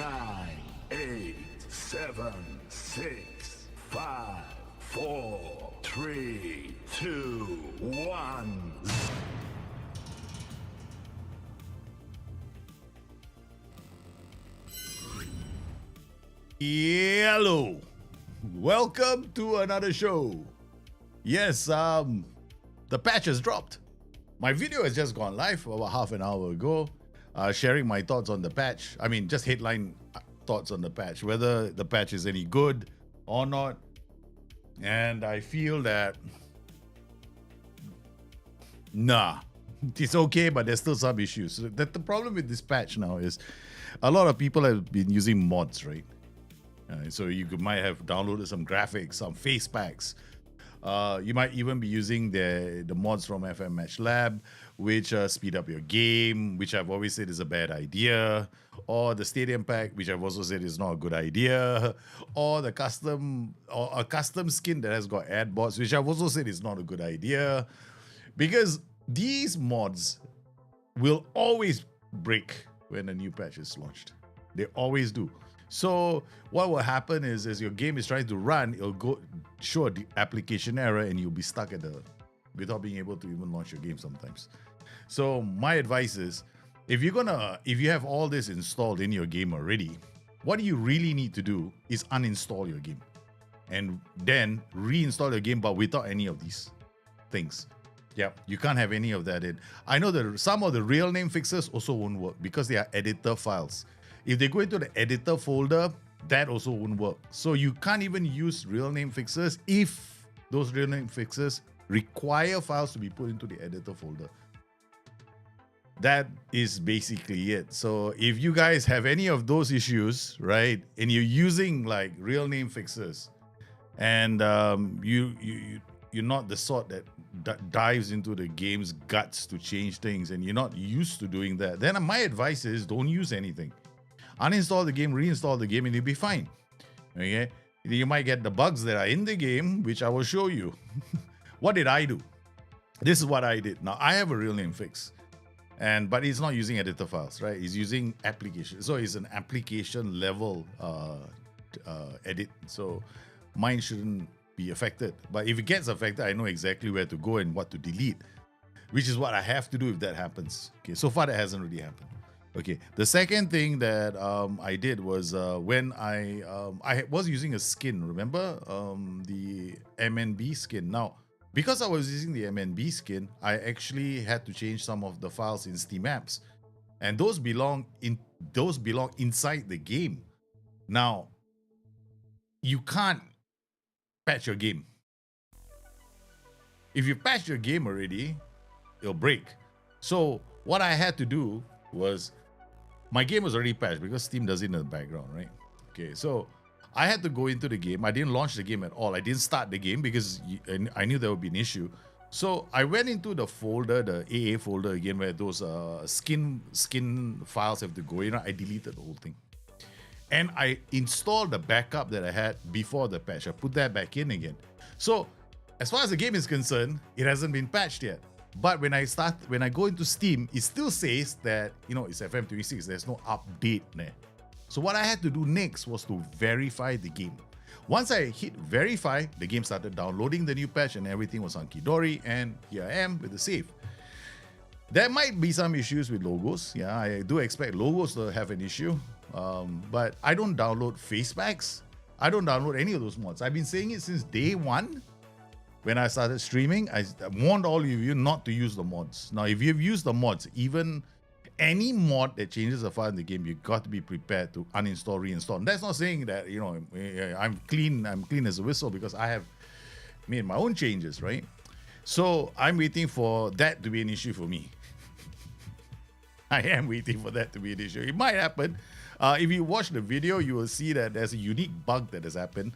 nine, eight, seven, six, five, four, three, two, one. Hello, welcome to another show. Yes, the patch has dropped. My video has just gone live about half an hour ago, sharing my thoughts on the patch. I mean, just headline thoughts on the patch, whether the patch is any good or not. And I feel that, nah, it's okay, but there's still some issues. The problem with this patch now is a lot of people have been using mods, right? So you might have downloaded some graphics, some face packs. You might even be using the mods from FM Match Lab, which speed up your game, which I've always said is a bad idea, or the Stadium Pack, which I've also said is not a good idea, or a custom skin that has got ad bots, which I've also said is not a good idea, because these mods will always break when a new patch is launched. They always do. So what will happen is, as your game is trying to run, it'll go show the application error and you'll be stuck without being able to even launch your game sometimes. So my advice is, if you have all this installed in your game already, what you really need to do is uninstall your game and then reinstall your game, but without any of these things. Yeah, you can't have any of that in. I know that some of the real name fixes also won't work because they are editor files. If they go into the editor folder, that also won't work. So you can't even use real name fixes if those real name fixes require files to be put into the editor folder. That is basically it. So if you guys have any of those issues, right, and you're using like real name fixes, and you're not the sort that dives into the game's guts to change things, and you're not used to doing that, then my advice is don't use anything. Uninstall the game, reinstall the game, and you'll be fine. Okay? You might get the bugs that are in the game, which I will show you. What did I do? This is what I did. Now, I have a real name fix, but it's not using editor files, right? It's using application. So it's an application level edit. So mine shouldn't be affected. But if it gets affected, I know exactly where to go and what to delete, which is what I have to do if that happens. Okay, so far that hasn't really happened. Okay, the second thing that I did was when I was using a skin, remember? The MNB skin. Now, because I was using the MNB skin, I actually had to change some of the files in Steam apps. And those belong inside the game. Now, you can't patch your game. If you patch your game already, it'll break. So what I had to do was, my game was already patched because Steam does it in the background, right? Okay, so I had to go into the game. I didn't launch the game at all. I didn't start the game because I knew there would be an issue. So I went into the folder, the AA folder again, where those skin files have to go in. I deleted the whole thing. And I installed the backup that I had before the patch. I put that back in again. So as far as the game is concerned, it hasn't been patched yet. But when I go into Steam, it still says that, it's FM26. There's no update there. So what I had to do next was to verify the game. Once I hit verify, the game started downloading the new patch and everything was hunky-dory. And here I am with the save. There might be some issues with logos. Yeah, I do expect logos to have an issue. But I don't download face packs. I don't download any of those mods. I've been saying it since day one. When I started streaming, I warned all of you not to use the mods. Now, if you've used the mods, even any mod that changes a file in the game, you've got to be prepared to uninstall, reinstall. And that's not saying that, I'm clean as a whistle because I have made my own changes, right? So I'm waiting for that to be an issue for me. I am waiting for that to be an issue. It might happen. If you watch the video, you will see that there's a unique bug that has happened.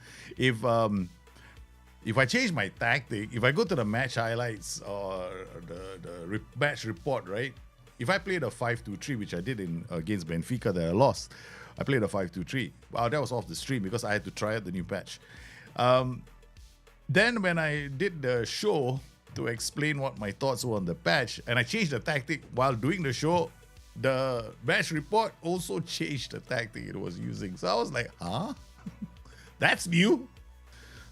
If I change my tactic, if I go to the match highlights or the match report, right? If I played a 5-2-3, which I did against Benfica that I lost, I played a 5-2-3. Wow, that was off the stream because I had to try out the new patch. Then when I did the show to explain what my thoughts were on the patch, and I changed the tactic while doing the show, the match report also changed the tactic it was using. So I was like, huh? That's new.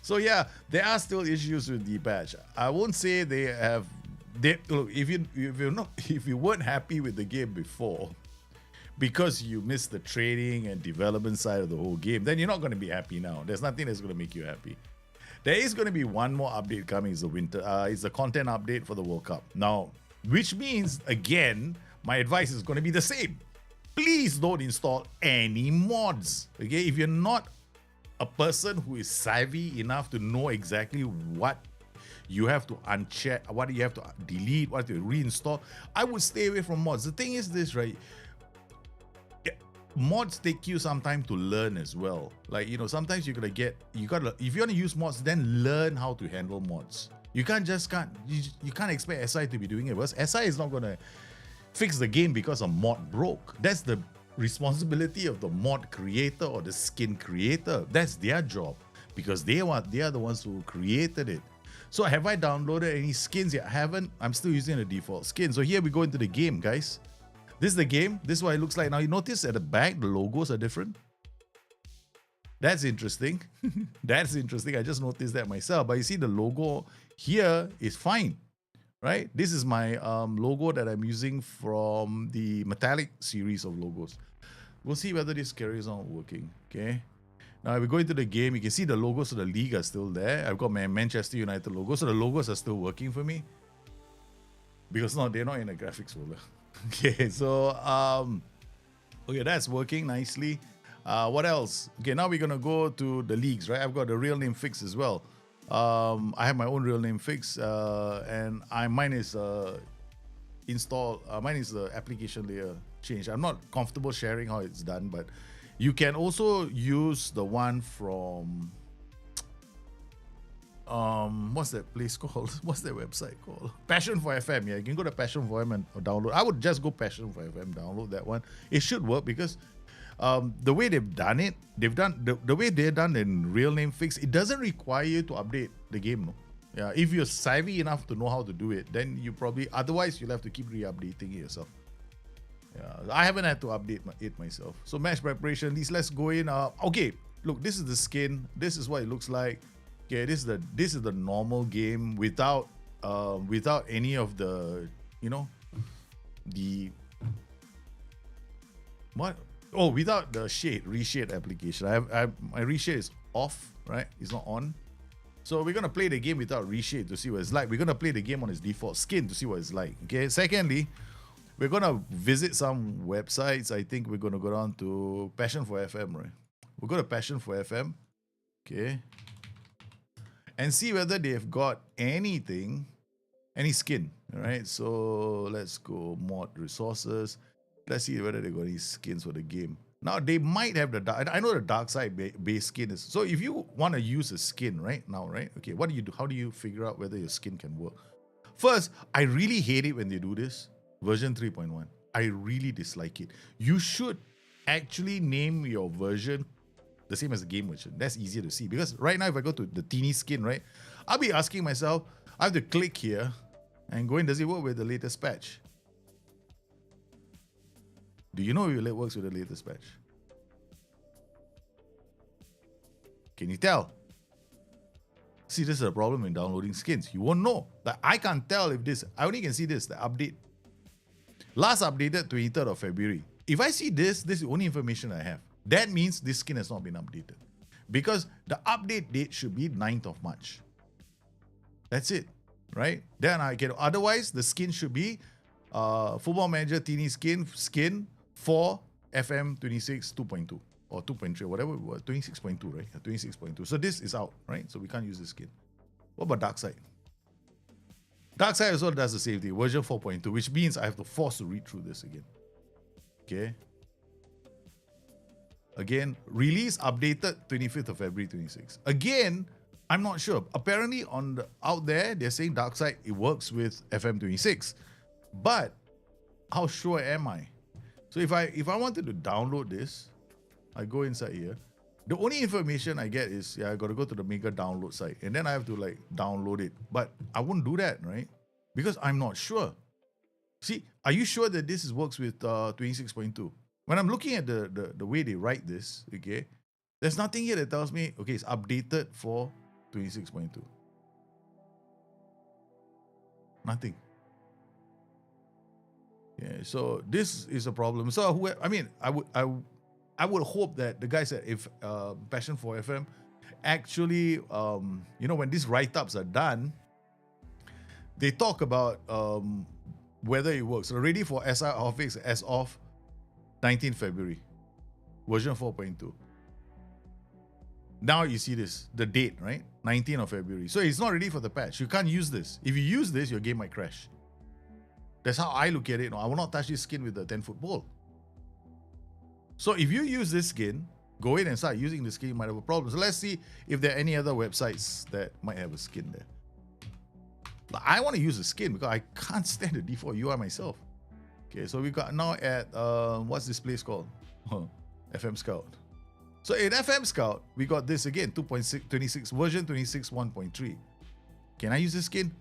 So yeah, there are still issues with the patch. I won't say they have. Look, if you weren't happy with the game before, because you missed the training and development side of the whole game, then you're not going to be happy now. There's nothing that's going to make you happy. There is going to be one more update coming. It's the winter. It's the content update for the World Cup now, which means again, my advice is going to be the same. Please don't install any mods. Okay, if you're not a person who is savvy enough to know exactly what you have to uncheck, what you have to delete, what to reinstall, I would stay away from mods. The thing is this, right? Mods take you some time to learn as well. Like, sometimes if you want to use mods, then learn how to handle mods. You can't expect SI to be doing it. Because SI is not going to fix the game because a mod broke. That's the responsibility of the mod creator or the skin creator. That's their job because they are the ones who created it. So have I downloaded any skins yet? I haven't. I'm still using the default skin. So here we go into the game, guys. This is the game. This is what it looks like. Now you notice at the back, the logos are different. That's interesting. That's interesting. I just noticed that myself. But you see the logo here is fine, right? This is my logo that I'm using from the metallic series of logos. We'll see whether this carries on working, okay? Now, if we go into the game, you can see the logos of the league are still there. I've got my Manchester United logo, so the logos are still working for me. Because they're not in the graphics folder. Okay, so, okay, that's working nicely. What else? Okay, now we're going to go to the leagues, right? I've got the real name fix as well. I have my own real name fix, and mine is installed. Mine is the application layer change. I'm not comfortable sharing how it's done, but you can also use the one from what's that place called? What's that website called? Passion for FM. Yeah, you can go to Passion for FM and download. I would just go Passion for FM, download that one. It should work because the way they've done it, the way they're done in real name fix, it doesn't require you to update the game, no. Yeah, if you're savvy enough to know how to do it, then you probably, otherwise you'll have to keep re-updating it yourself. Yeah, I haven't had to update it myself. So match preparation, let's go in. Okay, look, this is the skin. This is what it looks like. Okay, this is the normal game without any of the, the what? Oh, without the reshade application. My reshade is off, right? It's not on. So we're gonna play the game without reshade to see what it's like. We're gonna play the game on its default skin to see what it's like. Okay. Secondly, we're gonna visit some websites. I think we're gonna go down to Passion for FM, right? We'll go to Passion for FM. Okay. And see whether they've got any skin. All right. So let's go mod resources. Let's see whether they got any skins for the game. Now they might have I know the dark side base skin is. So if you want to use a skin right now, right? Okay, what do you do? How do you figure out whether your skin can work? First, I really hate it when they do this. Version 3.1. I really dislike it. You should actually name your version the same as the game version. That's easier to see. Because right now, if I go to the teeny skin, right, I'll be asking myself, I have to click here and go in, does it work with the latest patch? Do you know if it works with the latest patch? Can you tell? See, this is a problem in downloading skins. You won't know. Like, I can't tell if this, I only can see this, the update. Last updated 23rd of February. If I see this is the only information I have. That means this skin has not been updated. Because the update date should be 9th of March. That's it, right? Then I can, otherwise the skin should be Football Manager Teeny skin for FM 26 2.2 or 2.3 or whatever it was, 26.2, right? 26.2. So this is out, right? So we can't use this skin. What about Dark Side? Dark Side also does the same thing, version 4.2, which means I have to force to read through this again. Okay. Again, release updated 25th of February 26. Again, I'm not sure. Apparently out there, they're saying Dark Side, it works with FM 26. But how sure am I? So if I wanted to download this, I go inside here. The only information I get is, I got to go to the mega download site. And then I have to download it. But I wouldn't do that, right? Because I'm not sure. See, are you sure that this works with 26.2? When I'm looking at the way they write this, okay, there's nothing here that tells me, okay, it's updated for 26.2. Nothing. Yeah, so this is a problem. So I would hope that the guys at if Passion for FM actually, when these write-ups are done, they talk about whether it works. So ready for SI Office as of 19 February, version 4.2. Now you see this, the date, right? 19th of February. So it's not ready for the patch. You can't use this. If you use this, your game might crash. That's how I look at it. No, I will not touch this skin with a 10-foot pole. So if you use this skin, go in and start using the skin, you might have a problem. So let's see if there are any other websites that might have a skin there. But I want to use the skin because I can't stand the default UI myself. Okay, so we got now at, what's this place called? FM Scout. So in FM Scout, we got this again, 2.26, version 26, 1.3. Can I use this skin?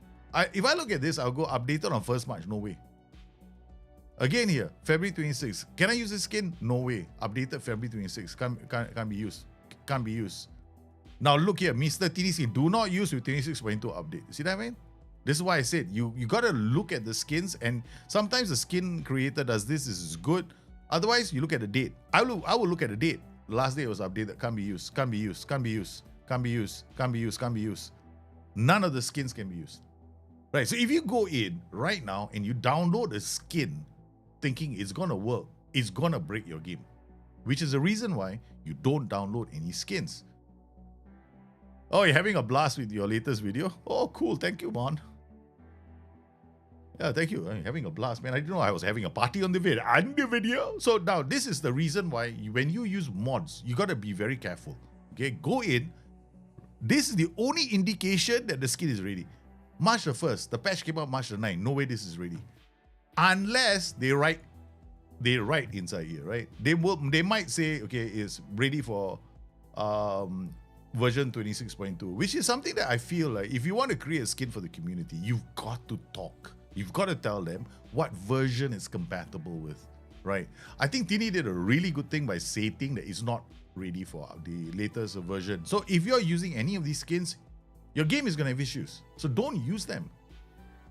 If I look at this, I'll go updated on 1st March. No way. Again here, February 26. Can I use this skin? No way. Updated February 26. Can't be used. Can't be used. Now look here, Mr. TDC, do not use with 26.2 update. See that, man? This is why I said you got to look at the skins, and sometimes the skin creator does this is good. Otherwise, you look at the date. I will look at the date. Last day it was updated. Can't be used. Can't be used. Can't be used. Can't be used. Can't be used. Can't be used. None of the skins can be used. Right. So if you go in right now and you download a skin thinking it's gonna work, it's gonna break your game. Which is the reason why you don't download any skins. Oh, you're having a blast with your latest video? Oh, cool. Thank you, man. Yeah, thank you. I'm having a blast, man. I didn't know I was having a party on the video. So now this is the reason why when you use mods, you got to be very careful. Okay, go in. This is the only indication that the skin is ready. March the 1st, the patch came out March the 9th. No way this is ready. Unless they write inside here, right? They might say, okay, it's ready for version 26.2, which is something that I feel like if you want to create a skin for the community, you've got to talk. You've got to tell them what version is compatible with, right? I think Tini did a really good thing by stating that it's not ready for the latest version. So if you're using any of these skins, your game is going to have issues. So don't use them.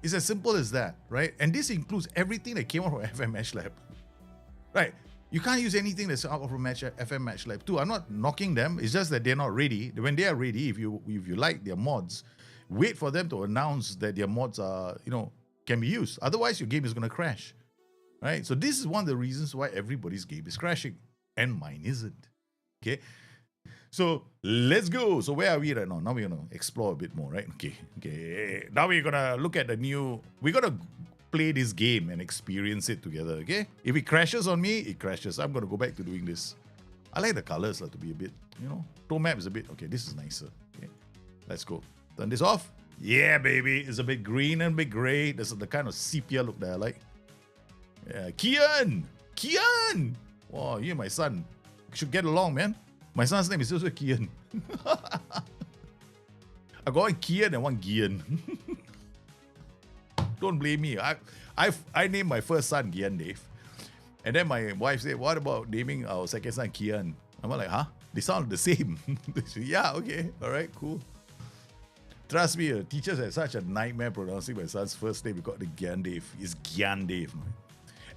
It's as simple as that, right? And this includes everything that came out from FM Match Lab, right? You can't use anything that's out from FM Match Lab 2. I'm not knocking them. It's just that they're not ready. When they are ready, if you like their mods, wait for them to announce that their mods are, can be used. Otherwise, your game is going to crash, right? So this is one of the reasons why everybody's game is crashing, and mine isn't. Okay. So let's go. So where are we right now? Now we're going to explore a bit more, right? Okay. Now we're going to look at we're going to play this game and experience it together, okay? If it crashes on me, it crashes. I'm going to go back to doing this. I like the colors to be a bit, tone map is a bit, okay, this is nicer. Okay, let's go. Turn this off. Yeah, baby. It's a bit green and a bit gray. This is the kind of sepia look that I like. Yeah, Kian! Wow, you and my son should get along, man. My son's name is also Kian. I got one Kian and one Gian. Don't blame me. I named my first son Gian Dave. And then my wife said, what about naming our second son Kian? I'm like, huh? They sound the same. Yeah, okay. All right, cool. Trust me, teachers had such a nightmare pronouncing my son's first name because the Gian Dave is Gian Dave.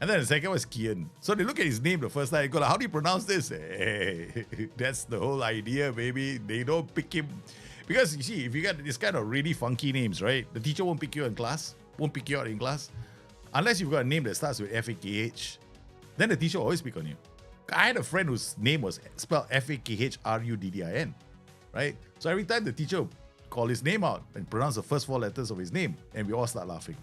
And then the second was Kian. So they look at his name the first time, they go like, how do you pronounce this? Hey, that's the whole idea, baby. They don't pick him. Because you see, if you got this kind of really funky names, right? The teacher won't pick you in class. Won't pick you out in class. Unless you've got a name that starts with FAKH. Then the teacher will always pick on you. I had a friend whose name was spelled FAKHRUDDIN. Right? So every time the teacher would call his name out and pronounce the first 4 letters of his name, and we all start laughing.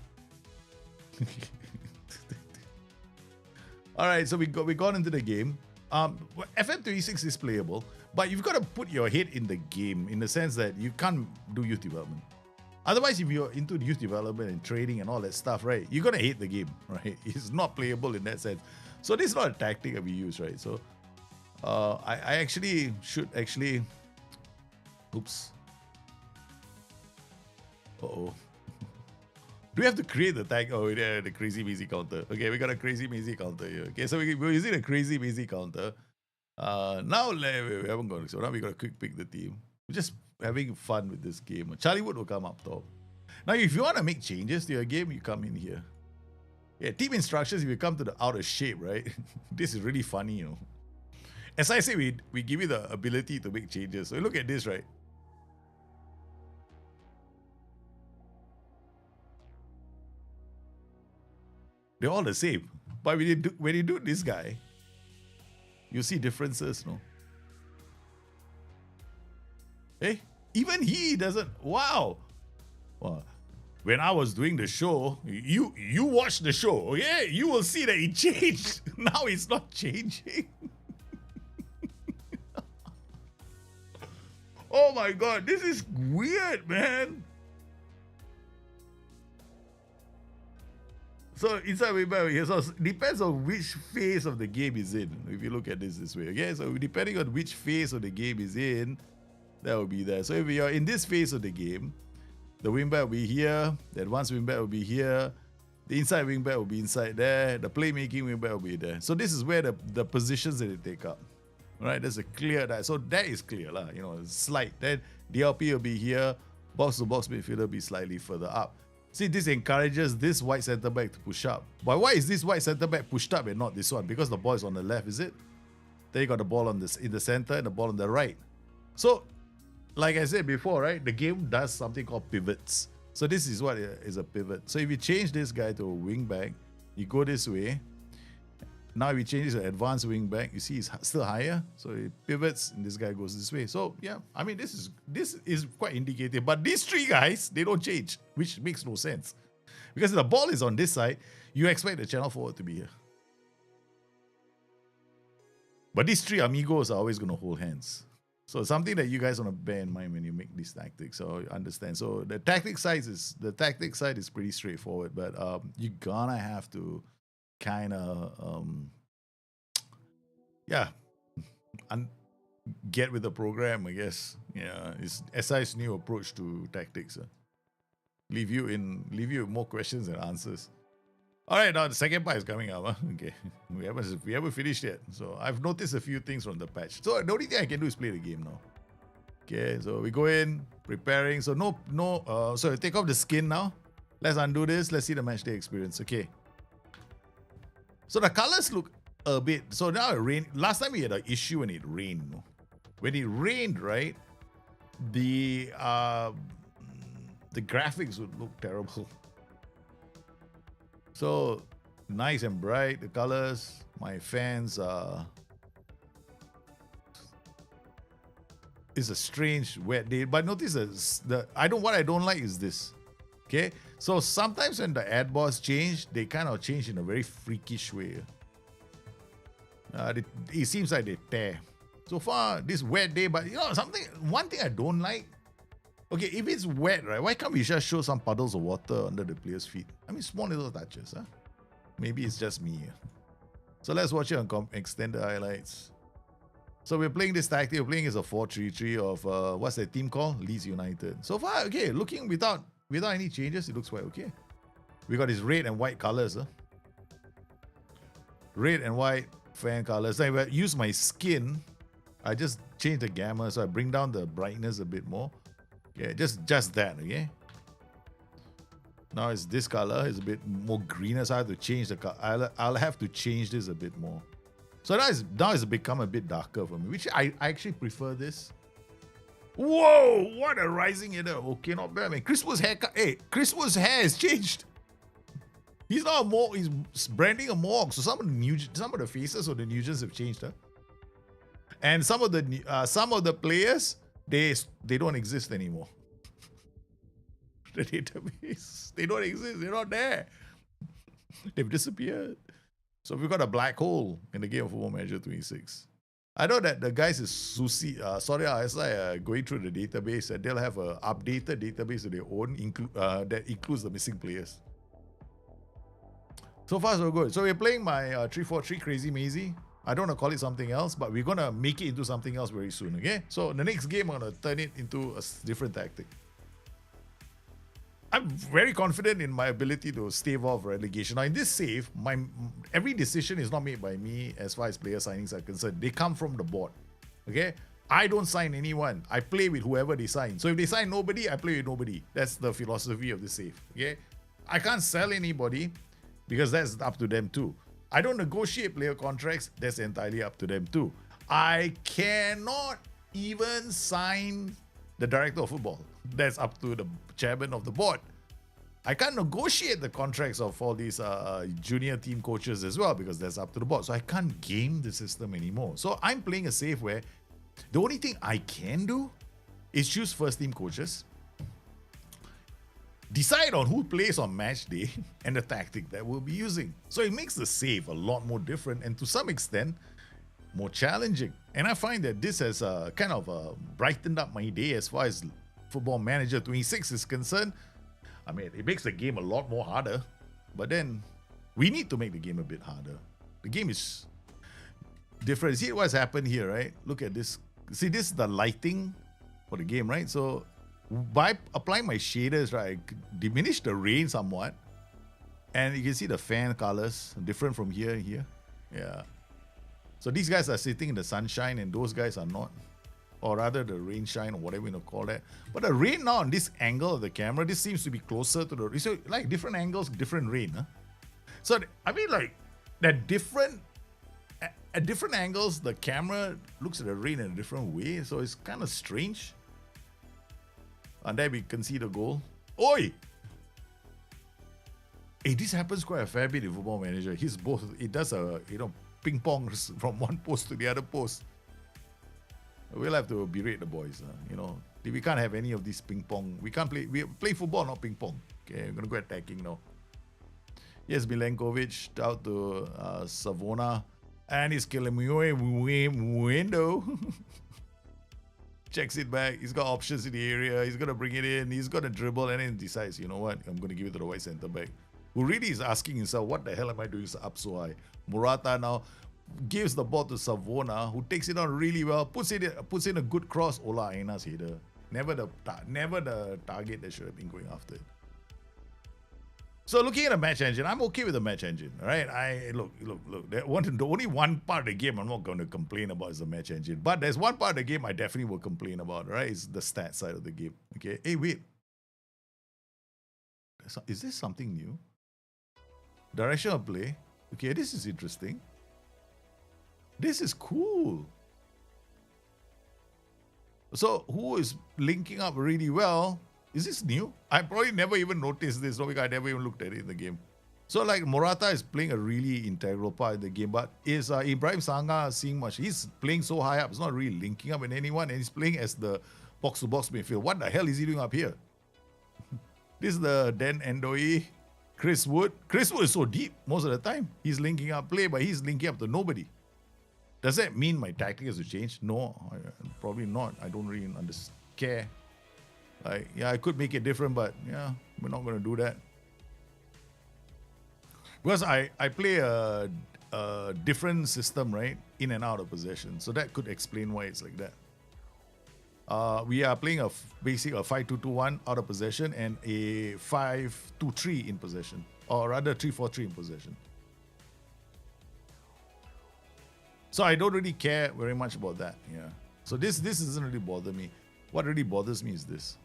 Alright, so we got into the game. FM26 is playable, but you've got to put your head in the game in the sense that you can't do youth development. Otherwise, if you're into youth development and trading and all that stuff, right, you're going to hate the game, right? It's not playable in that sense. So this is not a tactic that we use, right? So I should oops. Uh-oh. Do we have to create the tag? Oh, yeah, the crazy mazy counter. Okay, we got a crazy mazy counter here. Okay, so we're using a crazy mazy counter. Now we haven't got, so now we got to quick pick the team. We're just having fun with this game. Charlie Wood will come up top. Now, if you want to make changes to your game, you come in here. Yeah, team instructions, if you come to the out of shape, right? This is really funny, you know. As I say, we give you the ability to make changes. So look at this, right? They're all the same. But when you do this guy, you see differences, no? Hey, even he doesn't. Wow. Well, when I was doing the show, you watch the show, okay? You will see that it changed. Now it's not changing. Oh my god, this is weird, man. So inside way back here, so it depends on which phase of the game is in. If you look at this way, okay? So depending on which phase of the game is in, that will be there. So if you are in this phase of the game, the wingback will be here, the advanced wingback will be here, the inside wingback will be inside there, the playmaking wingback will be there. So this is where the positions that they take up. Right? There's a clear that. So that is clear, lah. You know, slight. Then DLP will be here, box to box midfielder will be slightly further up. See, this encourages this white centre back to push up. But why is this white centre back pushed up and not this one? Because the ball is on the left, is it? Then you got the ball on in the centre and the ball on the right. So, like I said before, right? The game does something called pivots. So this is what is a pivot. So if you change this guy to a wing back, you go this way. Now we change this to advanced wing back. You see, he's still higher, so it pivots, and this guy goes this way. So yeah, I mean, this is quite indicative. But these three guys, they don't change, which makes no sense, because if the ball is on this side, you expect the channel forward to be here. But these three amigos are always going to hold hands. So something that you guys want to bear in mind when you make these tactics, so you understand. So the tactic side is pretty straightforward, but you're gonna have to kind of get with the program, I guess. Yeah, it's SI's new approach to tactics. Leave you with more questions than answers. All right, now the second part is coming up. Okay, we haven't finished yet. So I've noticed a few things from the patch. So the only thing I can do is play the game now. Okay, so we go in preparing. So so take off the skin now. Let's undo this. Let's see the match day experience. Okay. So the colors look a bit. So now it rained. Last time we had an issue when it rained. No? When it rained, right? The graphics would look terrible. So nice and bright, the colors. My fans it's a strange wet day. But notice what I don't like is this. Okay, so sometimes when the ad bars change, they kind of change in a very freakish way. It seems like they tear. So far, this wet day, but you know one thing I don't like. Okay, if it's wet, right, why can't we just show some puddles of water under the players' feet? I mean, small little touches, huh? Maybe it's just me. So let's watch it on extended highlights. So we're playing this tactic. We're playing as a 4-3-3 of, what's that team called? Leeds United. So far, okay, looking without any changes, it looks quite okay. We got these red and white colors. Huh? Red and white fan colors. So if I use my skin, I just change the gamma, so I bring down the brightness a bit more. Yeah, just that, okay? Now it's this color, it's a bit more greener, so I have to change the color. I'll have to change this a bit more. So now it's become a bit darker for me, which I actually prefer this. Whoa, what a rising header. Okay, not bad, man. Chris Wood's haircut. Hey, Chris Wood's hair has changed. He's now he's branding a Mohawk. So some of the faces of the Nugents have changed, huh? And some of the players, they don't exist anymore. The database, they don't exist. They're not there. They've disappeared. So we've got a black hole in the game of Football Manager 26. I know that the guys is SI going through the database, and they'll have a updated database of their own that includes the missing players. So far so good. So we're playing my 3-4-3 Crazy Mazy. I don't want to call it something else, but we're going to make it into something else very soon, okay? So the next game, I'm going to turn it into a different tactic. I'm very confident in my ability to stave off relegation. Now, in this save, every decision is not made by me as far as player signings are concerned. They come from the board. Okay? I don't sign anyone. I play with whoever they sign. So if they sign nobody, I play with nobody. That's the philosophy of the save. Okay? I can't sell anybody because that's up to them too. I don't negotiate player contracts. That's entirely up to them too. I cannot even sign the director of football. That's up to the chairman of the board. I can't negotiate the contracts of all these junior team coaches as well because that's up to the board. So I can't game the system anymore. So I'm playing a safe where the only thing I can do is choose first team coaches, decide on who plays on match day, and the tactic that we'll be using. So it makes the save a lot more different and to some extent more challenging. And I find that this has kind of brightened up my day as far as Football Manager 26 is concerned. I mean, it makes the game a lot more harder, but then we need to make the game a bit harder. The game is different. See what's happened here, right? Look at this. See, this is the lighting for the game, right? So by applying my shaders, right, I diminish the rain somewhat. And you can see the fan colors different from here and here. Yeah. So these guys are sitting in the sunshine and those guys are not. Or rather the rain shine or whatever you want to call that. But the rain now on this angle of the camera, this seems to be closer to the... So like different angles, different rain. Huh? So I mean like that different... At different angles, the camera looks at the rain in a different way. So it's kind of strange. And there we can see the goal. Oi! Hey, this happens quite a fair bit in Football Manager. It does a, ping pong from one post to the other post. We'll have to berate the boys. We can't have any of these ping pong. We can't play. We play football, not ping pong. Okay, I'm gonna go attacking now. Yes, Milenkovic out to Savona, and he's killing me window. Checks it back. He's got options in the area. He's gonna bring it in. He's gonna dribble, and then decides, you know what? I'm gonna give it to the white centre back, who really is asking himself, what the hell am I doing up so high? Morata now gives the ball to Savona, who takes it on really well, puts in a good cross. Ola Aina's header. Never the target that should have been going after. So looking at the match engine, I'm okay with the match engine. All right, look. The only one part of the game I'm not going to complain about is the match engine. But there's one part of the game I definitely will complain about. Right, it's the stat side of the game. Okay. Hey, wait. Is this something new? Direction of play. Okay, this is interesting. This is cool. So who is linking up really well? Is this new? I probably never even noticed this. No, I never even looked at it in the game. So like Morata is playing a really integral part in the game, but is Ibrahim Sanga seeing much? He's playing so high up, it's not really linking up with anyone, and he's playing as the box-to-box midfield. What the hell is he doing up here? This is the Dan Endoi, Chris Wood. Chris Wood is so deep most of the time. He's linking up play, but he's linking up to nobody. Does that mean my tactic has to change? No, probably not. I don't really care. Yeah, I could make it different, but yeah, we're not going to do that. Because I play a different system, right? In and out of possession. So that could explain why it's like that. We are playing a 5-2-2-1 out of possession and a 5-2-3 in possession. Or rather 3-4-3 in possession. So I don't really care very much about that. Yeah. So this doesn't really bother me. What really bothers me is this.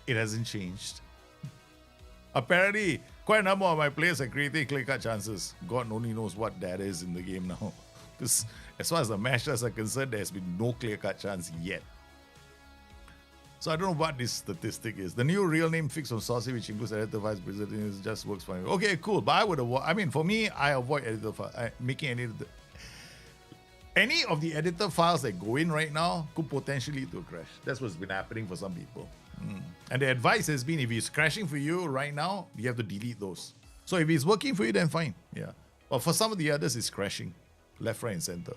It hasn't changed. Apparently, quite a number of my players are creating clear-cut chances. God only knows what that is in the game now. Because as far as the matches are concerned, there has been no clear-cut chance yet. So I don't know what this statistic is. The new real name fixed on Saucy, which includes editor files, presenting just works fine. Okay, cool. But I would avoid. I mean, for me, I avoid editor file. Any of the editor files that go in right now could potentially lead to a crash. That's what's been happening for some people. And the advice has been, if it's crashing for you right now, you have to delete those. So if it's working for you, then fine. Yeah. But for some of the others, it's crashing. Left, right, and center.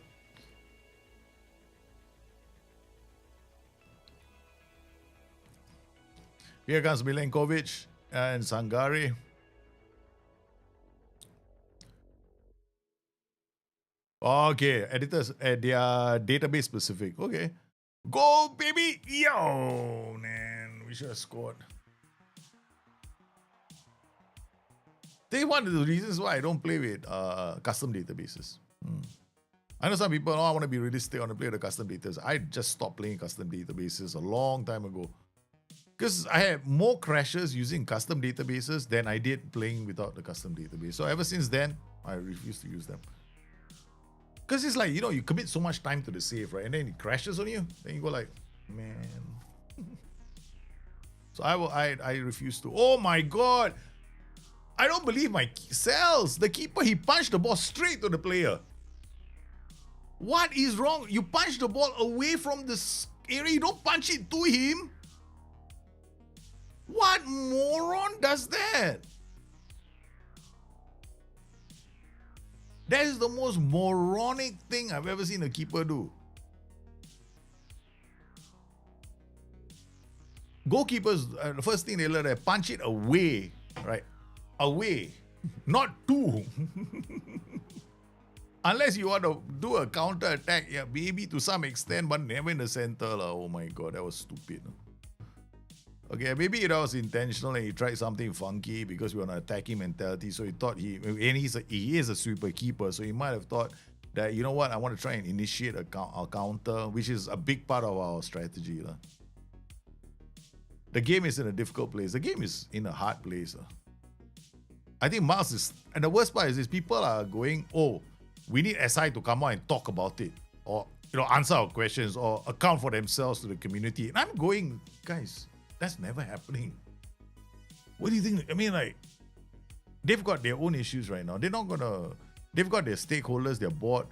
Here comes Milenkovic and Sangare. Okay, editors, they are database specific. Okay. Go, baby! Yo, man. we should have scored. They one of the reasons why I don't play with custom databases. I know some people, I want to be realistic, I want to play the custom databases. I just stopped playing custom databases a long time ago. Because I had more crashes using custom databases than I did playing without the custom database. So ever since then, I refuse to use them. Because it's like, you commit so much time to the save, right? And then it crashes on you. Then you go like, man. So I refuse to. Oh my God. I don't believe my cells. The keeper, he punched the ball straight to the player. What is wrong? You punch the ball away from this area. You don't punch it to him. What moron does that? That is the most moronic thing I've ever seen a keeper do. Goalkeepers, the first thing they learn, they punch it away, right? Away, not to. Unless you want to do a counter attack, yeah, maybe to some extent, but never in the center. Oh my God, that was stupid. Okay, maybe it was intentional and he tried something funky because we were on an attacking mentality. So he thought he is a sweeper keeper. So he might have thought that, you know what, I want to try and initiate a counter, which is a big part of our strategy. The game is in a difficult place. The game is in a hard place. I think Miles is, and the worst part is people are going, oh, we need SI to come out and talk about it, or answer our questions, or account for themselves to the community. And I'm going, guys, that's never happening. What do you think? I mean, like, they've got their own issues right now. They've got their stakeholders, their board,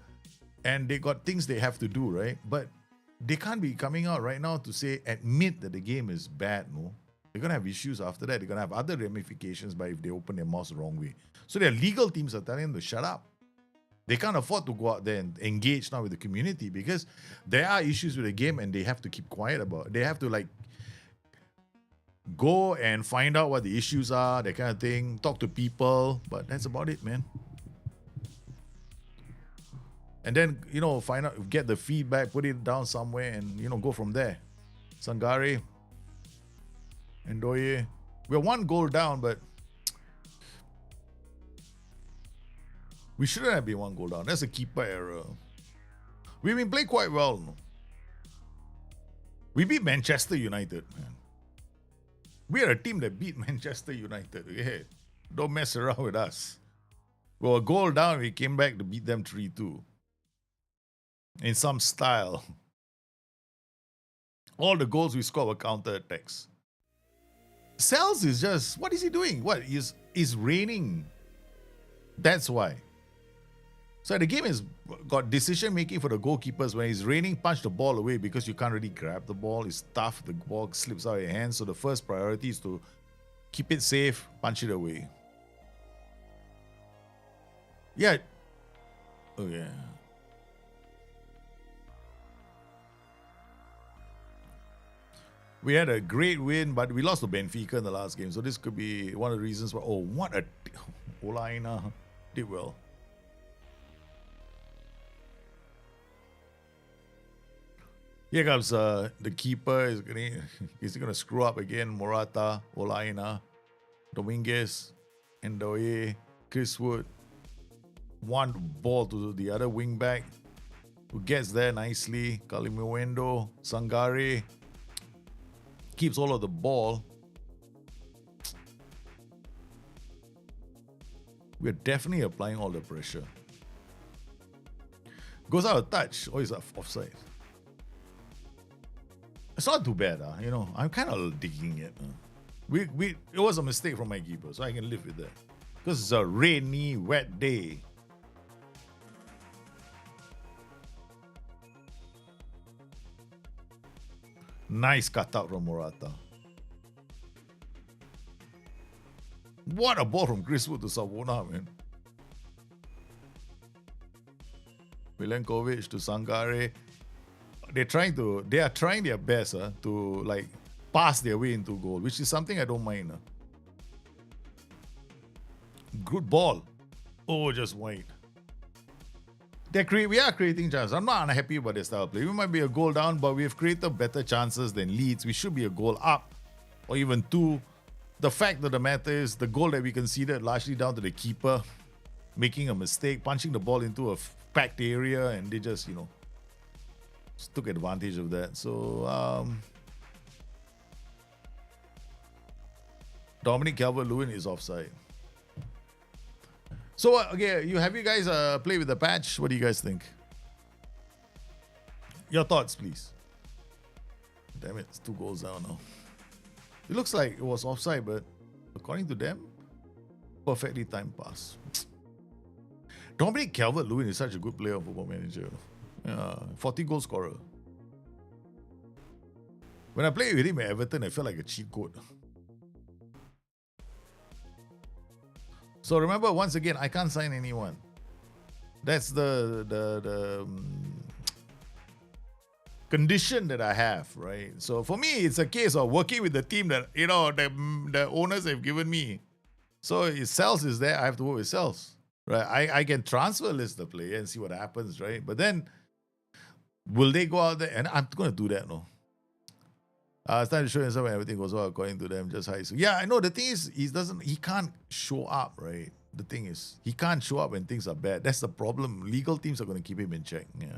and they got things they have to do, right? But they can't be coming out right now to admit that the game is bad, no? They're going to have issues after that. They're going to have other ramifications if they open their mouths the wrong way. So their legal teams are telling them to shut up. They can't afford to go out there and engage now with the community because there are issues with the game and they have to keep quiet about it. They have to go and find out what the issues are, that kind of thing, talk to people, but that's about it, man. And then, find out, get the feedback, put it down somewhere and, go from there. Sangare, Ndoye. We're one goal down, but we shouldn't have been one goal down. That's a keeper error. We've been playing quite well. No? We beat Manchester United, man. We are a team that beat Manchester United. Okay? Don't mess around with us. We were a goal down, we came back to beat them 3-2. In some style. All the goals we scored were counter-attacks. Cells is just, what is he doing? What is raining? That's why. So the game has got decision making for the goalkeepers. When it's raining, punch the ball away because you can't really grab the ball. It's tough. The ball slips out of your hands. So the first priority is to keep it safe, punch it away. Yeah. Oh yeah. We had a great win, but we lost to Benfica in the last game. So this could be one of the reasons why. Oh, what a Olaina did well. Here comes the keeper. Is he gonna screw up again? Morata, Olaina, Dominguez, Ndoye, Chris Wood. One ball to the other wing back, who gets there nicely. Kalimuendo, Sangare. Keeps all of the ball. We're definitely applying all the pressure. Goes out of touch. Oh, he's offside. It's not too bad, I'm kind of digging it. It was a mistake from my keeper, so I can live with that. Because it's a rainy, wet day. Nice cutout from Morata. What a ball from Chris Wood to Savona, man. Milenkovic to Sangare. They are trying their best to pass their way into goal, which is something I don't mind. Good ball. Oh, just wide. We are creating chances. I'm not unhappy about their style of play. We might be a goal down, but we have created better chances than Leeds. We should be a goal up. or even 2. The fact of the matter is the goal that we conceded largely down to the keeper making a mistake, punching the ball into a packed area, and they just, just took advantage of that. So, Dominic Calvert-Lewin is offside. So, okay, have you guys play with the patch? What do you guys think? Your thoughts, please. Damn it, it's 2 goals down now. It looks like it was offside, but according to them, perfectly timed pass. Dominic Calvert-Lewin is such a good player on Football Manager. 40 goal scorer. When I played with him at Everton, I felt like a cheat code. So remember, once again, I can't sign anyone. That's the condition that I have, right? So for me, it's a case of working with the team that, the owners have given me. So if Sales is there, I have to work with Sales, right? I can transfer list the player and see what happens, right? But then, will they go out there? And I'm going to do that, no. It's time to show himself when everything goes well according to them, just high. So yeah, I know the thing is, he can't show up, right? The thing is, he can't show up when things are bad. That's the problem. Legal teams are going to keep him in check, yeah.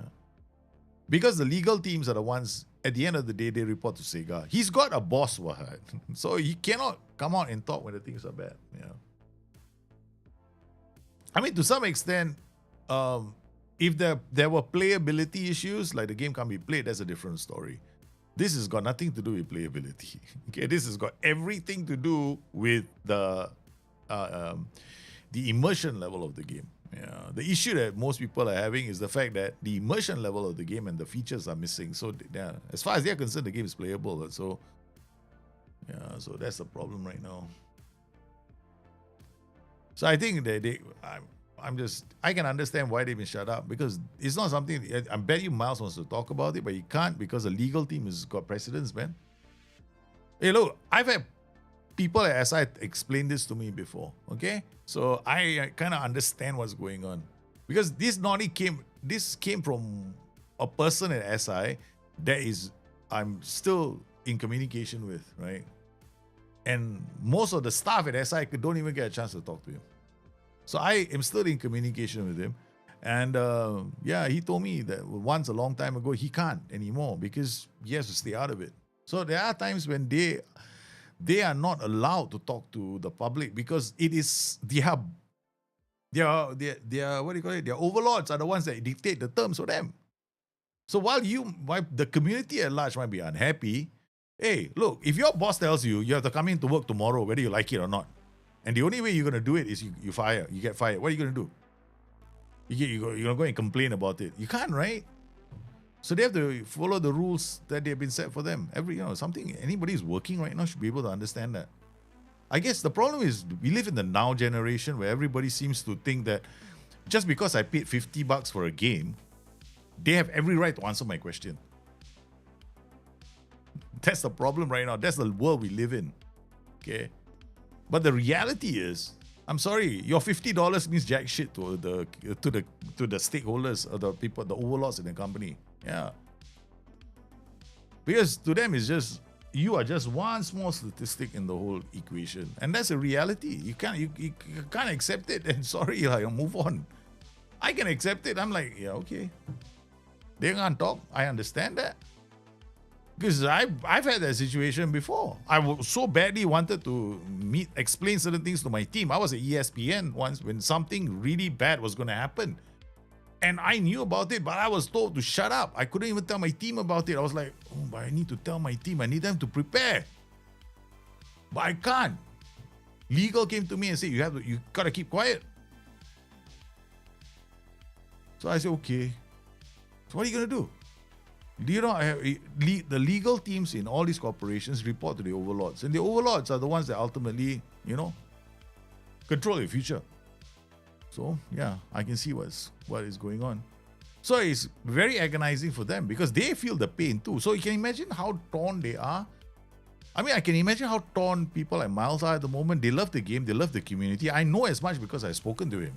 Because the legal teams are the ones, at the end of the day, they report to Sega. He's got a boss, Wahad. So he cannot come out and talk when the things are bad. Yeah. I mean, to some extent, if there were playability issues, like the game can't be played, that's a different story. This has got nothing to do with playability. Okay, this has got everything to do with the immersion level of the game. Yeah, the issue that most people are having is the fact that the immersion level of the game and the features are missing. So, yeah, as far as they're concerned, the game is playable. So, yeah, so that's the problem right now. So I think that I can understand why they've been shut up, because it's not something. I bet you Miles wants to talk about it, but he can't because the legal team has got precedence, man. Hey, look, I've had people at SI explain this to me before, okay? So I kind of understand what's going on, because this came from a person at SI that I'm still in communication with, right? And most of the staff at SI don't even get a chance to talk to him. So I am still in communication with him. And he told me that once a long time ago, he can't anymore because he has to stay out of it. So there are times when they are not allowed to talk to the public because it is their what do you call it? Their overlords are the ones that dictate the terms for them. So while the community at large might be unhappy, hey, look, if your boss tells you have to come in to work tomorrow, whether you like it or not, and the only way you're going to do it is you get fired. What are you going to do? You're going to go and complain about it. You can't, right? So they have to follow the rules that they've been set for them. Anybody who's working right now should be able to understand that. I guess the problem is we live in the now generation where everybody seems to think that just because I paid $50 for a game, they have every right to answer my question. That's the problem right now. That's the world we live in. Okay? But the reality is, I'm sorry, your $50 means jack shit to the stakeholders or the people, the overlords in the company. Yeah. Because to them it's just, you are just one small statistic in the whole equation. And that's a reality. You can't accept it, and sorry, move on. I can accept it. I'm like, yeah, okay. They can't talk. I understand that. Because I've had that situation before. I so badly wanted to explain certain things to my team. I was at ESPN once when something really bad was going to happen. And I knew about it, but I was told to shut up. I couldn't even tell my team about it. I was like, oh, but I need to tell my team. I need them to prepare. But I can't. Legal came to me and said, you got to keep quiet. So I said, okay. So what are you going to do? The legal teams in all these corporations report to the overlords, and the overlords are the ones that ultimately, control your future. So yeah, I can see what is going on. So it's very agonizing for them because they feel the pain too. So you can imagine how torn they are. I mean, I can imagine how torn people like Miles are at the moment. They love the game, they love the community. I know as much because I've spoken to him.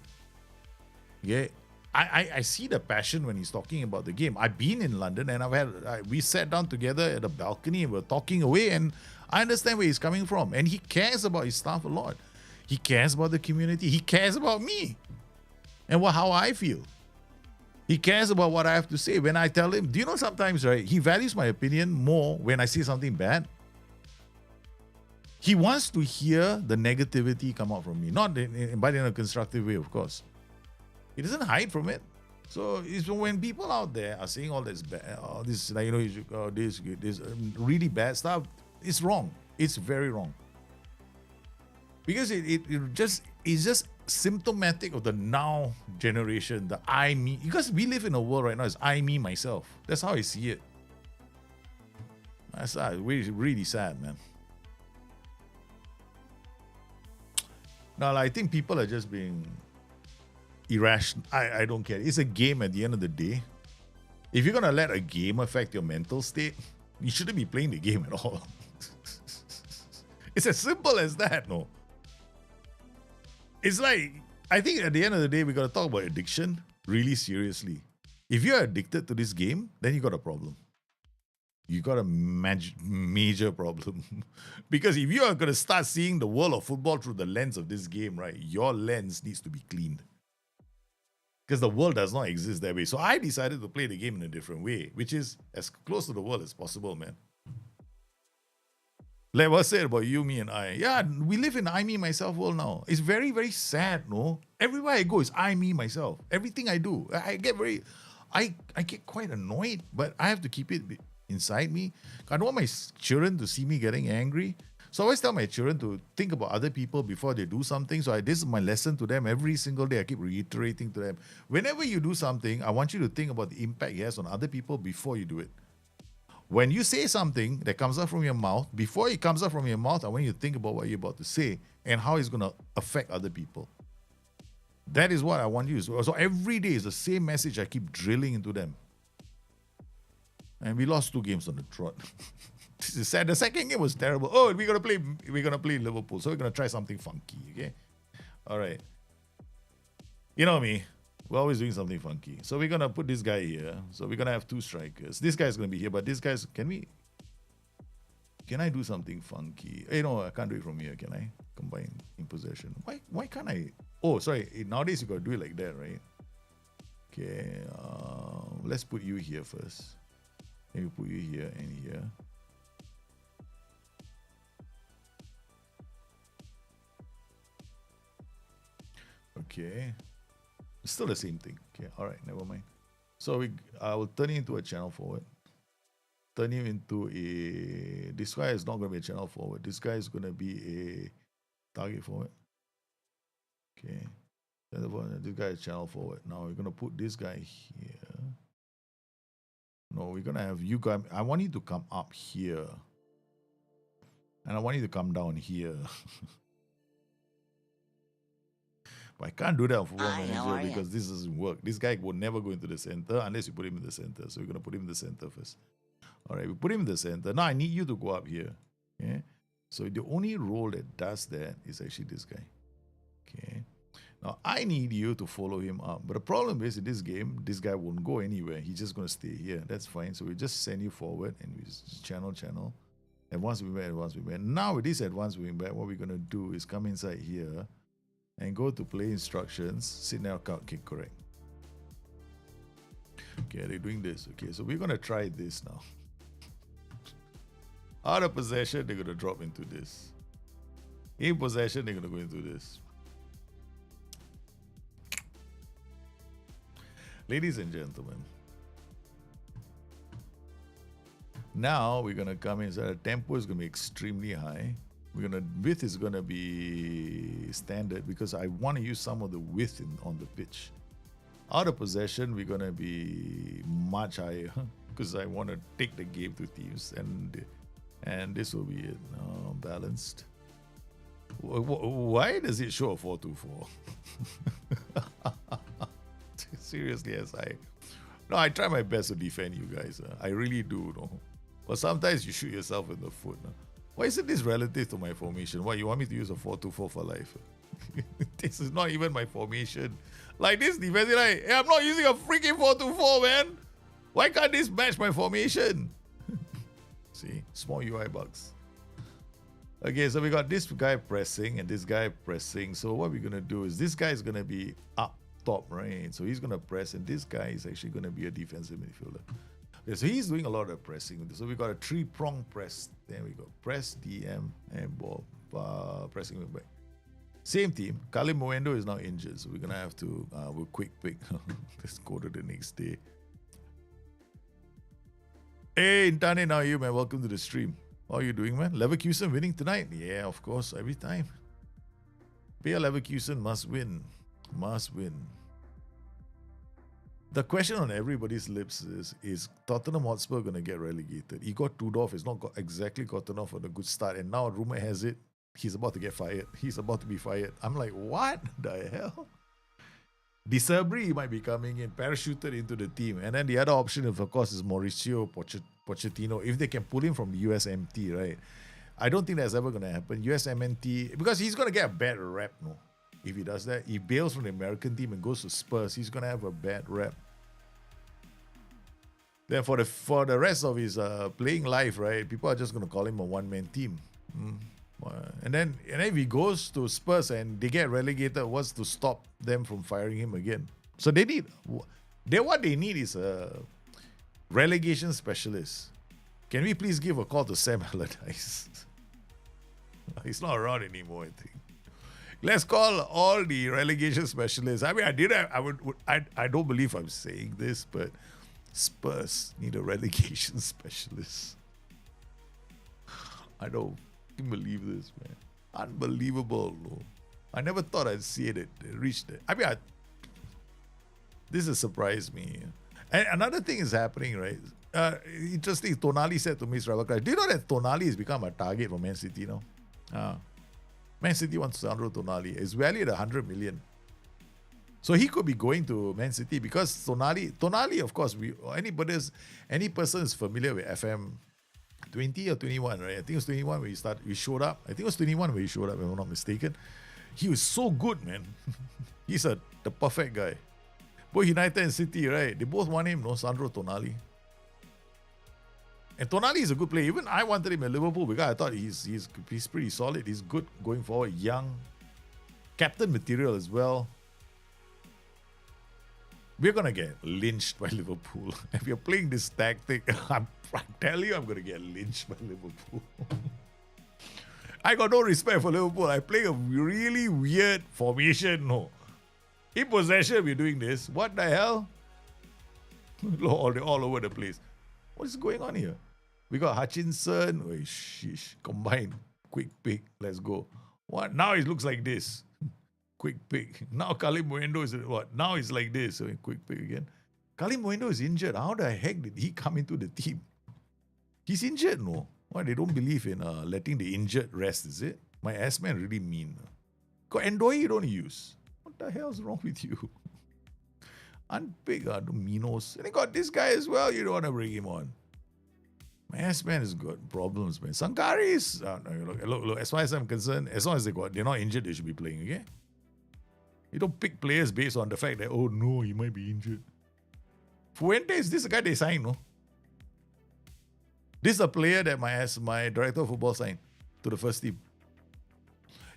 Yeah. I see the passion when he's talking about the game. I've been in London and we sat down together at a balcony and we're talking away, and I understand where he's coming from. And he cares about his staff a lot. He cares about the community. He cares about me and how I feel. He cares about what I have to say. When I tell him, do you know, sometimes, right, he values my opinion more when I say something bad. He wants to hear the negativity come out from me, but in a constructive way, of course. He doesn't hide from it. So it's when people out there are saying all this bad, all this, like, you know, this really bad stuff, it's wrong. It's very wrong. Because it's just symptomatic of the now generation, the I, me. Because we live in a world right now, it's I, me, myself. That's how I see it. That's really, really sad, man. Now, I think people are just being irrational. I don't care. It's a game at the end of the day. If you're going to let a game affect your mental state, you shouldn't be playing the game at all. It's as simple as that, no? It's like, I think at the end of the day, we got to talk about addiction really seriously. If you're addicted to this game, then you got a problem. You got a major problem. Because if you are going to start seeing the world of football through the lens of this game, right, your lens needs to be cleaned. Because the world does not exist that way. So I decided to play the game in a different way, which is as close to the world as possible, man. Like what I said about you, me, and I. Yeah, we live in I, me, myself world now. It's very, very sad, no? Everywhere I go is I, me, myself. Everything I do. I get quite annoyed, but I have to keep it inside me. I don't want my children to see me getting angry. So I always tell my children to think about other people before they do something. So this is my lesson to them every single day. I keep reiterating to them. Whenever you do something, I want you to think about the impact it has on other people before you do it. When you say something that comes out from your mouth, before it comes out from your mouth, I want you to think about what you're about to say and how it's going to affect other people. That is what I want you to do. So every day is the same message I keep drilling into them. And we lost 2 games on the trot. This is sad. The second game was terrible. Oh, we're gonna play Liverpool, so we're gonna try something funky. Okay, all right. You know me, we're always doing something funky. So we're gonna put this guy here. So we're gonna have 2 strikers. This guy's gonna be here, but this guy's can I do something funky? Hey, no, I can't do it from here. Can I combine in possession? Why can't I? Oh, sorry. Nowadays you gotta do it like that, right? Okay. Let's put you here first. Then we put you here and here. Okay, it's still the same thing. Okay, all right, never mind. So I will turn him into a channel forward. Turn him into a. This guy is not going to be a channel forward. This guy is going to be a target forward. Okay, this guy is channel forward. Now we're going to put this guy here. No, we're going to have you guys. I want you to come up here, and I want you to come down here. But I can't do that on Football Manager because this doesn't work. This guy will never go into the center unless you put him in the center. So we're going to put him in the center first. All right, we put him in the center. Now I need you to go up here. Okay. So the only role that does that is actually this guy. Okay. Now I need you to follow him up. But the problem is in this game, this guy won't go anywhere. He's just going to stay here. That's fine. So we just send you forward and we just channel. Advance wing back. Now with this advance wing back, what we're going to do is come inside here and go to play instructions, sit now, okay, correct. Okay, they're doing this. Okay, so we're going to try this now. Out of possession, they're going to drop into this. In possession, they're going to go into this. Ladies and gentlemen, now we're going to come in. So the tempo is going to be extremely high. Width is going to be standard because I want to use some of the width on the pitch. Out of possession, we're going to be much higher because I want to take the game to teams, and this will be it. Balanced. Why does it show a 4-2-4? Seriously, I try my best to defend you guys. I really do, no? But sometimes you shoot yourself in the foot. No? Why isn't this relative to my formation? Why, you want me to use a 4-2-4 for life? This is not even my formation. Like this defense, like, hey, I'm not using a freaking 4-2-4, man. Why can't this match my formation? See, small UI bugs. Okay, so we got this guy pressing and this guy pressing. So what we're gonna do is this guy is gonna be up top, right? So he's gonna press, and this guy is actually gonna be a defensive midfielder. Okay, so he's doing a lot of pressing. So we got a 3-prong press. There we go. Press, DM, and ball. Pressing back. Same team. Kale Moendo is now injured, so we're gonna have to we'll quick pick. Let's go to the next day. Hey, Intane, now you, man. Welcome to the stream. How are you doing, man? Leverkusen winning tonight? Yeah, of course, every time. Bayer Leverkusen must win. Must win. The question on everybody's lips is Tottenham Hotspur going to get relegated? Igor Tudor is not exactly gotten off on a good start, and now rumor has it he's about to get fired. He's about to be fired. I'm like, what the hell? De Sabri might be coming in, parachuted into the team. And then the other option, of course, is Mauricio Pochettino. If they can pull him from the USMT, right? I don't think that's ever going to happen. USMNT, because he's going to get a bad rep, no? If he does that, he bails from the American team and goes to Spurs, he's going to have a bad rep. Then for the rest of his playing life, right, people are just going to call him a one-man team. And then if he goes to Spurs and they get relegated, what's to stop them from firing him again? So what they need is a relegation specialist. Can we please give a call to Sam Allardyce? He's not around anymore, I think. Let's call all the relegation specialists. I mean, I don't believe I'm saying this, but Spurs need a relegation specialist. I don't believe this, man. Unbelievable, no. I never thought I'd see it reach that. I mean, this has surprised me. And another thing is happening, right? Interesting, Tonali said to me, Ravakar, do you know that Tonali has become a target for Man City now? Man City wants Sandro Tonali. It's valued at 100 million. So he could be going to Man City because Tonali, of course, any person is familiar with FM 20 or 21, right? I think it was 21 when we showed up. I think it was 21 when he showed up, if I'm not mistaken. He was so good, man. He's the perfect guy. Both United and City, right? They both want him, no? Sandro Tonali. And Tonali is a good player. Even I wanted him at Liverpool because I thought he's pretty solid. He's good going forward, young. Captain material as well. We're going to get lynched by Liverpool. If you're playing this tactic, I tell you I'm going to get lynched by Liverpool. I got no respect for Liverpool. I play a really weird formation. No. In possession, we're doing this. What the hell? All over the place. What is going on here? We got Hutchinson. Oh, sheesh. Combine. Quick pick. Let's go. What? Now it looks like this. Quick pick. Now Kale Moendo is what? Now it's like this. So quick pick again. Kale Moendo is injured. How the heck did he come into the team? He's injured, no? Why they don't believe in letting the injured rest, is it? My ass-man really mean. Got Endoy you don't use. What the hell's wrong with you? Unpick, the Minos. And they got this guy as well. You don't want to bring him on. My ass-man has got problems, man. Sankari is... look, as far as I'm concerned, as long as they're not injured, they should be playing, okay? You don't pick players based on the fact that, oh no, he might be injured. Fuentes, this is the guy they signed, no? This is a player that my director of football signed to the first team.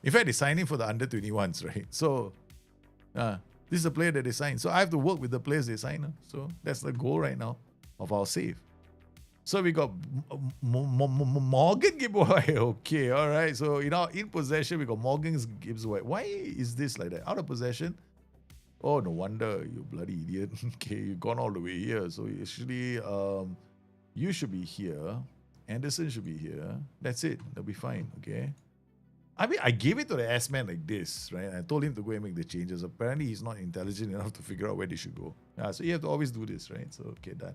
In fact, they signed him for the under-21s, right? So, this is a player that they signed. So I have to work with the players they signed. So that's the goal right now of our save. So we got Morgan Gibbs-White. Okay, all right. So in possession, we got Morgan Gibbs-White. Why is this like that? Out of possession? Oh, no wonder, you bloody idiot. Okay, you've gone all the way here. So actually, you should be here. Anderson should be here. That's it. That'll be fine. Okay. I mean, I gave it to the ass-man like this, right? I told him to go and make the changes. Apparently, he's not intelligent enough to figure out where they should go. So you have to always do this, right? So, okay, done.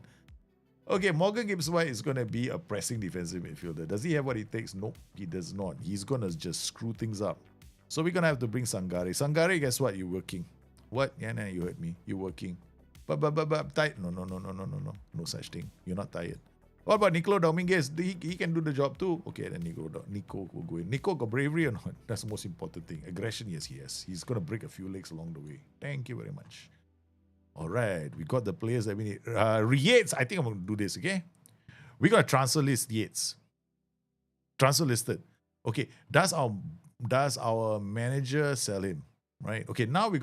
Okay, Morgan Gibbs-White is going to be a pressing defensive midfielder. Does he have what it takes? Nope, he does not. He's going to just screw things up. So we're going to have to bring Sangare. Sangare, guess what? You're working. What? Yeah, nah, you heard me. You're working. But, tired. No. No such thing. You're not tired. What about Nicola Dominguez? He can do the job too. Okay, then Nico will go in. Nico got bravery or not? That's the most important thing. Aggression, yes, he has. He's going to break a few legs along the way. Thank you very much. All right, we got the players that we need. Yates, I think I'm going to do this, okay? We got to transfer list Yates. Transfer listed. Okay, does our manager sell him? Right. Okay. Now we're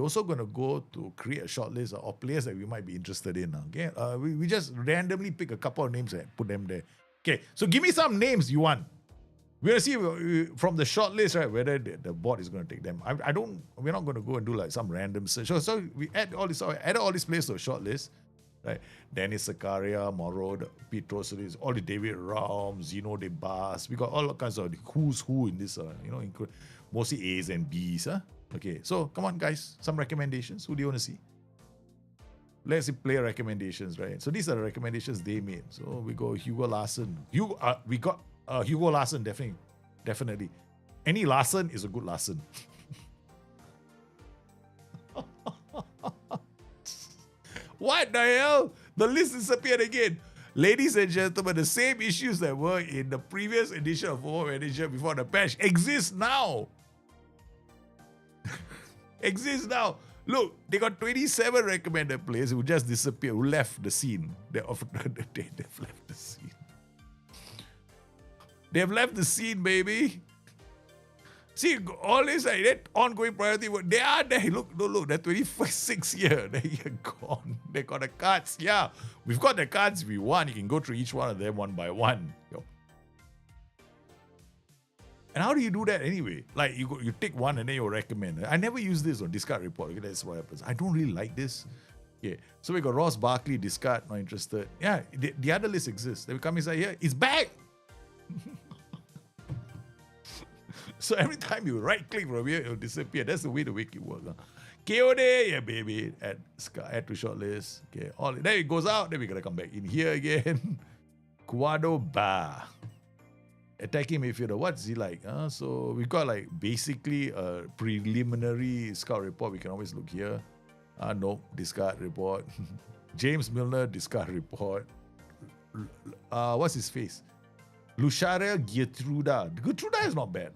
also gonna go to create a short list of players that we might be interested in. Okay. We just randomly pick a couple of names and put them there. Okay. So give me some names you want. We're gonna see from the short list, right, whether the board is gonna take them. We're not gonna go and do like some random search. So we add all these players to a short list. Right, Dennis Zakaria, Moro, Pete Troselis, all the David Raum, Zeno De Bas. We got all kinds of who's who in this, include mostly A's and B's. Okay, so come on, guys, some recommendations. Who do you want to see? Let's see player recommendations, right? So these are the recommendations they made. So we go Hugo Larson. We got Hugo Larson, definitely. Any Larson is a good Larson. What the hell? The list disappeared again. Ladies and gentlemen, the same issues that were in the previous edition of Football Manager before the patch exist now. Exist now. Look, they got 27 recommended players who just disappeared, who left the scene. They've left the scene. They've left the scene, baby. See, all this that ongoing priority work, they are there. Look, they're 26 year. They're gone. They got the cards. Yeah, we've got the cards if we want. You can go through each one of them one by one. And how do you do that anyway? Like you take one and then you recommend. I never use this on discard report. Okay, that's what happens. I don't really like this. Okay, so we got Ross Barkley, discard, not interested. Yeah, the other list exists. They come inside here. It's back. So every time you right click from here, it'll disappear. That's the way to make it work. KOD, yeah, baby. Add to shortlist. Okay, then it goes out. Then we gotta come back in here again. Cuado Ba. Attacking midfielder. What's he like? So we got like basically a preliminary scout report. We can always look here. Nope, discard report. James Milner, discard report. What's his face? Luciare Gertruda. Gertruda is not bad.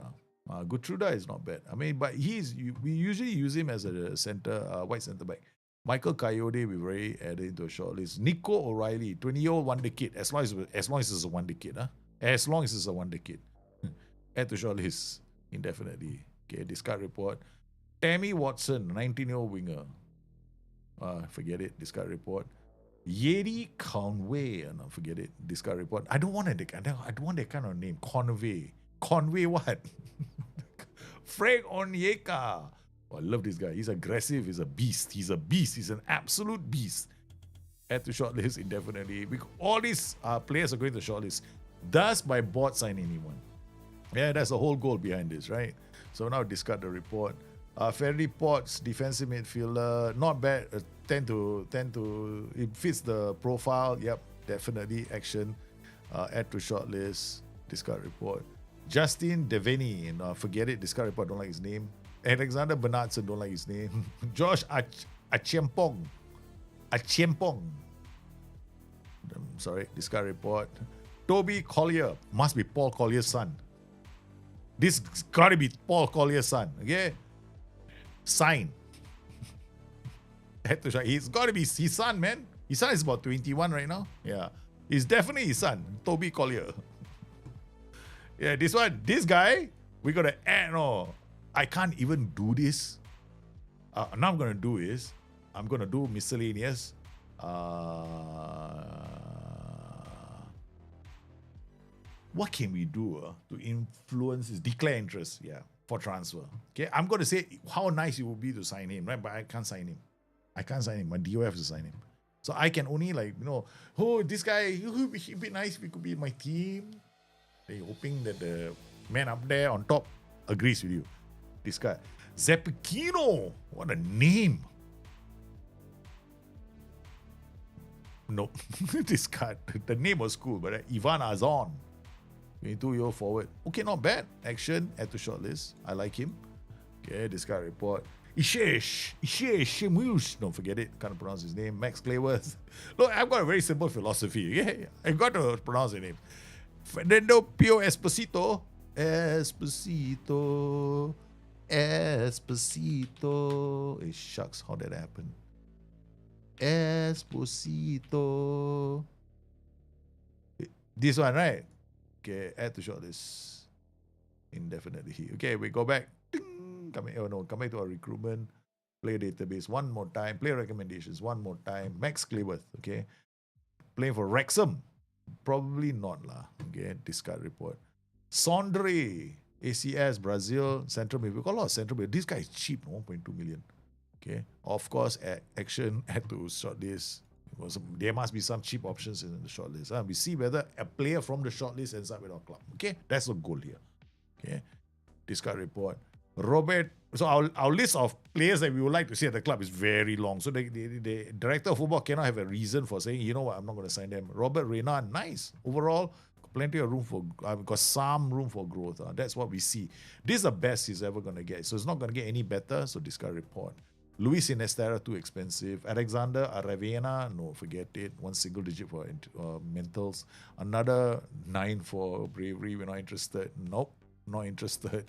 Gertruda is not bad. I mean, but we usually use him as a center, white centre back. Michael Coyote, we've already added into a short list. Nico O'Reilly, 20-year-old wonder kid. As long as it's a wonder kid, As long as it's a wonder kid. Add to short list indefinitely. Okay, discard report. Tammy Watson, 19-year-old winger. Forget it. Discard report. Yeri Conway, no, forget it. Discard report. I don't want that kind of name. Conway what? Frank Onyeka. Oh, I love this guy. He's aggressive. He's a beast. He's an absolute beast. Add to shortlist indefinitely. All these players are going to shortlist. Does my board sign anyone? Yeah, that's the whole goal behind this, right? So now discard the report. Ferdy Potts, defensive midfielder, not bad. Tend to it fits the profile. Yep, definitely action. Add to shortlist. Discard report. Justin Devaney, forget it. Discard report. Don't like his name. Alexander Bernardson, don't like his name. Josh Achempong. Sorry, discard report. Toby Collier, must be Paul Collier's son. This gotta be Paul Collier's son. Okay, sign. He's gotta be his son, man. His son is about 21 right now. Yeah, he's definitely his son, Toby Collier. Yeah, this guy, we gotta add. No, I can't even do this. Now I'm gonna do is I'm gonna do miscellaneous. What can we do to influence his declare interest? Yeah, for transfer. Okay, I'm gonna say how nice it would be to sign him, right? But I can't sign him. My DO has to sign him. So I can only this guy, he'd be nice if he could be in my team. They're hoping that the man up there on top agrees with you. This guy. Zepichino. What a name. Nope. This guy. The name was cool, but Ivan Azon. 22-year-old forward. Okay, not bad. Action. Add to shortlist. I like him. Okay, discard report. Ishe Mush. Don't forget it. Can't pronounce his name. Max Clayworth. Look, I've got a very simple philosophy. Okay? I got to pronounce the name. Fernando Pio Esposito. Esposito. Hey, shucks, how did that happen? Esposito. This one, right? Okay, add to shortlist. Indefinitely. Okay, we go back. Ding, come back to our recruitment. Player database one more time. Player recommendations one more time. Max Clayworth, okay. Playing for Wrexham. Probably not lah. Okay, discard report. Sondre, ACS, Brazil, Central Mid. We got a lot of Central Mid. This guy is cheap, 1.2 million. Okay, of course, action had to shortlist. There must be some cheap options in the shortlist. We see whether a player from the shortlist ends up with our club. Okay, that's the goal here. Okay, discard report. Robert. So our list of players that we would like to see at the club is very long. So the director of football cannot have a reason for saying, you know what, I'm not going to sign them. Robert Renan, nice. Overall, plenty of room for, got some room for growth. That's what we see. This is the best he's ever going to get. So it's not going to get any better. So discard report. Luis Inestera, too expensive. Alexander Aravena, no, forget it. One single digit for mentals. Another 9 for bravery. We're not interested. Nope, not interested.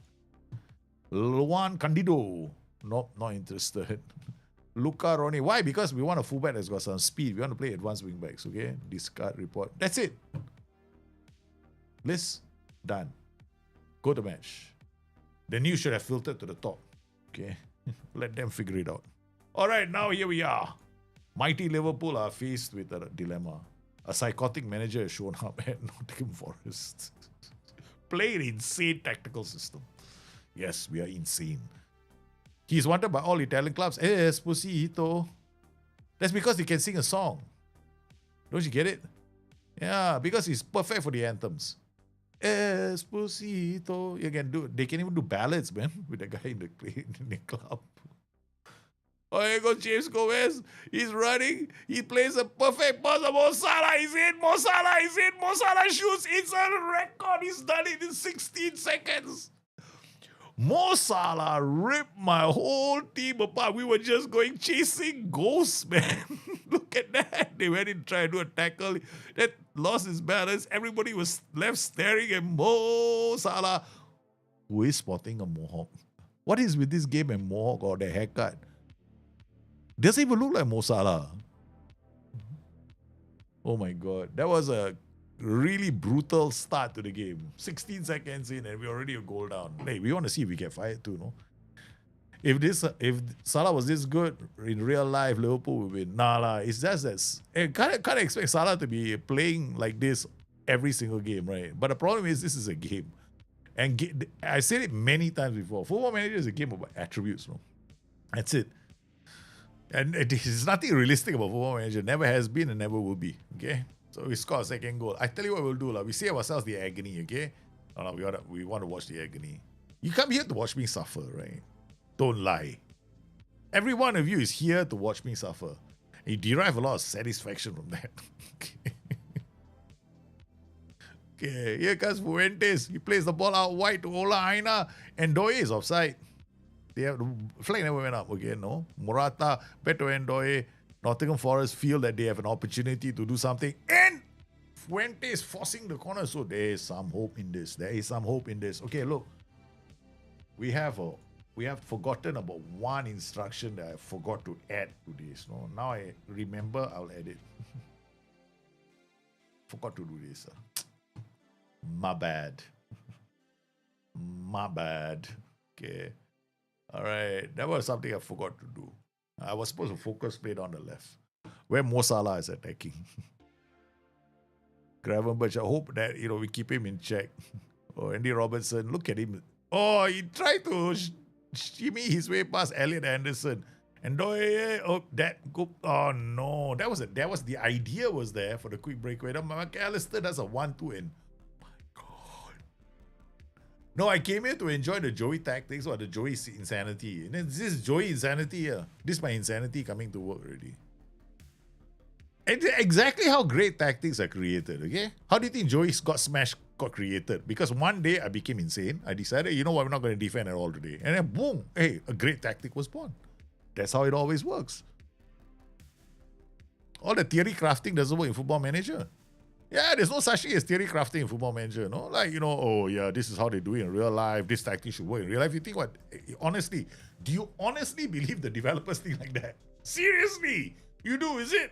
Luan Candido, nope, not interested. Luca Roni, why? Because we want a fullback that's got some speed. We want to play advanced wingbacks, okay? Discard report. That's it. List done. Go to match. The news should have filtered to the top, okay? Let them figure it out. All right, now here we are. Mighty Liverpool are faced with a dilemma. A psychotic manager has shown up at Nottingham Forest. Play an insane tactical system. Yes, we are insane. He's wanted by all Italian clubs. Esposito. That's because he can sing a song. Don't you get it? Yeah, because he's perfect for the anthems. Esposito. They can even do ballads, man, with the guy in the club. Oh, here goes James Gomez. He's running. He plays a perfect pass. Mo Salah is in. Mo Salah is in. Mo Salah shoots. It's a record. He's done it in 16 seconds. Mo Salah ripped my whole team apart. We were just going chasing ghosts, man. Look at that. They went in to try to do a tackle. That lost his balance. Everybody was left staring at Mo Salah, who is sporting a mohawk. What is with this game and mohawk or the haircut? Doesn't even look like Mo Salah. Oh my God. That was a really brutal start to the game. 16 seconds in and we're already a goal down. Hey, we want to see if we get fired too, no? If Salah was this good in real life, Liverpool would win. Nah, it's just that can't expect Salah to be playing like this every single game, right? But the problem is this is a game. And I said it many times before. Football Manager is a game about attributes, no? That's it. And there's nothing realistic about Football Manager. Never has been and never will be, okay? So we score a second goal. I tell you what we'll do. We save ourselves the agony, okay? We want to watch the agony. You come here to watch me suffer, right? Don't lie. Every one of you is here to watch me suffer. And you derive a lot of satisfaction from that. Okay, here comes Fuentes. He plays the ball out wide to Ola Aina. And Ndoye is offside. The flag never went up again, no? Morata, Beto and Ndoye. Nottingham Forest feel that they have an opportunity to do something, and Fuentes forcing the corner. So there is some hope in this. There is some hope in this. Okay, look, we have forgotten about one instruction that I forgot to add to this. No, now I remember. I'll add it. Forgot to do this. My bad. My bad. Okay. All right. That was something I forgot to do. I was supposed to focus played on the left, where Mo Salah is attacking. Gravenberch, I hope that we keep him in check. Oh, Andy Robertson, look at him. Oh, he tried to shimmy his way past Elliot Anderson. And oh no, that was the idea was there for the quick breakaway. McAllister does a 1-2 and no, I came here to enjoy the Joey tactics or the Joey insanity. And this is Joey insanity here. This is my insanity coming to work already. And exactly how great tactics are created, okay? How do you think Joey got smashed got created. Because one day I became insane. I decided, you know what, we're not going to defend at all today. And then boom, hey, a great tactic was born. That's how it always works. All the theory crafting doesn't work in Football Manager. Yeah, there's no such thing as theory crafting in Football Manager, no? Like, you know, oh yeah, this is how they do it in real life. This tactic should work in real life. You think what? Honestly, do you honestly believe the developers think like that? Seriously? You do, is it?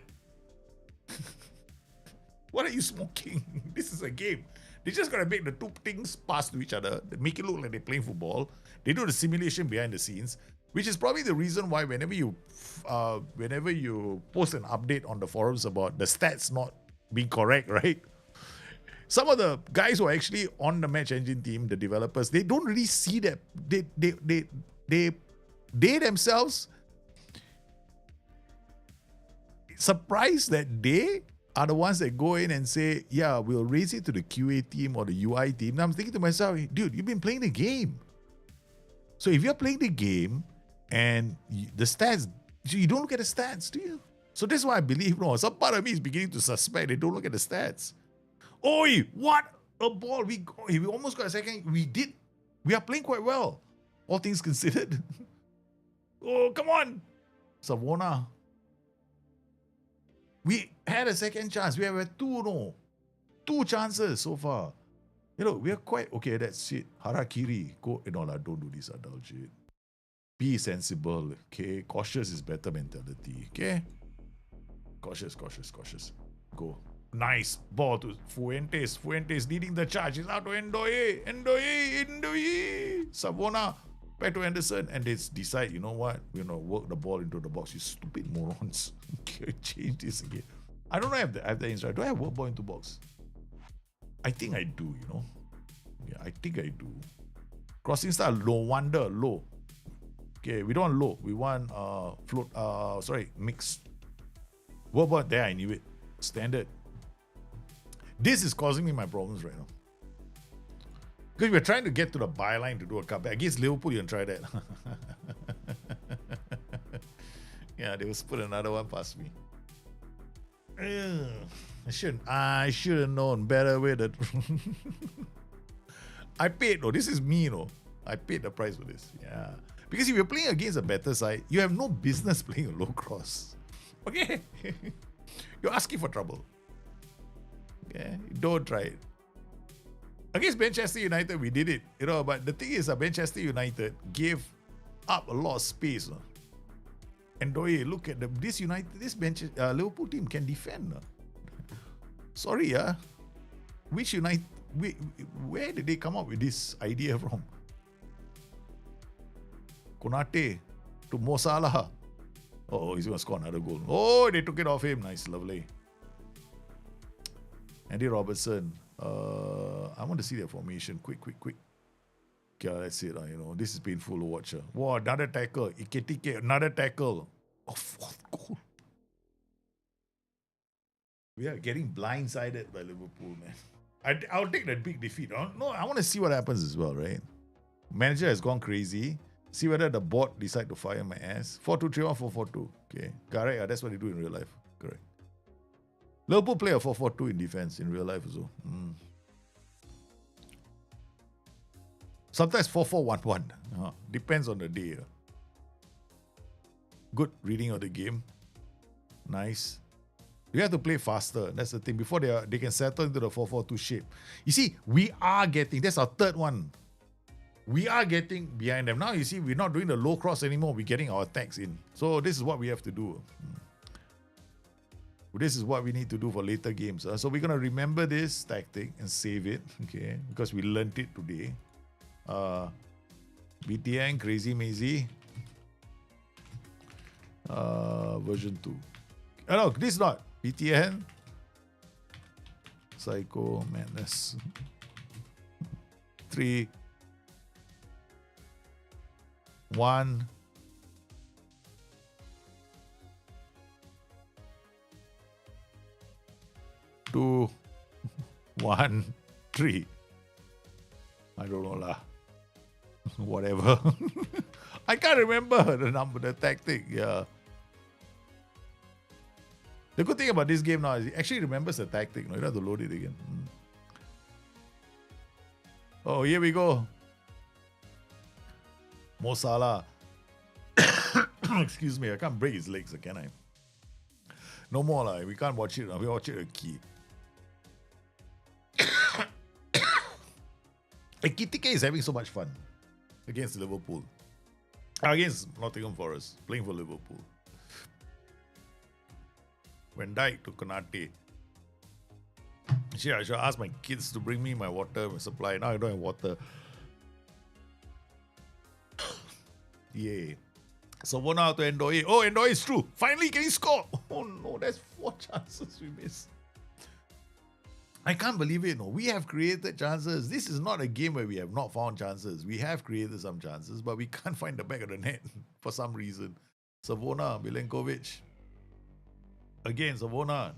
What are you smoking? This is a game. They just gotta make the two things pass to each other, make it look like they're playing football. They do the simulation behind the scenes, which is probably the reason why whenever you post an update on the forums about the stats not being correct, right? Some of the guys who are actually on the Match Engine team, the developers, they don't really see that. They themselves surprised that they are the ones that go in and say, yeah, we'll raise it to the QA team or the UI team. And I'm thinking to myself, dude, you've been playing the game. So if you're playing the game and the stats, you don't look at the stats, do you? So that's why I believe, no, some part of me is beginning to suspect they don't look at the stats. Oi, what a ball. We almost got a second. We are playing quite well, all things considered. Oh, come on. Savona. We had a second chance. We have had two chances so far. You know, we are quite, okay, that's it. Harakiri. Go, you know, don't do this adult shit. Be sensible, okay? Cautious is better mentality, okay? Cautious. Go. Nice ball to Fuentes. Fuentes leading the charge. He's out to Endoye. Savona. Back to Anderson. And they decide, you know what? We're going to work the ball into the box. You stupid morons. Okay, change this again. I don't know if I have the insight. Do I have work ball into box? I think I do, you know. Yeah, I think I do. Crossing style, low. Wonder, low. Okay, we don't want low. We want float. Mixed. Work ball, there, I knew it. Standard. This is causing me my problems right now. Because we're trying to get to the byline to do a cutback. Against Liverpool, you can try that. Yeah, they will put another one past me. I should have known better way that. I paid, though. This is me, though. I paid the price for this. Yeah. Because if you're playing against a better side, you have no business playing a low cross. Okay? You're asking for trouble. Okay? Don't try it. Against Manchester United, we did it. You know, but the thing is, Manchester United gave up a lot of space. And look at this Liverpool team can defend. Sorry, which United? Where did they come up with this idea from? Konate to Mo Salah. Oh, he's going to score another goal. Oh, they took it off him. Nice, lovely. Andy Robertson. I want to see their formation. Quick. Okay, that's it. You know, this is painful to watch. Wow, another tackle. Iketike, another tackle. Oh, fourth goal. We are getting blindsided by Liverpool, man. I'll take that big defeat. No, I want to see what happens as well, right? Manager has gone crazy. See whether the board decide to fire my ass. 4-2-3-1, 4-4-2. Okay. Correct. That's what they do in real life. Correct. Liverpool play a 4-4-2 in defense in real life as well. Sometimes 4-4-1-1. Depends on the day. Good reading of the game. Nice. You have to play faster. That's the thing. Before they can settle into the 4-4-2 shape. You see, we are getting, that's our third one. We are getting behind them. Now you see, we're not doing the low cross anymore. We're getting our attacks in. So this is what we have to do. This is what we need to do for later games. So we're going to remember this tactic and save it. Okay. Because we learned it today. BTN, Crazy Mazy. Version 2. Oh, no, this is not. BTN. Psycho Madness. 3, 1. 2, 1, 3. I don't know lah. Whatever. I can't remember the number, the tactic. Yeah. The good thing about this game now is it actually remembers the tactic. You don't have to load it again. Oh, here we go. Mo Salah. Excuse me, I can't break his legs, can I? No more, like, we can't watch it. We watch it a key. Ekitike is having so much fun against Liverpool. Against Nottingham Forest, playing for Liverpool. Van Dijk to Konate. I should ask my kids to bring me my water supply. Now I don't have water. Yay. Savona to Endoy. Oh, Endoy is true. Finally, can he score? Oh no, that's 4 chances we missed. I can't believe it. No, we have created chances. This is not a game where we have not found chances. We have created some chances, but we can't find the back of the net for some reason. Savona, Milenkovic. Again, Savona.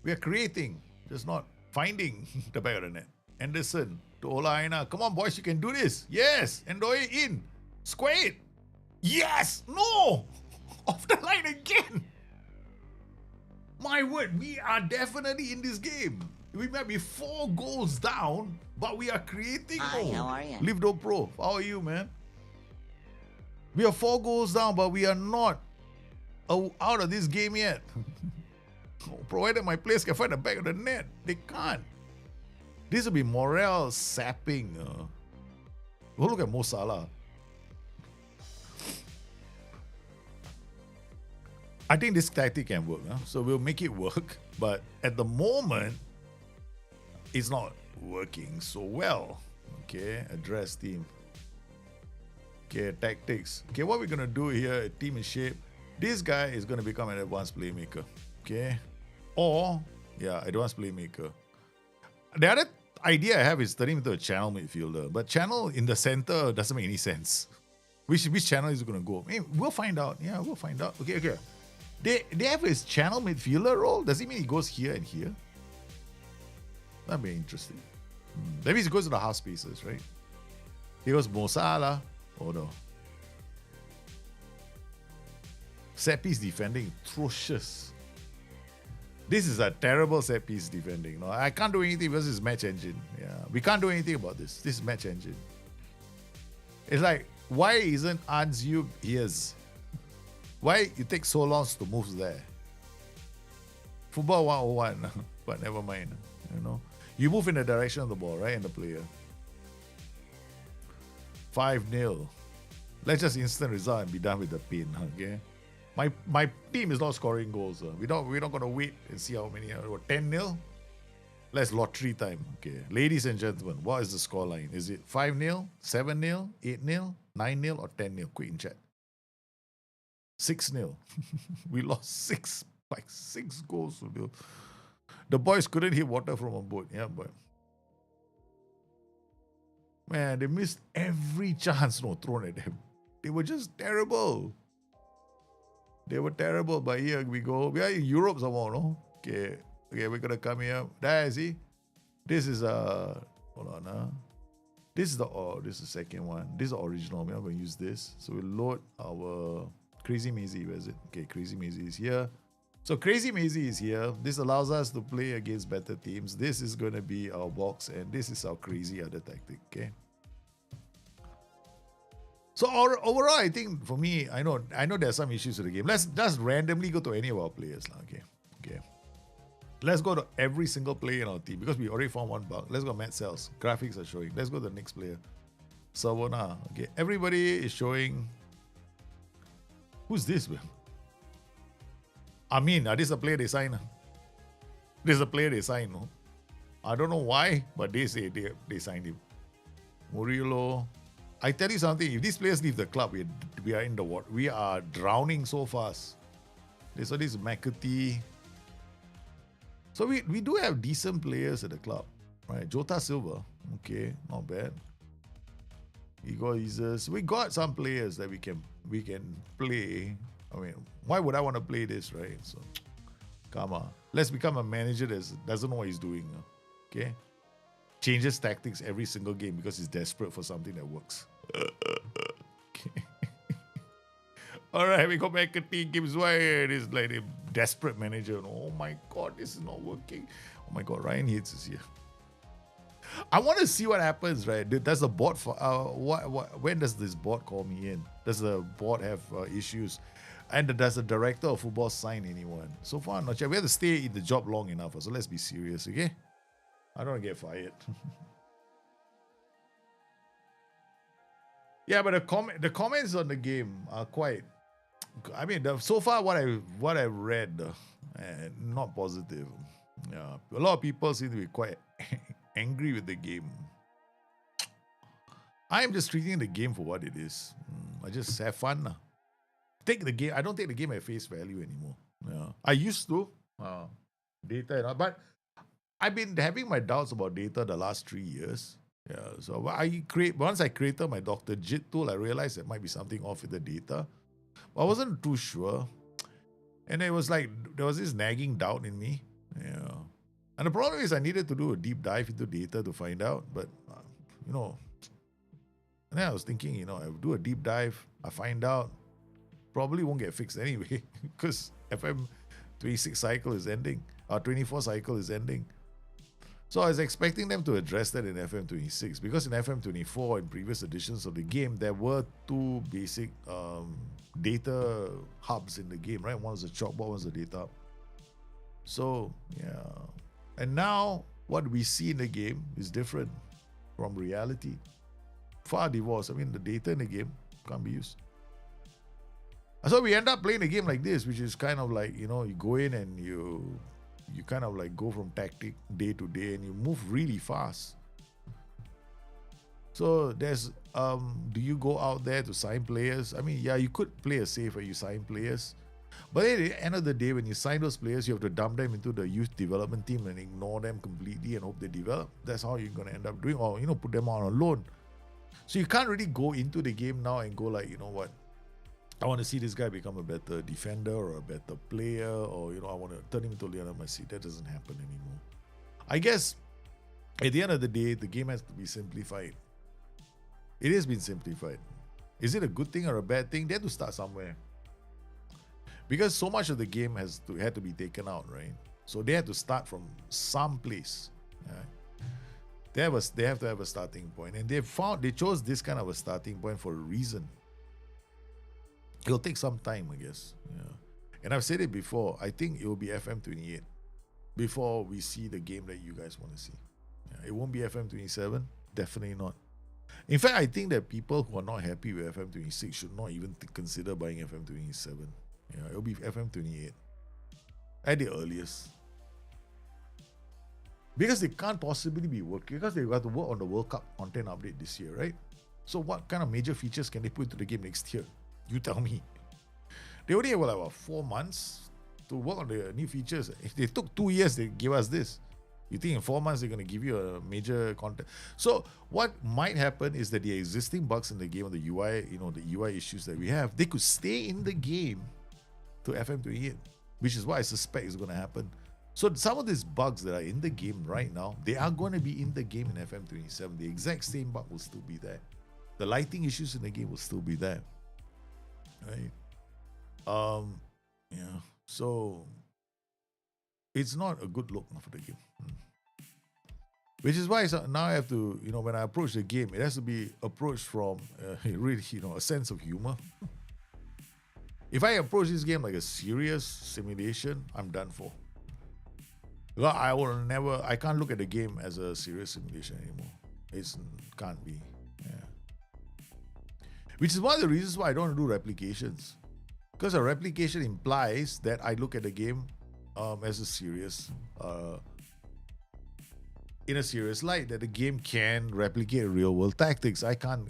We are creating, just not finding the back of the net. Anderson to Ola Aina. Come on, boys, you can do this. Yes. Endoy in. Square it. Yes. No. Off the line again. My word, we are definitely in this game. We might be 4 goals down, but we are creating. Hi, how are you? Livdo Pro, how are you, man? We are 4 goals down, but we are not out of this game yet. Provided my players can find the back of the net. They can't. This will be morale sapping. Oh, look at Mo Salah. I think this tactic can work. So we'll make it work. But at the moment, it's not working so well. Okay, address team. Okay, tactics. Okay, what we're going to do here, team in shape. This guy is going to become an advanced playmaker. Okay. Or, yeah, advanced playmaker. The other idea I have is turning him into a channel midfielder. But channel in the center doesn't make any sense. Which channel is going to go? I mean, we'll find out. Yeah, we'll find out. Okay. They have his channel midfielder role. Does it mean he goes here and here? That'd be interesting. That means he goes to the half spaces, right? He goes Mo Salah. Oh no. Set piece defending, atrocious. This is a terrible set piece defending. No, I can't do anything because it's match engine. Yeah, we can't do anything about this. This is match engine. It's like, why isn't Anzu his? Why it takes so long to move there? Football 101, but never mind. You know, you move in the direction of the ball, right, and the player. 5-0. Let's just instant result and be done with the pin. Okay. My team is not scoring goals. We're not gonna wait and see how many. 10-0. Let's lottery time. Okay, ladies and gentlemen, what is the scoreline? Is it 5-0, 7-0, 8-0, 9-0, or 10-0? Quick in chat. 6-0. We lost 6 goals. The boys couldn't hit water from a boat. Yeah, but man, they missed every chance thrown at them. They were just terrible. They were terrible, but here we go. We are in Europe somewhere, no? Okay, we're gonna come here. There, see? This is hold on, This is the second one. This is the original. We're not gonna use this. So we load our Crazy Mazy. Where is it? Okay, Crazy Mazy is here. So Crazy Mazy is here. This allows us to play against better teams. This is gonna be our box, and this is our crazy other tactic. Okay. So overall, I think for me, I know there are some issues with the game. Let's just randomly go to any of our players. Okay. Let's go to every single player in our team because we already found one bug. Let's go Matt Cells. Graphics are showing. Let's go to the next player. Savona. Okay. Everybody is showing. Who's this, man? I mean, this is a player they sign. This is a player they sign. No? I don't know why, but they say they signed him. Murillo. I tell you something, if these players leave the club, we are in the water. We are drowning so fast. So this is McAtee. So we do have decent players at the club. Right? Jota Silva. Okay, not bad. Igor Isis. We got some players that we can play. I mean, why would I want to play this, right? So come on. Let's become a manager that doesn't know what he's doing. Okay? Changes tactics every single game because he's desperate for something that works. Okay. All right, we go back to T. Gibbs White. It's like a desperate manager. Oh my God, this is not working. Oh my God, Ryan Yates is here. I want to see what happens, right? Does the board when does this board call me in? Does the board have issues? And does the director of football sign anyone? So far, I'm not sure. We have to stay in the job long enough, so let's be serious, okay? I don't want to get fired. Yeah, but the comments on the game are quite. I mean, so far what I've read, not positive. Yeah, a lot of people seem to be quite angry with the game. I am just treating the game for what it is. I just have fun. Take the game. I don't take the game at face value anymore. Yeah, I used to data, but I've been having my doubts about data the last 3 years. Yeah, so once I created my Dr. JIT tool, I realized there might be something off with the data. But I wasn't too sure. And it was like there was this nagging doubt in me. Yeah. And the problem is I needed to do a deep dive into data to find out. But, and then I was thinking, I would do a deep dive, I find out, probably won't get fixed anyway because FM 26 cycle is ending, or 24 cycle is ending. So I was expecting them to address that in FM26 because in FM24 in previous editions of the game, there were two basic data hubs in the game, right? One was the chalkboard, one was the data hub. So, yeah. And now what we see in the game is different from reality. Far divorced. I mean, the data in the game can't be used. So we end up playing a game like this, which is kind of like, you go in and you kind of like go from tactic day to day and you move really fast. So there's, do you go out there to sign players? I mean, yeah, you could play a safe where you sign players. But at the end of the day, when you sign those players, you have to dump them into the youth development team and ignore them completely and hope they develop. That's how you're going to end up doing, or, put them on a loan. So you can't really go into the game now and go like, you know what? I want to see this guy become a better defender or a better player, or I want to turn him into Lionel Messi. That doesn't happen anymore. I guess at the end of the day, the game has to be simplified. It has been simplified. Is it a good thing or a bad thing? They have to start somewhere. Because so much of the game had to be taken out, right? So they had to start from some place. Right? They have to have a starting point, and they chose this kind of a starting point for a reason. It'll take some time, I guess. Yeah. And I've said it before, I think it will be FM28 before we see the game that you guys want to see. Yeah. It won't be FM27, definitely not. In fact, I think that people who are not happy with FM26 should not even consider buying FM27. Yeah, it'll be FM28 at the earliest. Because they can't possibly be working, because they got to work on the World Cup content update this year, right? So what kind of major features can they put into the game next year? You tell me. They only have about 4 months to work on the new features. If they took 2 years, they give us this. You think in 4 months they're going to give you a major content? So what might happen is that the existing bugs in the game, the UI, the UI issues that we have, they could stay in the game to FM28, which is what I suspect is going to happen. So some of these bugs that are in the game right now, they are going to be in the game in FM27. The exact same bug will still be there. The lighting issues in the game will still be there. Right? Yeah. So it's not a good look for the game. Which is why now I have to, when I approach the game, it has to be approached from really, a sense of humor. If I approach this game like a serious simulation, I'm done for. Well, I can't look at the game as a serious simulation anymore. It can't be. Yeah. Which is one of the reasons why I don't want to do replications. Because a replication implies that I look at the game as a serious, in a serious light, that the game can replicate real world tactics. I can't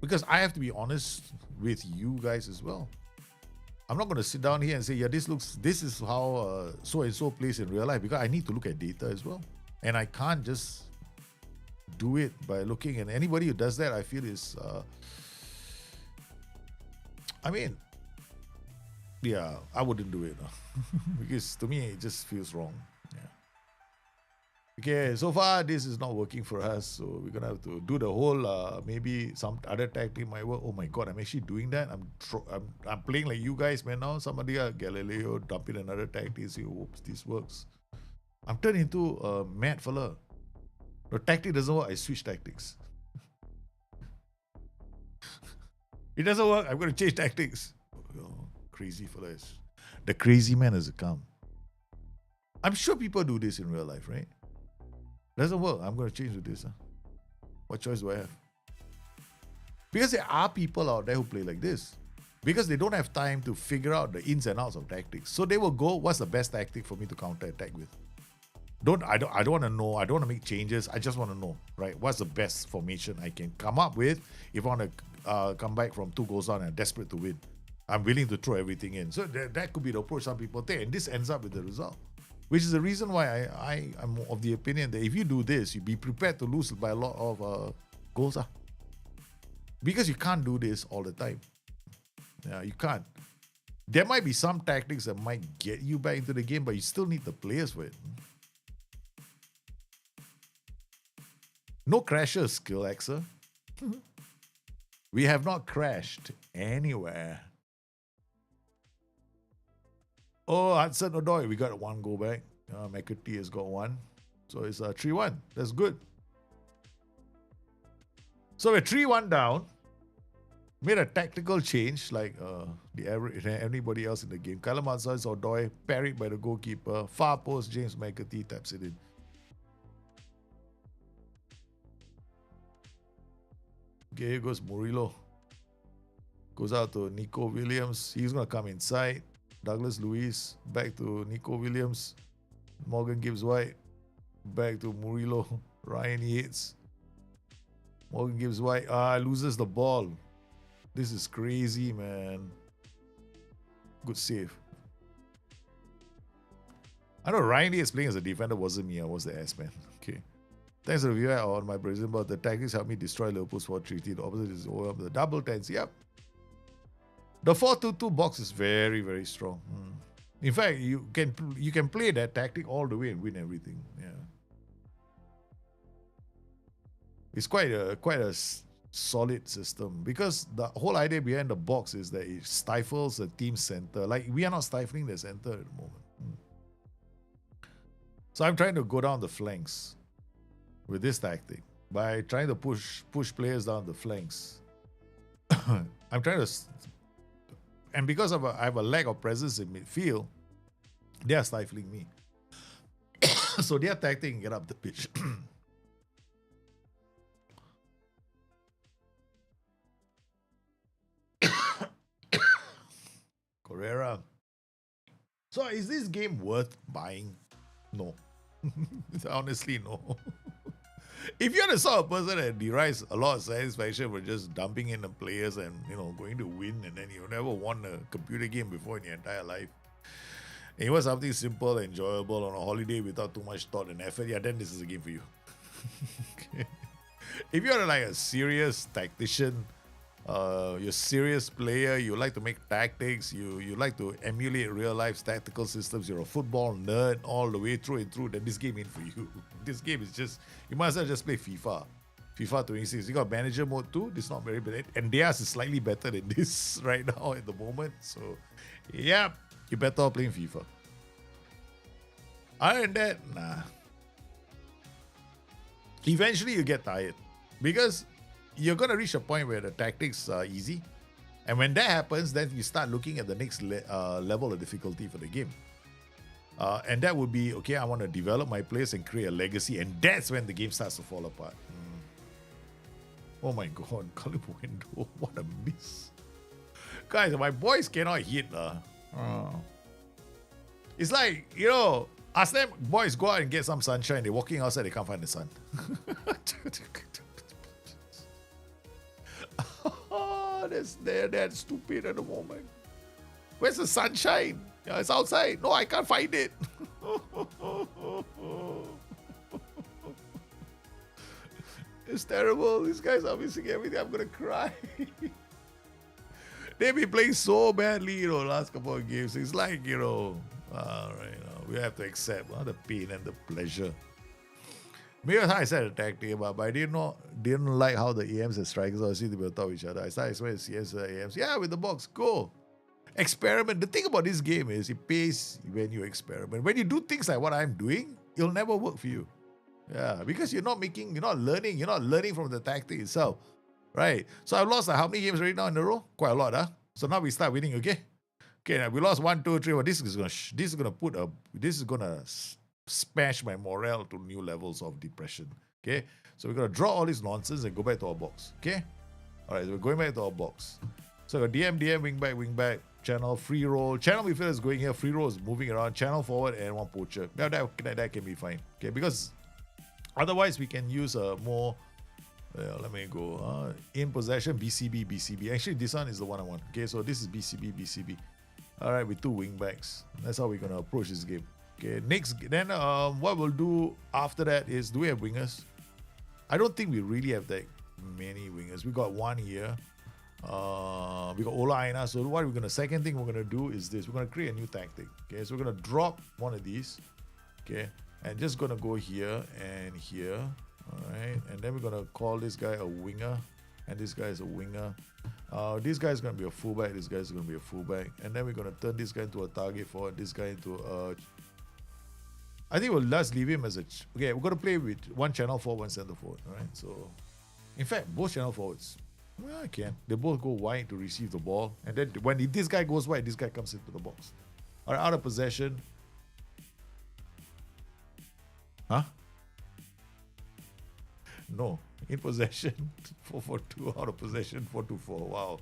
because I have to be honest with you guys as well. I'm not going to sit down here and say, yeah, this is how so and so plays in real life, because I need to look at data as well. And I can't just do it by looking, and anybody who does that, I feel is, I wouldn't do it because to me, it just feels wrong. Yeah. Okay, so far this is not working for us, so we're gonna have to do the whole maybe some other tactic might work. Oh my god, I'm actually doing that. I'm playing like you guys, man. Now somebody Galileo dump in another tactic, see, oops, this works. I'm turning into a mad fella. The tactic doesn't work, I switch tactics. It doesn't work, I'm going to change tactics. Oh, crazy fellas. The crazy man has come. I'm sure people do this in real life, right? Doesn't work, I'm going to change to this. Huh? What choice do I have? Because there are people out there who play like this. Because they don't have time to figure out the ins and outs of tactics. So they will go, what's the best tactic for me to counter-attack with? I don't want to know. I don't want to make changes. I just want to know, right? What's the best formation I can come up with if I want to come back from 2 goals down and desperate to win? I'm willing to throw everything in. So that could be the approach some people take. And this ends up with the result. Which is the reason why I'm of the opinion that if you do this, you be prepared to lose by a lot of goals. Because you can't do this all the time. Yeah, you can't. There might be some tactics that might get you back into the game, but you still need the players for it. No crashes, Skill Xer. We have not crashed anywhere. Oh, Hudson Odoi, we got 1 goal back. McAtee has got 1. So it's 3-1. That's good. So we're 3-1 down. Made a tactical change like anybody else in the game. Callum Hudson-Odoi parried by the goalkeeper. Far post, James McAtee taps it in. Okay, here goes Murillo. Goes out to Nico Williams. He's going to come inside. Douglas Luiz. Back to Nico Williams. Morgan Gibbs-White. Back to Murillo. Ryan Yates. Morgan Gibbs-White. Loses the ball. This is crazy, man. Good save. I know Ryan Yates playing as a defender wasn't me. I was the ass man. Okay. Thanks to the viewer on my Brazilian, but the tactics helped me destroy Liverpool's 4-3-3. The opposite is over the double tens. Yep. The 4-2-2 box is very, very strong. In fact, you can play that tactic all the way and win everything. Yeah. It's quite a solid system because the whole idea behind the box is that it stifles the team's center. Like, we are not stifling the center at the moment. So I'm trying to go down the flanks with this tactic by trying to push players down the flanks. I'm trying to, and because I have a lack of presence in midfield, they are stifling me. So their tactic can get up the pitch. Correa. So is this game worth buying? No. Honestly, no. If you're the sort of person that derives a lot of satisfaction for just dumping in the players and, going to win, and then you never won a computer game before in your entire life, and you want something simple, enjoyable on a holiday without too much thought and effort, yeah, then this is a game for you. Okay. If you're like a serious tactician, you're a serious player, you like to make tactics, you like to emulate real life tactical systems, you're a football nerd all the way through and through, then this game ain't for you. This game is just, you might as well just play FIFA. FIFA 26. You got manager mode too, this is not very bad. And theirs is slightly better than this right now at the moment. So, yeah, you're better off playing FIFA. Other than that, nah. Eventually you get tired because you're going to reach a point where the tactics are easy. And when that happens, then you start looking at the next level of difficulty for the game. And that would be, okay, I want to develop my players and create a legacy. And that's when the game starts to fall apart. Oh my God, Colin Window, what a miss. Guys, my boys cannot hit. It's like, ask them, boys, go out and get some sunshine. They're walking outside, they can't find the sun. They're stupid at the moment. Where's the sunshine? Yeah, it's outside. No, I can't find it. It's terrible. These guys are missing everything. I'm gonna cry. They've been playing so badly, last couple of games. It's like, we have to accept the pain and the pleasure. Maybe that's how I said attack team, but I didn't like how the AMs and strikers obviously they were top each other. I started explaining CS AMs. Yeah, with the box, go. Experiment. The thing about this game is it pays when you experiment. When you do things like what I'm doing, it'll never work for you. Yeah, because you're not learning from the tactic itself, right? So I've lost like how many games right now in a row? Quite a lot, huh? So now we start winning, okay? Okay, now we lost 1, 2, 3. Well, this is gonna smash my morale to new levels of depression. Okay, so we're gonna draw all this nonsense and go back to our box. Okay, all right, so we're going back to our box. So DM, wing back, channel, free roll. Channel midfielder is going here, free roll is moving around, channel forward, and one poacher. Now that can be fine. Okay, because otherwise we can use a more. Let me go. In possession, BCB. Actually, this one is the one I want. Okay, so this is BCB. All right, with 2 wing backs. That's how we're gonna approach this game. Okay, next. Then what we'll do after that is, do we have wingers? I don't think we really have that many wingers. We got one here. We got Ola Aina. So what we're gonna second thing we're gonna do is this. We're gonna create a new tactic. Okay, so we're gonna drop one of these. Okay, and just gonna go here and here. All right, and then we're gonna call this guy a winger, and this guy is a winger. This guy is gonna be a fullback. This guy is gonna be a fullback, and then we're gonna turn this guy into a target forward. This guy into a. I think we'll just leave him as a. Okay, we're gonna play with one channel forward, one center forward. All right, so in fact, both channel forwards. Well, I can. They both go wide to receive the ball, and then when this guy goes wide, this guy comes into the box. All right, out of possession. Huh? No, in possession 4-4-2, out of possession 4-2-4. Wow,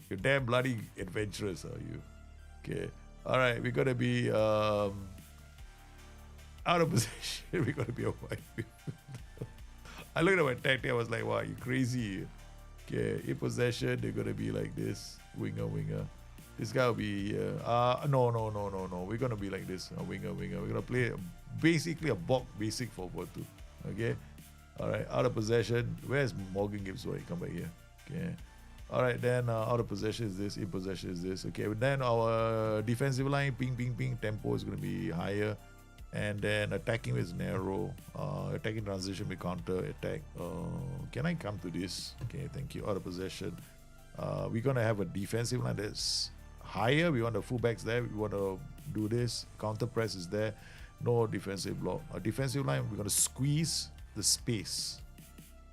you're damn bloody adventurous, are you? Okay, all right, we're gonna be out of possession. We're gonna be a wide. I looked at my tactic. I was like, wow, you crazy. Okay, in possession they're gonna be like this, winger. This guy will be no. We're gonna be like this, a winger. We're gonna play basically a box basic 4-4-2. Okay. All right, out of possession. Where's Morgan Gibbs? Come back here. Okay. All right, then out of possession is this. In possession is this. Okay, then our defensive line, ping. Tempo is going to be higher. And then attacking is narrow. Attacking transition with counter attack. Can I come to this? Okay, thank you. Out of possession. We're going to have a defensive line that's higher. We want the fullbacks there. We want to do this. Counter press is there. No defensive block. Our defensive line, we're going to squeeze the space,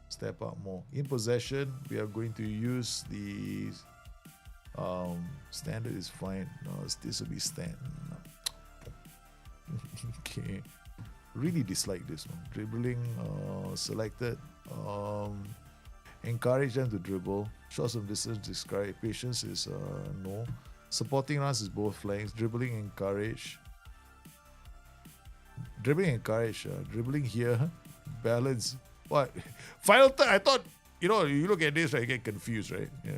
step up more. In possession, we are going to use the standard is fine. No, this will be stand. Okay, really dislike this one. Dribbling selected. Encourage them to dribble. Short some distance, discourage. Patience is no. Supporting runs is both flanks. Dribbling encourage. Dribbling here. Balance. What? Final third. I thought, you look at this, right? You get confused, right? Yeah.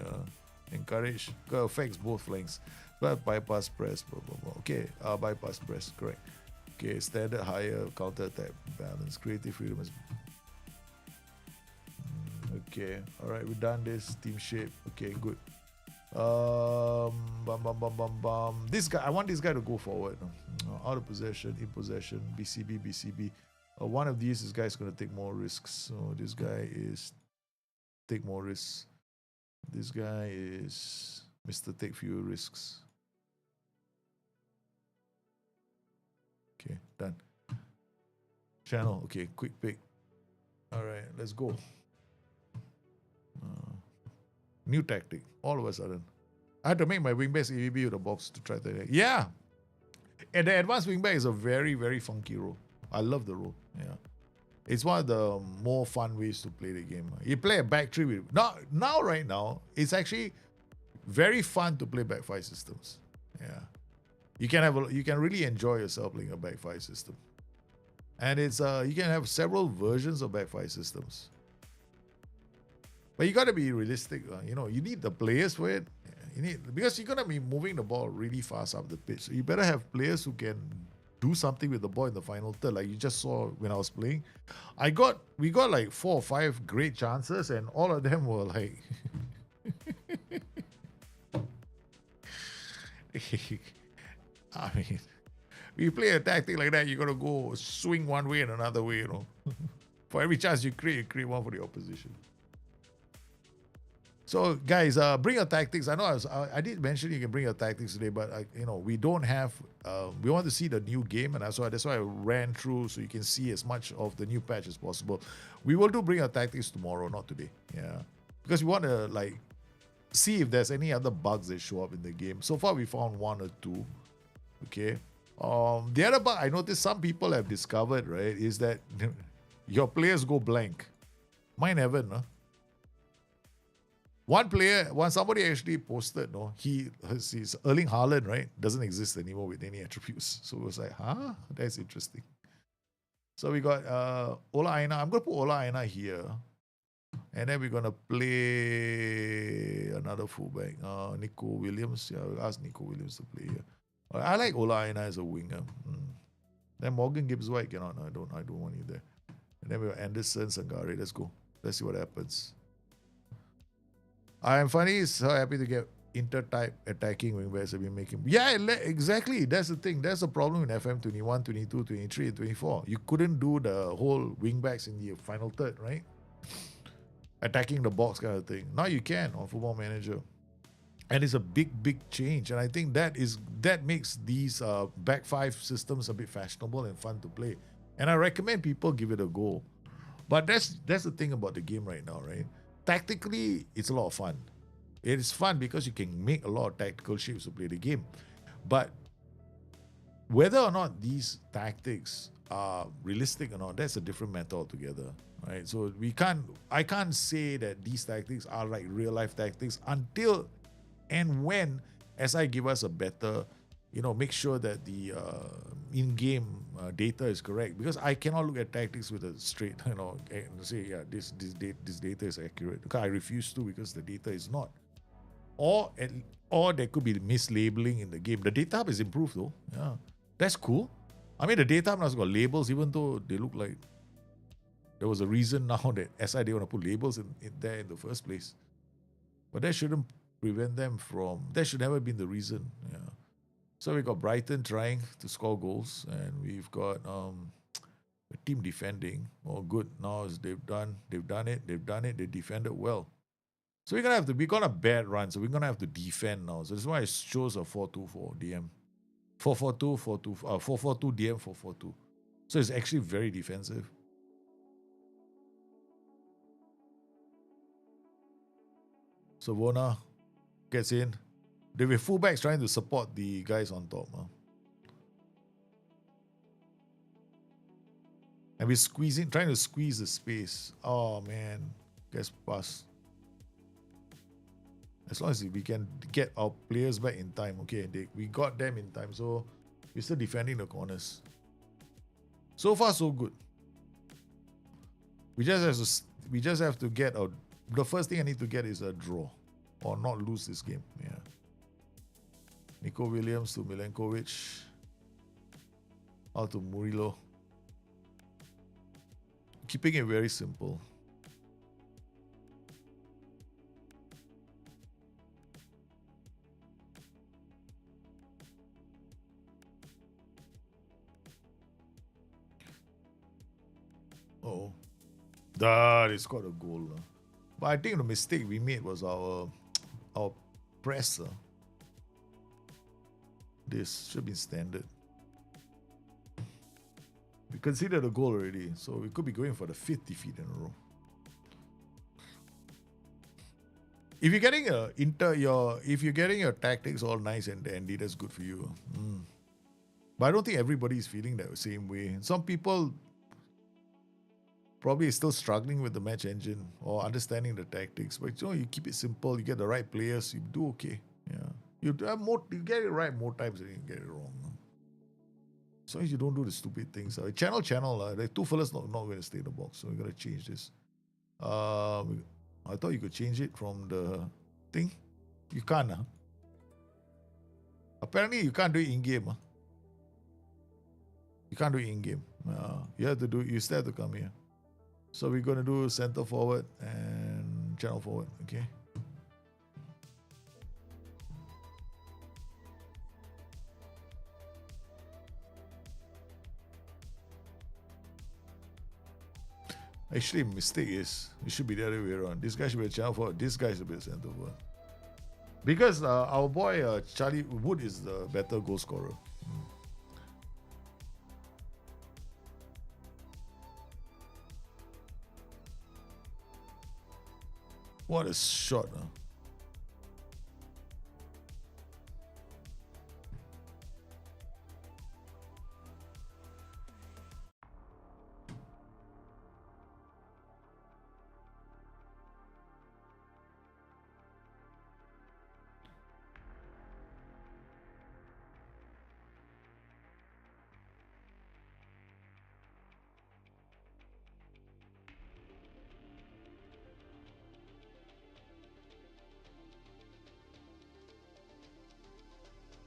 Encourage. Affects both flanks. But bypass press. Blah, blah, blah. Okay. Bypass press. Correct. Okay. Standard higher. Counter attack. Balance. Creative freedom is. Okay. All right. We've done this. Team shape. Okay. Good. This guy. I want this guy to go forward. Out of possession. In possession. BCB. One of these guy is going to take more risks. So this guy is take more risks. This guy is Mr. Take Fewer Risks. Okay, done. Channel. Okay, quick pick. All right, let's go. New tactic. All of a sudden. I had to make my wingbacks AVB with a box to try that. Yeah. And the advanced wingback is a very, very funky role. I love the role. Yeah, it's one of the more fun ways to play the game. You play a back three with right now. It's actually very fun to play back five systems. Yeah, you can really enjoy yourself playing a back five system, and it's you can have several versions of back five systems. But you got to be realistic. You need the players for it. Because you're gonna be moving the ball really fast up the pitch. So you better have players who can do something with the ball in the final third, like you just saw when I was playing. We got like 4 or 5 great chances, and all of them were like, I mean, you play a tactic like that, you gotta go swing one way and another way, For every chance you create one for the opposition. So, guys, bring your tactics. I know I did mention you can bring your tactics today, but we don't have. We want to see the new game, and that's why I ran through so you can see as much of the new patch as possible. We will do bring your tactics tomorrow, not today. Yeah, because we want to see if there's any other bugs that show up in the game. So far, we found one or two. Okay. The other bug I noticed some people have discovered, right, is that your players go blank. Mine haven't, no? Somebody actually posted, no, his Erling Haaland, right, doesn't exist anymore with any attributes. So it was like, huh? That's interesting. So we got Ola Aina. I'm going to put Ola Aina here. And then we're going to play another fullback. Nico Williams. Yeah, we'll ask Nico Williams to play here. I like Ola Aina as a winger. Then Morgan Gibbs White cannot. No, I don't want you there. And then we got Anderson, Sangare. Let's go. Let's see what happens. I am funny. So happy to get inter-type attacking wingbacks have been making. Yeah, exactly. That's the thing. That's the problem in FM 21, 22, 23, and 24. You couldn't do the whole wingbacks in the final third, right? Attacking the box kind of thing. Now you can on Football Manager. And it's a big change. And I think that makes these back five systems a bit fashionable and fun to play. And I recommend people give it a go. But that's the thing about the game right now, right? Tactically, it's a lot of fun. It is fun because you can make a lot of tactical shapes to play the game. But whether or not these tactics are realistic or not, that's a different matter altogether. Right? So I can't say that these tactics are like real life tactics until and when SI give us a better, make sure that the in-game data is correct. Because I cannot look at tactics with a straight, and say, yeah, this data is accurate. Because I refuse to, because the data is not. Or there could be mislabeling in the game. The data hub is improved though. Yeah, that's cool. I mean, the data hub has got labels, even though they look like there was a reason now that SI didn't want to put labels in there in the first place. But that shouldn't prevent them from. That should never been the reason. Yeah. So we got Brighton trying to score goals, and we've got a team defending. Oh, good. Now they've done it. They defended well. So we got a bad run. So we're gonna have to defend now. So that's why it shows a 4-2 for DM, 4-4-2, 4-4-2 DM 4-4-2. So it's actually very defensive. So Vona gets in. They were fullbacks trying to support the guys on top. And we're trying to squeeze the space. Oh man, gets past. As long as we can get our players back in time. Okay, we got them in time. So we're still defending the corners. So far, so good. We just have to get the first thing I need to get is a draw. Or not lose this game. Yeah. Nico Williams to Milenkovic. Out to Murillo. Keeping it very simple. Oh. They scored a goal. But I think the mistake we made was our press. This should be standard. We considered a goal already, so we could be going for the 5th defeat in a row. If you're getting your tactics all nice and dandy, that's good for you. But I don't think everybody is feeling that same way. Some people probably still struggling with the match engine or understanding the tactics. But you keep it simple, you get the right players, you do okay. Yeah. You get it right more times than you get it wrong. As long as you don't do the stupid things. Channel. The two fellas not going to stay in the box, so we got to change this. I thought you could change it from the thing. You can't. Apparently, you can't do it in game. You can't do it in game. You still have to come here. So we're going to do center forward and channel forward. Okay. Actually, mistake is it should be the other way around. This guy should be a channel forward. This guy should be a center forward. Because our boy Charlie Wood is the better goal scorer. What a shot! Huh?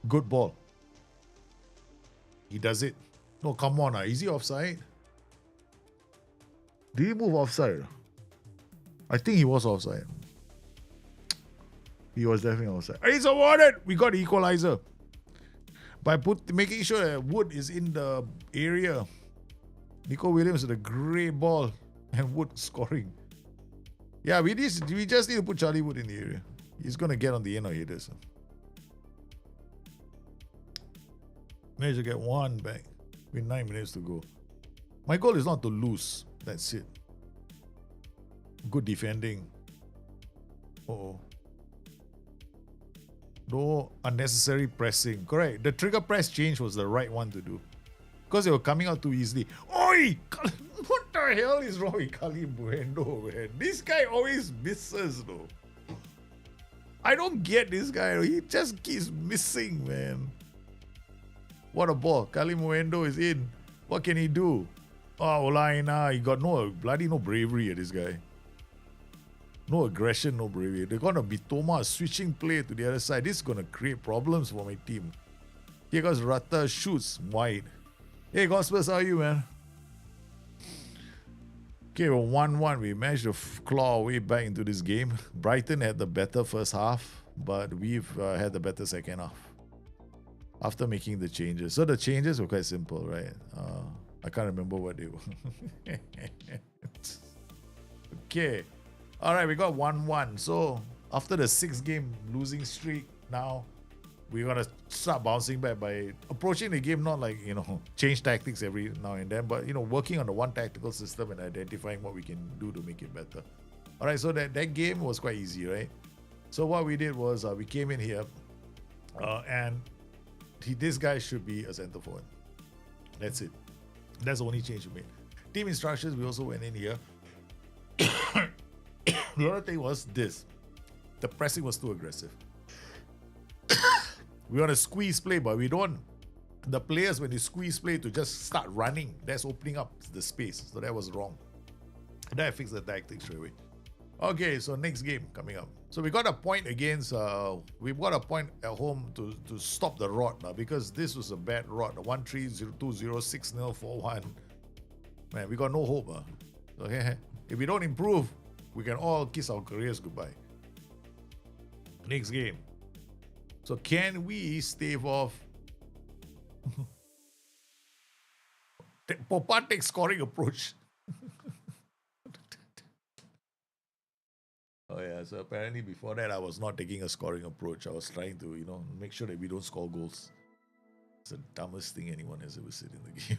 Good ball. He does it. No, come on. Is he offside? Did he move offside? I think he was offside. He was definitely offside. He's awarded. We got the equalizer. By making sure that Wood is in the area. Nico Williams with a great ball and Wood scoring. Yeah, we just need to put Charlie Wood in the area. He's going to get on the end of headers. Managed to get one back with 9 minutes to go. My goal is not to lose. That's it. Good defending. Uh-oh. No unnecessary pressing. Correct. The trigger press change was the right one to do. Because they were coming out too easily. Oi! What the hell is wrong with Kali Bueno, man? This guy always misses, though. I don't get this guy. He just keeps missing, man. What a ball. Kali Muendo is in. What can he do? Oh, Olaina. He got no bravery at this guy. No aggression, no bravery. They're going to be Thomas switching play to the other side. This is going to create problems for my team. Here goes Rata, shoots wide. Hey, Gospels, how are you, man? Okay, well, 1-1. We managed to claw our way back into this game. Brighton had the better first half, but we've had the better second half after making the changes. So the changes were quite simple, right? I can't remember what they were. Okay. All right, we got 1-1. So after the 6-game losing streak, now we're going to start bouncing back by approaching the game, not like, change tactics every now and then, but, working on the one tactical system and identifying what we can do to make it better. All right, so that game was quite easy, right? So what we did was we came in here and this guy should be a center forward. That's it. That's the only change we made. Team instructions, we also went in here. The other thing was this. The pressing was too aggressive. We want to squeeze play, but we don't. The players, when they squeeze play to just start running, that's opening up the space. So that was wrong. That fixed the tactics straight away. Okay, so next game coming up. So we got a point against, we've got a point at home to stop the rot now, because this was a bad rot. 1-3, 2-0, 6-0, 4-1. Man, we got no hope. So if we don't improve, we can all kiss our careers goodbye. Next game. So can we stave off Popatek scoring approach? Oh yeah, so apparently before that I was not taking a scoring approach. I was trying to, make sure that we don't score goals. It's the dumbest thing anyone has ever said in the game.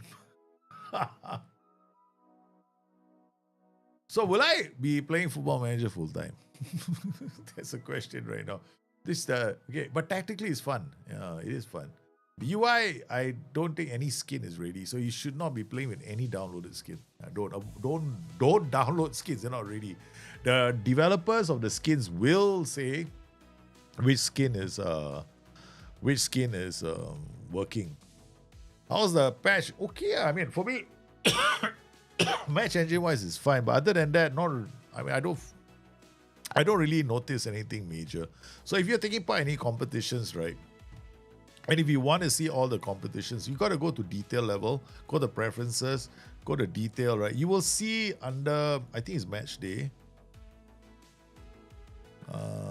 So will I be playing Football Manager full time? That's a question right now. Okay, but tactically it's fun. Yeah, it is fun. The UI, I don't think any skin is ready, so you should not be playing with any downloaded skin. Don't download skins; they're not ready. The developers of the skins will say which skin is working. How's the patch? Okay, I mean for me, match engine wise is fine, but other than that, I don't really notice anything major. So if you're taking part in any competitions, right? And if you want to see all the competitions, you got to go to detail level, go to preferences, go to detail, right? You will see under, I think it's match day.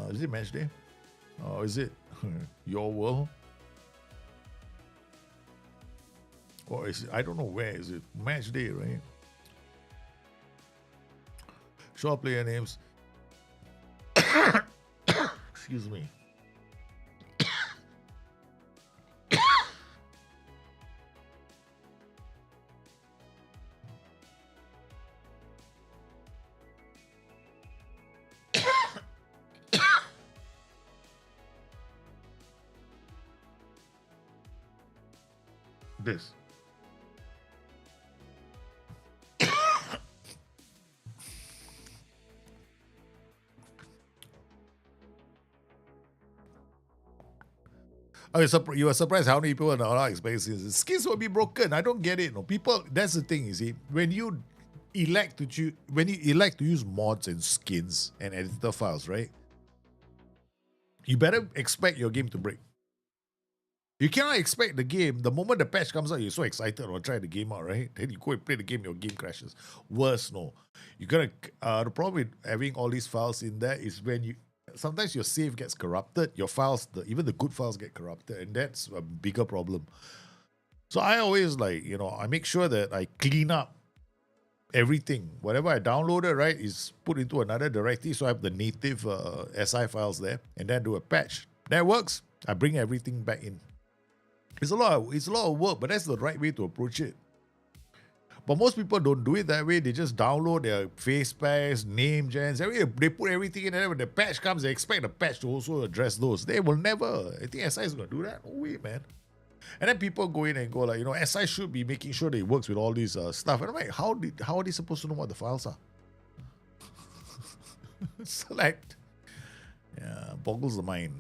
Is it match day? Or is it your world? Or is it, I don't know where is it. Match day, right? Show player names. Excuse me. This. Okay, so you were surprised how many people are not expecting skins will be broken. I don't get it. No, people. That's the thing. You see, when you elect to use mods and skins and editor files, right? You better expect your game to break. You cannot expect the game, the moment the patch comes out, you're so excited or try the game out, right? Then you go and play the game, your game crashes. Worse, no. You gotta, the problem with having all these files in there is when you, sometimes your save gets corrupted, your files, even the good files get corrupted, and that's a bigger problem. So I always I make sure that I clean up everything. Whatever I downloaded, right, is put into another directory, so I have the native SI files there, and then do a patch. That works. I bring everything back in. It's a lot of work, but that's the right way to approach it. But most people don't do it that way. They just download their face packs, name gens, they put everything in there. When the patch comes, they expect the patch to also address those. They will never. I think SI is going to do that. No way, man. And then people go in and go SI should be making sure that it works with all these stuff. And I'm like, how are they supposed to know what the files are? Select. Yeah, boggles the mind.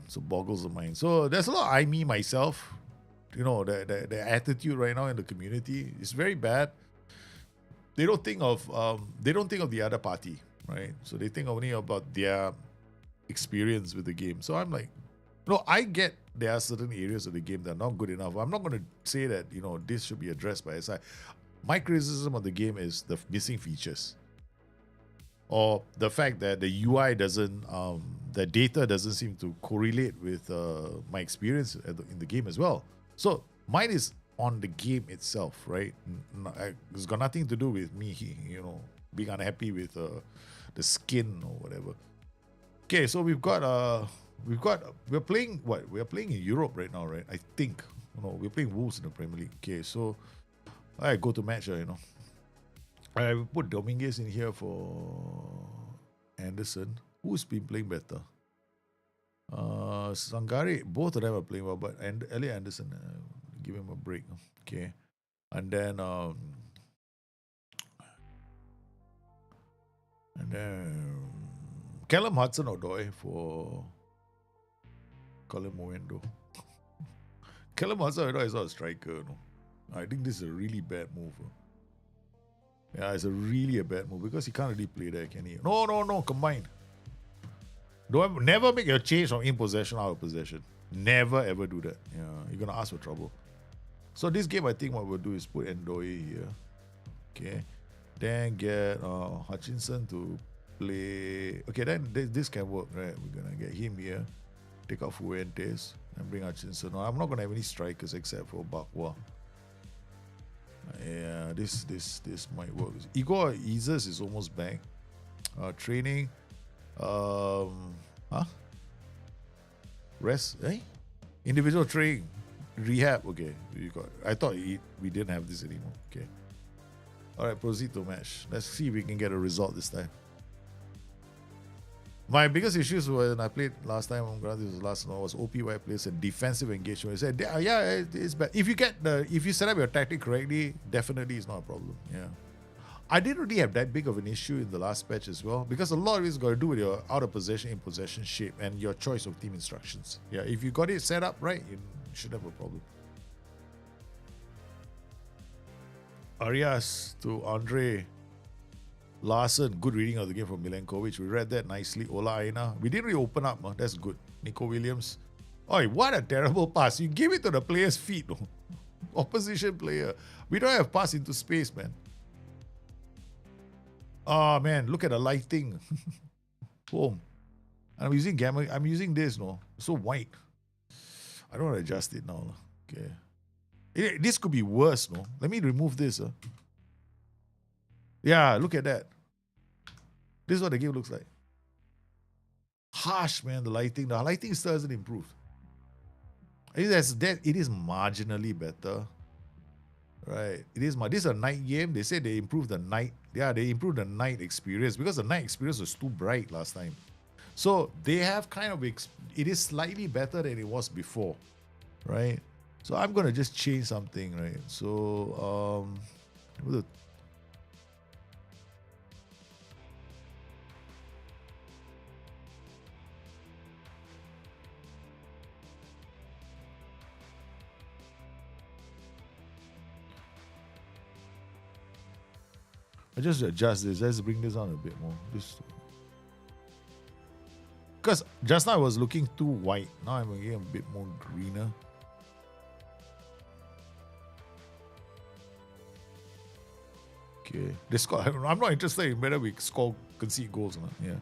So there's a lot of I, me, myself. The attitude right now in the community is very bad. They don't think of the other party, right? So they think only about their experience with the game. So I'm like, no, I get there are certain areas of the game that are not good enough. I'm not going to say that this should be addressed by SI. My criticism of the game is the missing features, or the fact that the UI doesn't, the data doesn't seem to correlate with my experience in the game as well. So mine is on the game itself, right? It's got nothing to do with me, being unhappy with the skin or whatever. Okay, so we're playing what? We're playing in Europe right now, right? I think. We're playing Wolves in the Premier League. Okay, so I go to match, I put Dominguez in here for Anderson. Who's been playing better? Sangare, both of them are playing well, but Elliot Anderson, give him a break. Okay. And then Callum Hudson-Odoi for Colin Moendo. Callum Hudson-Odoi is not a striker. No? I think this is a really bad move. Yeah, it's really a bad move because he can't really play there, can he? No, combine. Never make your change from in possession out of possession. Never ever do that. Yeah, you're gonna ask for trouble. So this game, I think what we'll do is put Ndoye here. Okay. Then get Hutchinson to play. Okay, then this can work, right? We're gonna get him here. Take out Fuentes and bring Hutchinson. No, I'm not gonna have any strikers except for Bakwa. Yeah, this might work. Igor Izas is almost back. Training. Rest, individual training, rehab. Okay, I thought we didn't have this anymore. Okay, all right, proceed to match. Let's see if we can get a result this time. My biggest issues when I played last time, was OPY plays and defensive engagement. I said, yeah, it's bad. If you set up your tactic correctly, definitely it's not a problem. Yeah. I didn't really have that big of an issue in the last patch as well, because a lot of it's got to do with your out of possession, in possession shape and your choice of team instructions. Yeah, if you got it set up right, you should have a problem. Arias to Andre Larson, good reading of the game from Milenkovic. We read that nicely. Ola Aina. We didn't really open up. That's good. Nico Williams. Oh, what a terrible pass. You gave it to the player's feet. Opposition player. We don't have pass into space, man. Oh, man. Look at the lighting. Boom. I'm using gamma. I'm using this, no. It's so white. I don't want to adjust it now. Okay. This could be worse, no. Let me remove this. Yeah, look at that. This is what the game looks like. Harsh, man, the lighting. The lighting still hasn't improved. It is marginally better. Right. This is a night game. They say they improved the night. Yeah, they improved the night experience because the night experience was too bright last time. So they have kind of, it is slightly better than it was before. Right. So I'm going to just change something, right? So, I just adjust this. Let's bring this on a bit more. Because just now I was looking too white. Now I'm getting a bit more greener. Okay. They score. I'm not interested in whether we concede goals or not. Yeah.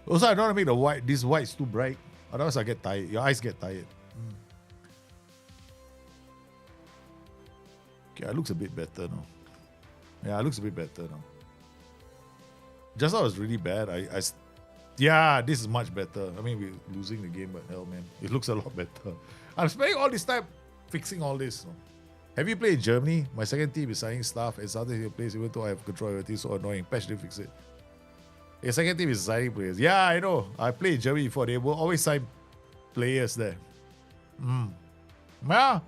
Also, I don't want to make these whites too bright. Otherwise, I get tired. Your eyes get tired. Okay, it looks a bit better now. Yeah, it looks a bit better now. Just now it was really bad. Yeah, this is much better. I mean, we're losing the game, but hell, man, it looks a lot better. I'm spending all this time fixing all this. Have you played in Germany? My second team is signing staff and started to play even though I have control of it. It's so annoying. Patch didn't fix it. Your second team is signing players. Yeah, I know. I played in Germany before. They will always sign players there. Yeah.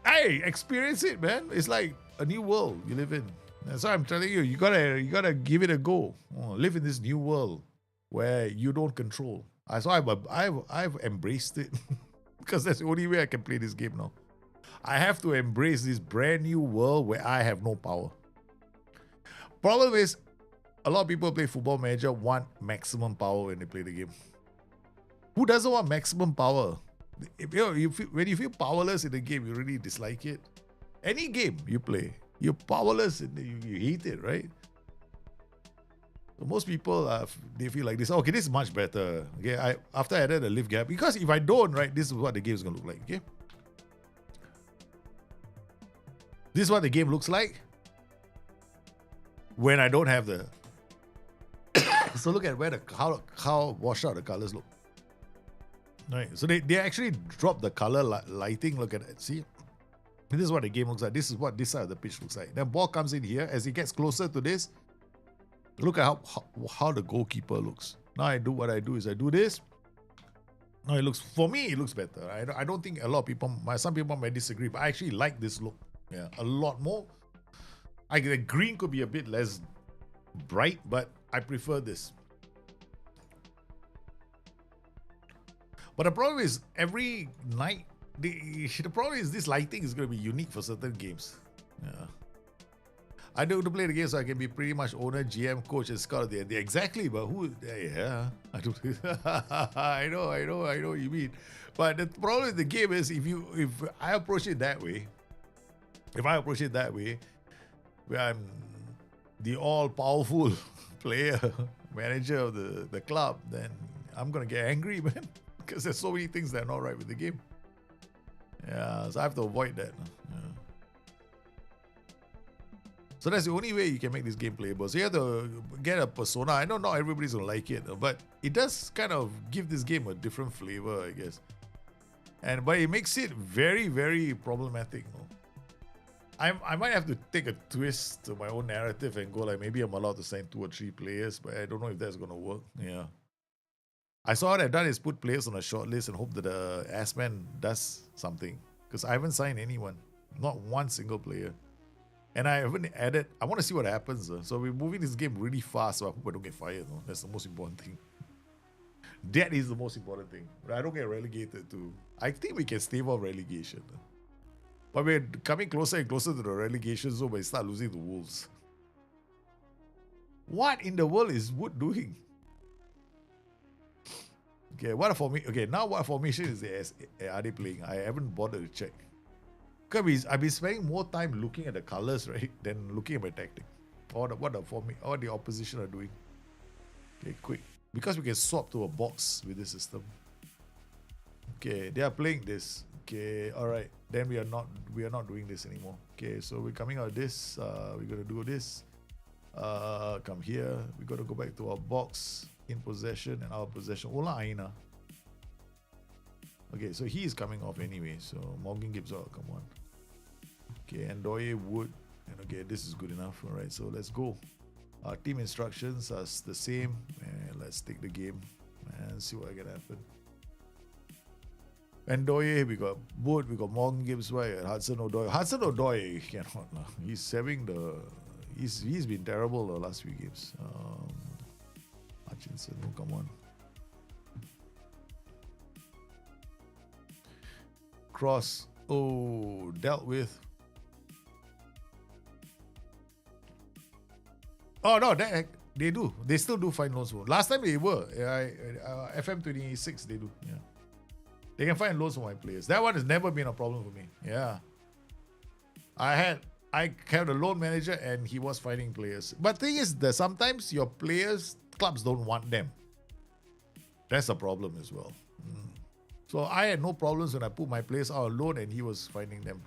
Hey, experience it, man. It's like a new world you live in. That's why I'm telling you, you gotta give it a go. Live in this new world where you don't control. So I've embraced it because that's the only way I can play this game now. I have to embrace this brand new world where I have no power. Problem is, a lot of people play Football Manager want maximum power when they play the game. Who doesn't want maximum power? When you feel powerless in the game, you really dislike it. Any game you play, you're powerless and you hate it, right? So most people, they feel like this. Okay, this is much better. Okay, after I added a lift gap, because if I don't, right, this is what the game is going to look like. Okay, this is what the game looks like when I don't have the. So look at how washed out the colors look. Right, so they actually drop the color lighting. Look at it. See, this is what the game looks like. This is what this side of the pitch looks like. Then ball comes in here. As it gets closer to this, look at how the goalkeeper looks. Now I do what I do is I do this. Now it looks, for me, it looks better. I don't think a lot of people, some people might disagree, but I actually like this look. Yeah, a lot more. The green could be a bit less bright, but I prefer this. But the problem is every night, the problem is this lighting is going to be unique for certain games. Yeah. I do to play the game so I can be pretty much owner, GM, coach, and scout. Exactly, but who? Yeah, I do. I know what you mean. But the problem with the game is if I approach it that way, where I'm the all-powerful player, manager of the club, then I'm gonna get angry, man, because there's so many things that are not right with the game. Yeah, so I have to avoid that. Yeah. So that's the only way you can make this game playable. So you have to get a persona. I know not everybody's gonna like it, but it does kind of give this game a different flavor, I guess. But it makes it very, very problematic. I might have to take a twist to my own narrative and go like, maybe I'm allowed to sign 2 or 3 players, but I don't know if that's gonna work. Yeah. I saw what I've done is put players on a short list and hope that the Assman does something. Because I haven't signed anyone. Not one single player. And I haven't added. I want to see what happens. So we're moving this game really fast, so I hope I don't get fired. That's the most important thing. That is the most important thing. I don't get relegated to. I think we can stave off relegation. But we're coming closer and closer to the relegation zone when we start losing to Wolves. What in the world is Wood doing? Okay, what formation are they playing? I haven't bothered to check. Because I've been spending more time looking at the colors, right, than looking at my tactic. Or what the opposition are doing. Okay, quick. Because we can swap to a box with this system. Okay, they are playing this. Okay, alright. Then we are not doing this anymore. Okay, so we're coming out of this. We're gonna do this. Come here. We gotta go back to our box. In possession and our possession. Ola Aina. Okay, so he is coming off anyway. So Morgan Gibbs out. Come on. Okay, Ndoye Wood. And okay, this is good enough. Alright, so let's go. Our team instructions are the same. And let's take the game and see what can happen. Ndoye, we got Wood, we got Morgan Gibbs, right? Hudson Odoi. Hudson Odoi cannot. He's having he's been terrible the last few games. Hutchinson, oh, come on. Cross. Oh, dealt with. Oh, no, they do. They still do find loans. Last time they were. FM26, they do. Yeah. They can find loans for my players. That one has never been a problem for me. Yeah. I have a loan manager and he was finding players. But the thing is that sometimes your players, clubs don't want them. That's a problem as well. So I had no problems when I put my players out on loan and he was finding them.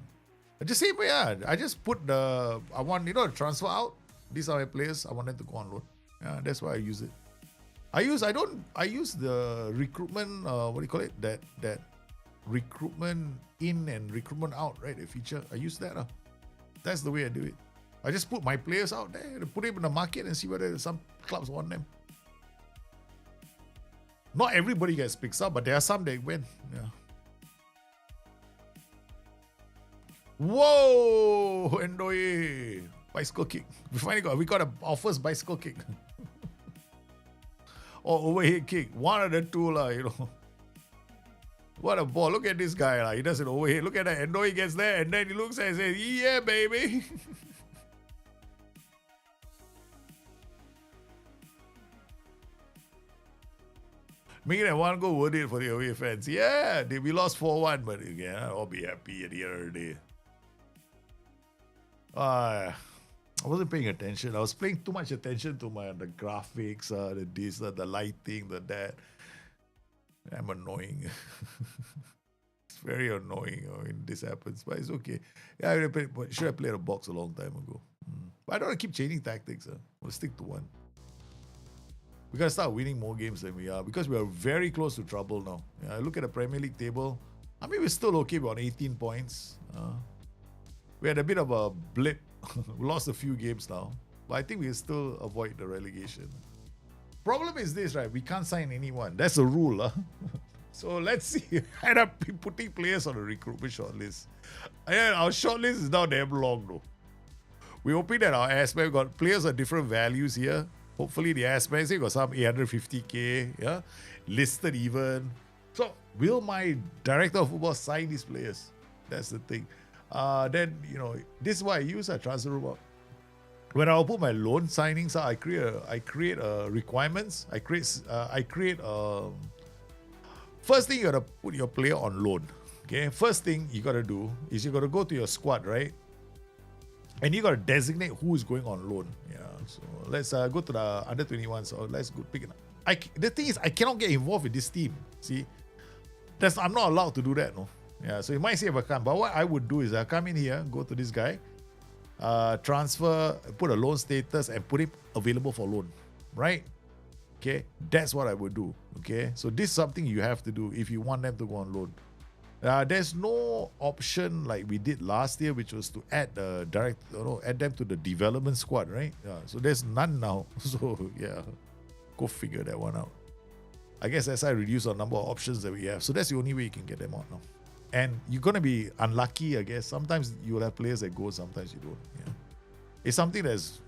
Just same way, yeah. I just put the transfer out. These are my players. I want them to go on loan. Yeah, that's why I use it. I use the recruitment, what do you call it? That recruitment in and recruitment out, right? The feature. I use that. That's the way I do it. I just put my players out there, put them in the market and see whether some clubs want them. Not everybody gets picked up, but there are some that win. Yeah. Whoa! Ndoye! Bicycle kick. We got our first bicycle kick. Or overhead kick. One of the two, What a ball. Look at this guy. He does it overhead. Look at that. Ndoye gets there and then he looks and says, yeah, baby. Making that one goal worth it for the away fans. Yeah, we lost 4-1, but again, I'll be happy at the end of the day. I wasn't paying attention. I was paying too much attention to the graphics, the this, the lighting, the that. I'm annoying. It's very annoying when this happens, but it's okay. Yeah, I should have played a box a long time ago. But I don't want to keep changing tactics. We'll stick to one. We gotta start winning more games than we are because we are very close to trouble now. Yeah, look at the Premier League table. I mean, we're still okay. We're on 18 points. We had a bit of a blip. We lost a few games now, but I think we can still avoid the relegation. Problem is this, right? We can't sign anyone. That's a rule. So let's see. I end up putting players on the recruitment shortlist. And our shortlist is now damn long though. We're hoping that our aspect, we've got players of different values here. Hopefully the aspects, we got some 850k, yeah, listed even. So will my director of football sign these players? That's the thing. Then, this is why I use a transfer report. When I put my loan signings, I create requirements. I create first thing you gotta put your player on loan. Okay, first thing you gotta do is you gotta go to your squad, right? And you gotta designate who is going on loan. Yeah. So let's go to the under 21. So let's go pick it. The thing is, I cannot get involved with this team. See, I'm not allowed to do that. No. Yeah. So you might say if I can, but what I would do is I come in here, go to this guy, transfer, put a loan status, and put it available for loan. Right? Okay. That's what I would do. Okay. So this is something you have to do if you want them to go on loan. There's no option like we did last year, which was to add add them to the development squad, right? Yeah, so there's none now. So yeah, go figure that one out. I guess as I reduce our number of options that we have, so that's the only way you can get them out now. And you're gonna be unlucky, I guess. Sometimes you will have players that go, sometimes you don't. Yeah, it's something that's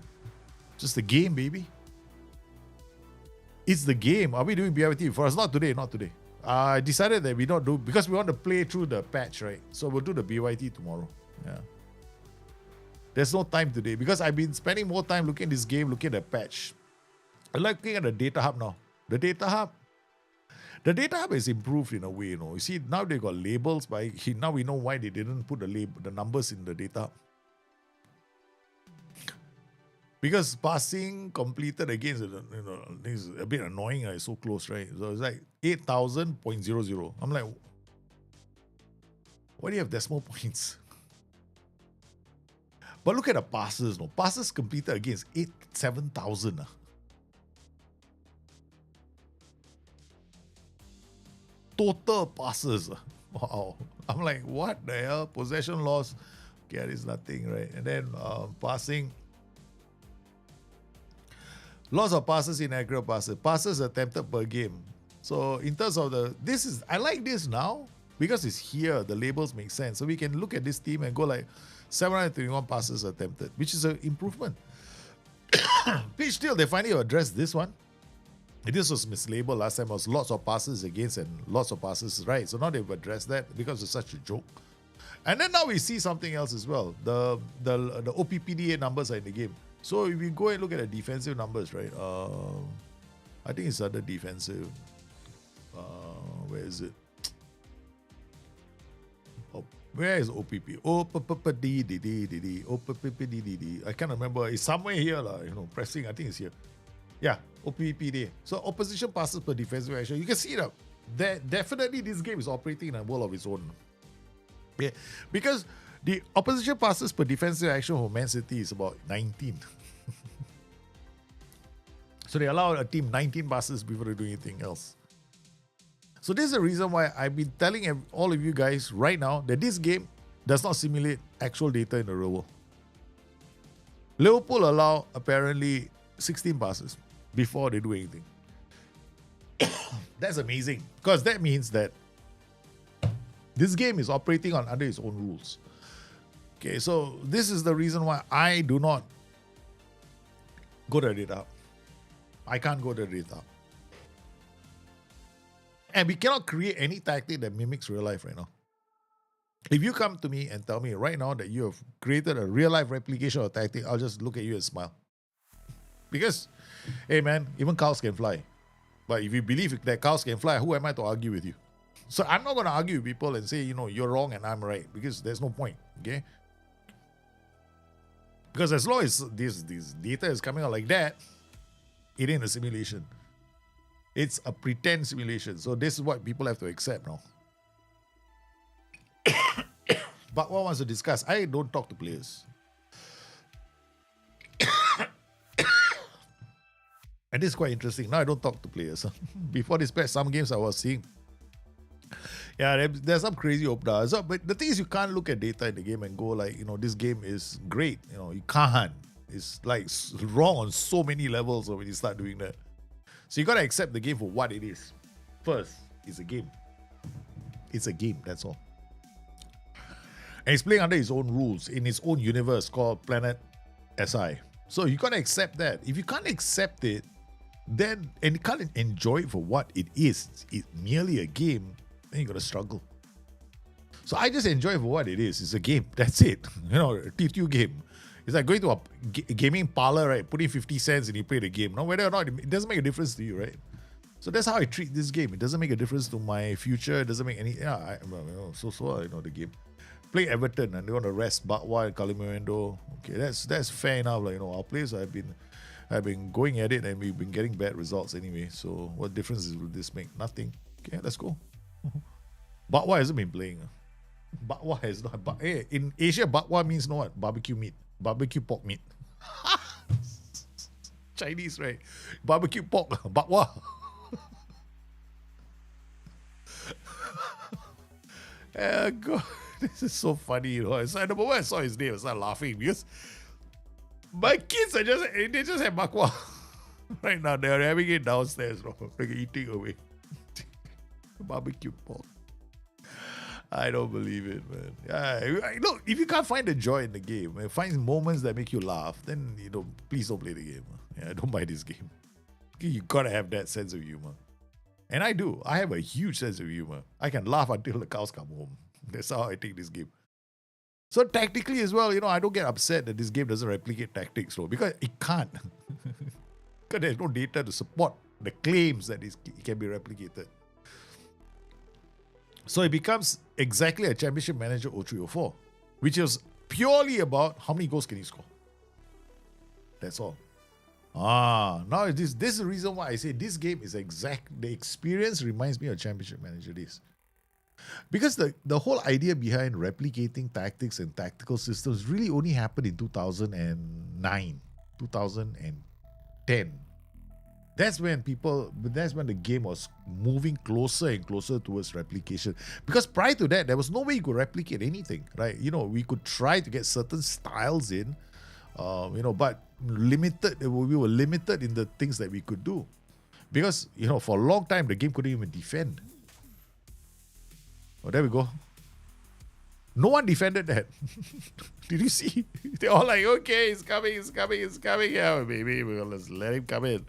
just the game, baby. It's the game. Are we doing BIT for us? Not today. I decided that we don't do, because we want to play through the patch, right? So we'll do the BYT tomorrow. Yeah. There's no time today because I've been spending more time looking at this game, looking at the patch. I'm looking at the data hub now. The data hub is improved in a way, you know. You see, now they got labels, but now we know why they didn't put the numbers in the data hub. Because passing completed against, this is a bit annoying. It's so close, right? So it's like 8,000.00. I'm like, why do you have decimal points? But look at the passes, no. Passes completed against 7,000. Total passes. Wow. I'm like, what the hell? Possession loss. Okay, that is nothing, right? And then passing. Loss of passes, inaccurate passes. Passes attempted per game. So in terms of I like this now because it's here. The labels make sense. So we can look at this team and go like 731 passes attempted, which is an improvement. Which still, they finally addressed this one. This was mislabeled last time. It was lots of passes against and lots of passes right. So now they've addressed that because it's such a joke. And then now we see something else as well. The OPPDA numbers are in the game. So if we go and look at the defensive numbers, right? I think it's under defensive. Where is it? Oh, where is OPP? OPPDD. I can't remember. It's somewhere here, pressing. I think it's here. Yeah, OPPDA. So opposition passes per defensive action. You can see that definitely this game is operating in a world of its own. Yeah, because the opposition passes per defensive action for Man City is about 19. So they allow a team 19 passes before they do anything else. So this is the reason why I've been telling all of you guys right now that this game does not simulate actual data in the real world. Liverpool allow apparently 16 passes before they do anything. That's amazing because that means that this game is operating under its own rules. Okay, so this is the reason why I do not go to the data hub. I can't go to the data hub. And we cannot create any tactic that mimics real life right now. If you come to me and tell me right now that you have created a real life replication of tactic, I'll just look at you and smile. Because, hey man, even cows can fly. But if you believe that cows can fly, who am I to argue with you? So I'm not going to argue with people and say, you're wrong and I'm right. Because there's no point, okay? Because as long as this data is coming out like that, it ain't a simulation. It's a pretend simulation. So this is what people have to accept now. But what wants to discuss? I don't talk to players. And this is quite interesting. Now I don't talk to players. Before this patch, some games I was seeing. Yeah, there's some crazy openers. But the thing is, you can't look at data in the game and go like, this game is great. You can't. It's like wrong on so many levels when you start doing that. So you got to accept the game for what it is. First, it's a game. It's a game, that's all. And it's playing under its own rules in its own universe called Planet SI. So you got to accept that. If you can't accept it, then and you can't enjoy it for what it is, it's merely a game, then you got to struggle. So I just enjoy it for what it is. It's a game. That's it. A T2 game. It's like going to a gaming parlor, right? Put in 50 cents and you play the game. Now, whether or not, it doesn't make a difference to you, right? So that's how I treat this game. It doesn't make a difference to my future. It doesn't make any... Yeah, the game. Play Everton and they want to rest Bakwa and Calimero. Okay, that's fair enough. Our players have been going at it and we've been getting bad results anyway. So what difference will this make? Nothing. Okay, let's go. Bakwa hasn't been playing. Bakwa has not. In Asia, bakwa means what? Barbecue meat. Barbecue pork meat. Chinese, right? Barbecue pork. Bakwa. God, this is so funny. So the moment I saw his name, I started laughing because my kids they just have bakwa. Right now, they're having it downstairs, they're eating away. Barbecue pork. I don't believe it, man. Yeah, if you can't find the joy in the game, find moments that make you laugh, then please don't play the game. Yeah, don't buy this game. You gotta have that sense of humor. And I do. I have a huge sense of humor. I can laugh until the cows come home. That's how I take this game. So tactically as well, I don't get upset that this game doesn't replicate tactics, because it can't. Because there's no data to support the claims that it can be replicated. So it becomes exactly a Championship Manager 0304, which is purely about how many goals can you score. That's all. Now this is the reason why I say this game is the experience reminds me of Championship Manager days. Because the whole idea behind replicating tactics and tactical systems really only happened in 2009, 2010. That's when the game was moving closer and closer towards replication. Because prior to that, there was no way you could replicate anything, right? We could try to get certain styles in, but we were limited in the things that we could do. Because, for a long time, the game couldn't even defend. Oh, there we go. No one defended that. Did you see? They're all like, okay, it's coming. Yeah, baby, let's let him come in.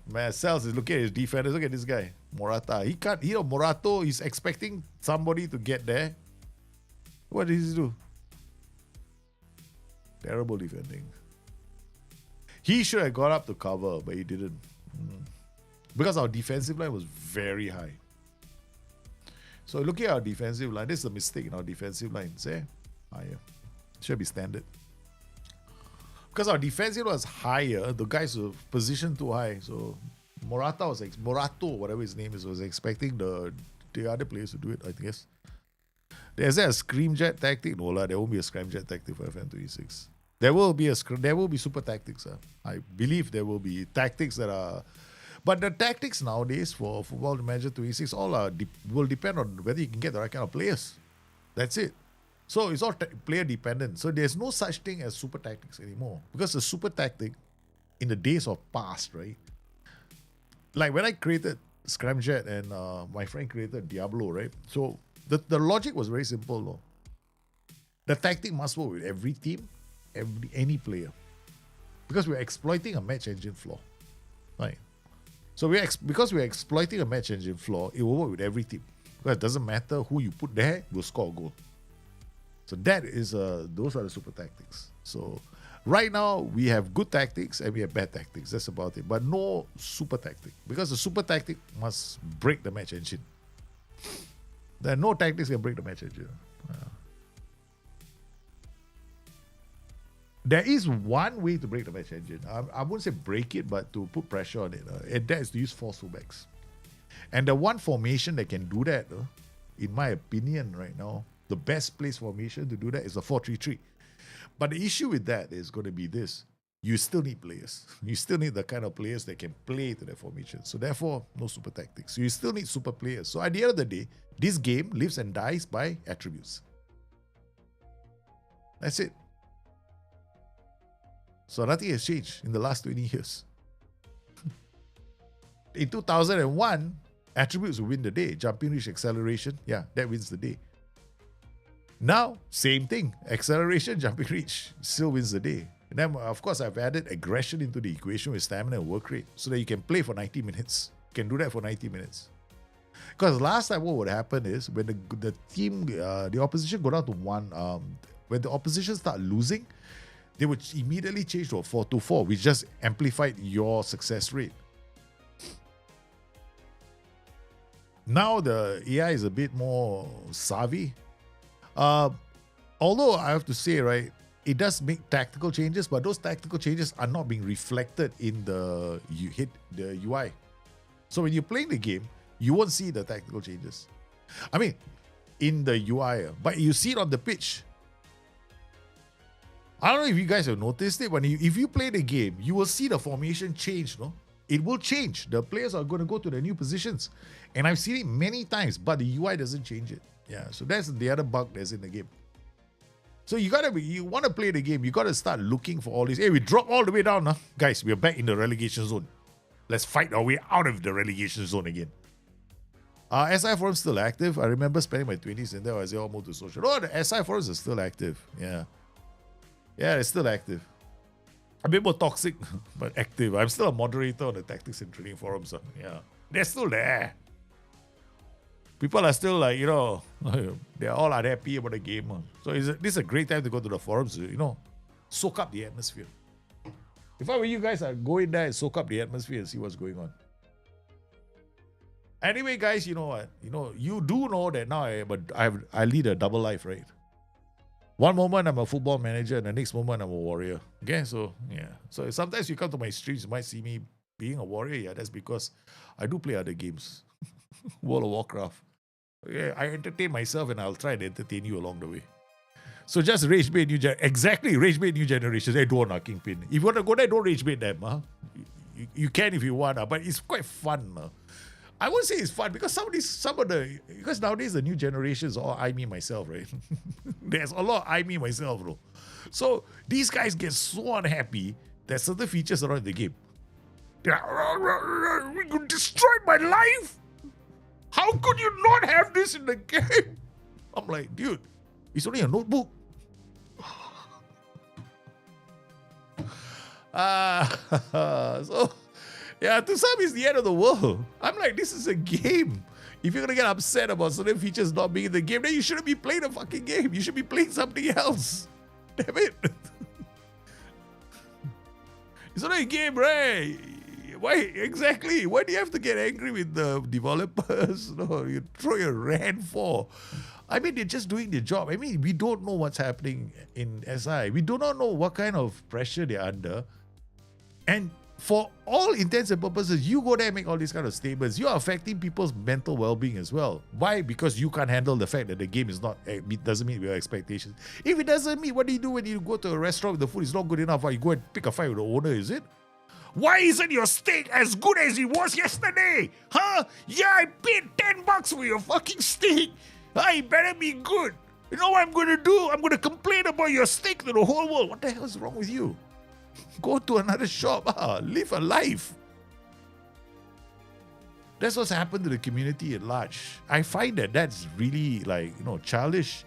Marcel is looking at his defenders. Look at this guy, Morata. He can't, Morato is expecting somebody to get there. What did he do? Terrible defending. He should have got up to cover, but he didn't. Because our defensive line was very high. So looking at our defensive line, this is a mistake in our defensive line. Say, higher. Should be standard. Because our defensive was higher, the guys were positioned too high. So Morato, whatever his name is, was expecting the other players to do it, I guess. Is there a screamjet tactic? No, there won't be a screamjet tactic for FM26. There will be super tactics. I believe there will be tactics that are. But the tactics nowadays for Football Manager 26 will depend on whether you can get the right kind of players. That's it. So it's all player dependent. So there's no such thing as super tactics anymore. Because the super tactic in the days of past, right? Like when I created Scramjet and my friend created Diablo, right? So the logic was very simple though. The tactic must work with every team, any player. Because we're exploiting a match engine flaw. Right? So because we're exploiting a match engine flaw, it will work with every team. Because it doesn't matter who you put there, will score a goal. So that is those are the super tactics. So right now we have good tactics and we have bad tactics. That's about it. But no super tactic. Because the super tactic must break the match engine. There are no tactics can break the match engine. There is one way to break the match engine. I wouldn't say break it, but to put pressure on it. And that is to use false fullbacks. And the one formation that can do that, in my opinion right now, the best place formation to do that is a 4-3-3. But the issue with that is going to be this. You still need players. You still need the kind of players that can play to that formation. So therefore, no super tactics. So you still need super players. So at the end of the day, this game lives and dies by attributes. That's it. So nothing has changed in the last 20 years. In 2001, attributes will win the day. Jumping reach, acceleration, that wins the day. Now, same thing. Acceleration, jumping reach still wins the day. And then, of course, I've added aggression into the equation with stamina and work rate so that you can play for 90 minutes. You can do that for 90 minutes. Because last time what would happen is when the team, the opposition go down to one, when the opposition start losing, they would immediately change to a 4-2-4, which just amplified your success rate. Now the AI is a bit more savvy. Although I have to say, right, it does make tactical changes, but those tactical changes are not being reflected in the UI. So when you're playing the game, you won't see the tactical changes. I mean, in the UI, but you see it on the pitch. I don't know if you guys have noticed it, but if you play the game, you will see the formation change, no? It will change. The players are going to go to the new positions. And I've seen it many times, but the UI doesn't change it. Yeah, so that's the other bug that's in the game. So you want to play the game, you got to start looking for all this. Hey, we dropped all the way down, huh? Guys, we're back in the relegation zone. Let's fight our way out of the relegation zone again. SI forums still active. I remember spending my 20s in there as they all moved to social. Oh, the SI forums are still active. Yeah, they're still active. A bit more toxic, but active. I'm still a moderator on the tactics and training forums. Yeah, they're still there. People are still like, they're all unhappy about the game. So this is a great time to go to the forums, soak up the atmosphere. If I were you guys, I'd go in there and soak up the atmosphere and see what's going on. Anyway, guys, you know what? You do know that now I lead a double life, right? One moment I'm a football manager, and the next moment I'm a warrior. Okay, so yeah. So sometimes you come to my streams, you might see me being a warrior. Yeah, that's because I do play other games. World of Warcraft. Yeah, I entertain myself and I'll try to entertain you along the way. So just rage bait new rage bait new generations. Hey, don't Kingpin. If you want to go there, don't rage bait them. Huh? You can if you want, but it's quite fun. I won't say it's fun because because nowadays the new generations all I me myself, right? There's a lot of I me myself, bro. So these guys get so unhappy that certain features are in the game. They're like, we could destroy my life. How could you not have this in the game? I'm like, dude, it's only a notebook. So yeah, to some it's the end of the world. I'm like, this is a game. If you're gonna get upset about certain features not being in the game, then you shouldn't be playing a fucking game. You should be playing something else. Damn it. It's not a game, right? Why exactly? Why do you have to get angry with the developers? No, you throw your rant for. I mean, they're just doing their job. I mean, we don't know what's happening in SI. We do not know what kind of pressure they're under. And for all intents and purposes, you go there and make all these kind of statements. You are affecting people's mental well-being as well. Why? Because you can't handle the fact that the game doesn't meet your expectations. If it doesn't meet, what do you do when you go to a restaurant with the food is not good enough? Or you go and pick a fight with the owner, is it? Why isn't your steak as good as it was yesterday? Huh? Yeah, I paid $10 for your fucking steak. It better be good. You know what I'm going to do? I'm going to complain about your steak to the whole world. What the hell is wrong with you? Go to another shop. Live a life. That's what's happened to the community at large. I find that that's really childish.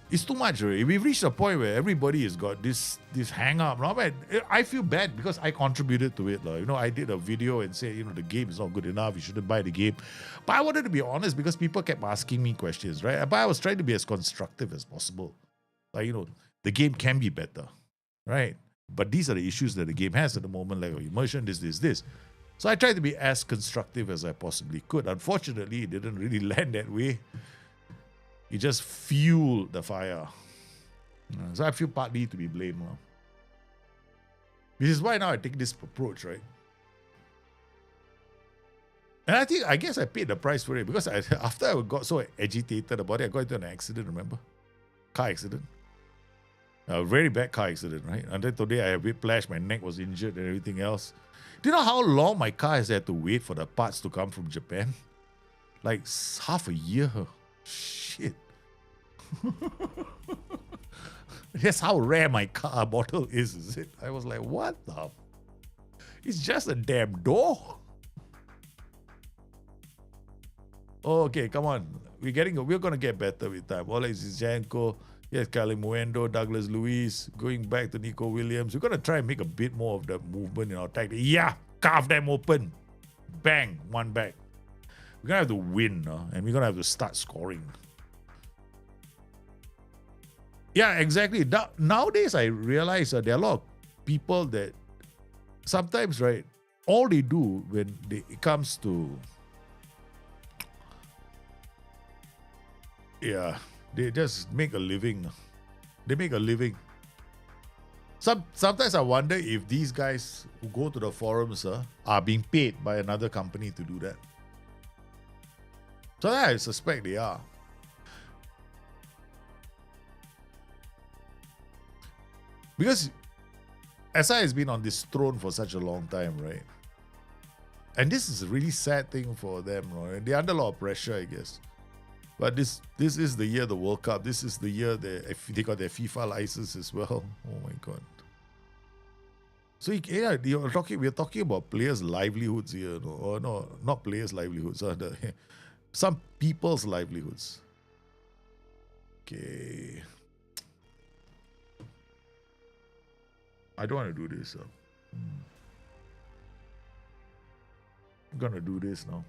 It's too much already. We've reached a point where everybody has got this hang up. No, man, I feel bad because I contributed to it. I did a video and said, the game is not good enough. You shouldn't buy the game. But I wanted to be honest because people kept asking me questions, right? But I was trying to be as constructive as possible. The game can be better, right? But these are the issues that the game has at the moment, like immersion, this. So I tried to be as constructive as I possibly could. Unfortunately, it didn't really land that way. It just fueled the fire. So I feel partly to be blamed. Which is why now I take this approach, right? And I guess I paid the price for it because after I got so agitated about it, I got into an accident, remember? Car accident. A very bad car accident, right? And then today I have whiplash, my neck was injured and everything else. Do you know how long my car has had to wait for the parts to come from Japan? Like half a year. Shit. That's how rare my car model is it? I was like, what the? It's just a damn door. Oh, okay, come on. We're gonna get better with time. Oleg Zinchenko, yes, Kalimuendo, Douglas Luiz, going back to Nico Williams. We're gonna try and make a bit more of the movement in our tactic. Yeah, carve them open. Bang, one back. We're gonna have to win, and we're gonna have to start scoring. Yeah, exactly. Nowadays, I realize there are a lot of people that sometimes, right, all they do when it comes to, they just make a living. They make a living. Sometimes I wonder if these guys who go to the forums are being paid by another company to do that. So I suspect they are. Because SI has been on this throne for such a long time, right? And this is a really sad thing for them, right? They're under a lot of pressure, I guess. But this is the year of the World Cup. This is the year that they got their FIFA license as well. Oh my God. So we're talking about players' livelihoods here, or no, not players' livelihoods. Some people's livelihoods. Okay. I don't want to do this. I'm gonna do this now.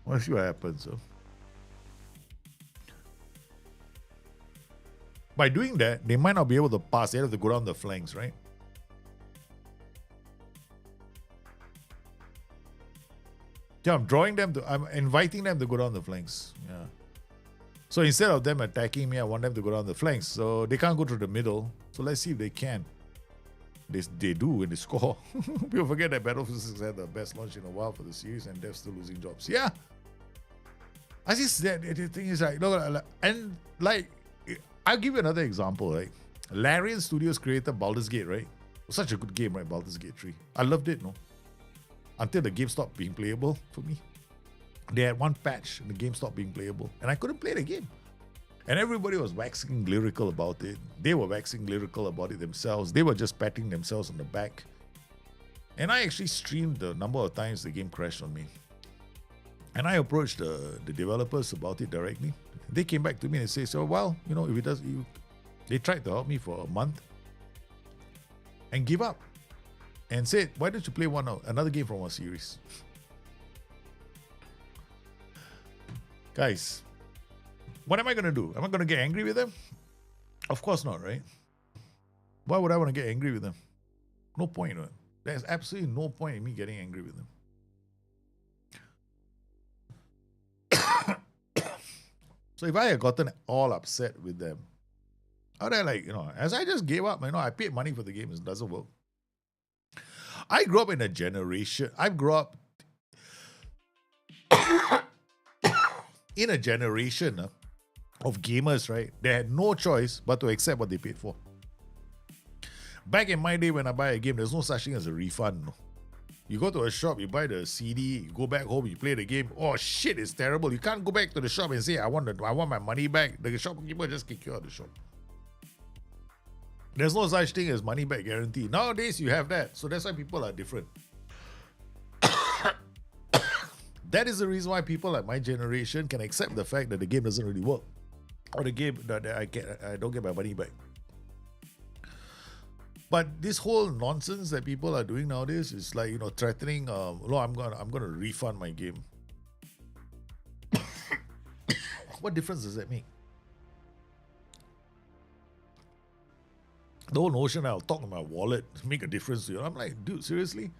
We'll see what happens. So. By doing that, they might not be able to pass. They have to go down the flanks, right? Yeah, I'm inviting them to go down the flanks. Yeah. So instead of them attacking me, I want them to go down the flanks. So they can't go through the middle. So let's see if they can. They do when they score. People forget that Battlefield 6 had the best launch in a while for the series and they're still losing jobs. Yeah. I just said the thing is like, no, and like, I'll give you another example, right? Larian Studios created Baldur's Gate, right? Such a good game, right? Baldur's Gate 3. I loved it, no? Until the game stopped being playable for me. They had one patch and the game stopped being playable. And I couldn't play the game. And everybody was waxing lyrical about it. They were waxing lyrical about it themselves. They were just patting themselves on the back. And I actually streamed the number of times the game crashed on me. And I approached the developers about it directly. They came back to me and said, so, well, you know, if it does, they tried to help me for a month and give up. And said, why don't you play another game from our series? Guys, what am I going to do? Am I going to get angry with them? Of course not, right? Why would I want to get angry with them? No point. Right? There's absolutely no point in me getting angry with them. So if I had gotten all upset with them, I'd have as I just gave up, I paid money for the game, it doesn't work. I grew up in a generation, in a generation of gamers, right? They had no choice but to accept what they paid for. Back in my day when I buy a game, there's no such thing as a refund. No. You go to a shop, you buy the CD, you go back home, you play the game. Oh shit, it's terrible. You can't go back to the shop and say, I want my money back. The shopkeeper just kick you out of the shop. There's no such thing as money back guarantee. Nowadays, you have that. So that's why people are different. That is the reason why people like my generation can accept the fact that the game doesn't really work. Or the game that I don't get my money back. But this whole nonsense that people are doing nowadays is like, threatening, no, I'm gonna refund my game. What difference does that make? The whole notion I'll talk to my wallet, make a difference to you. I'm like, dude, seriously?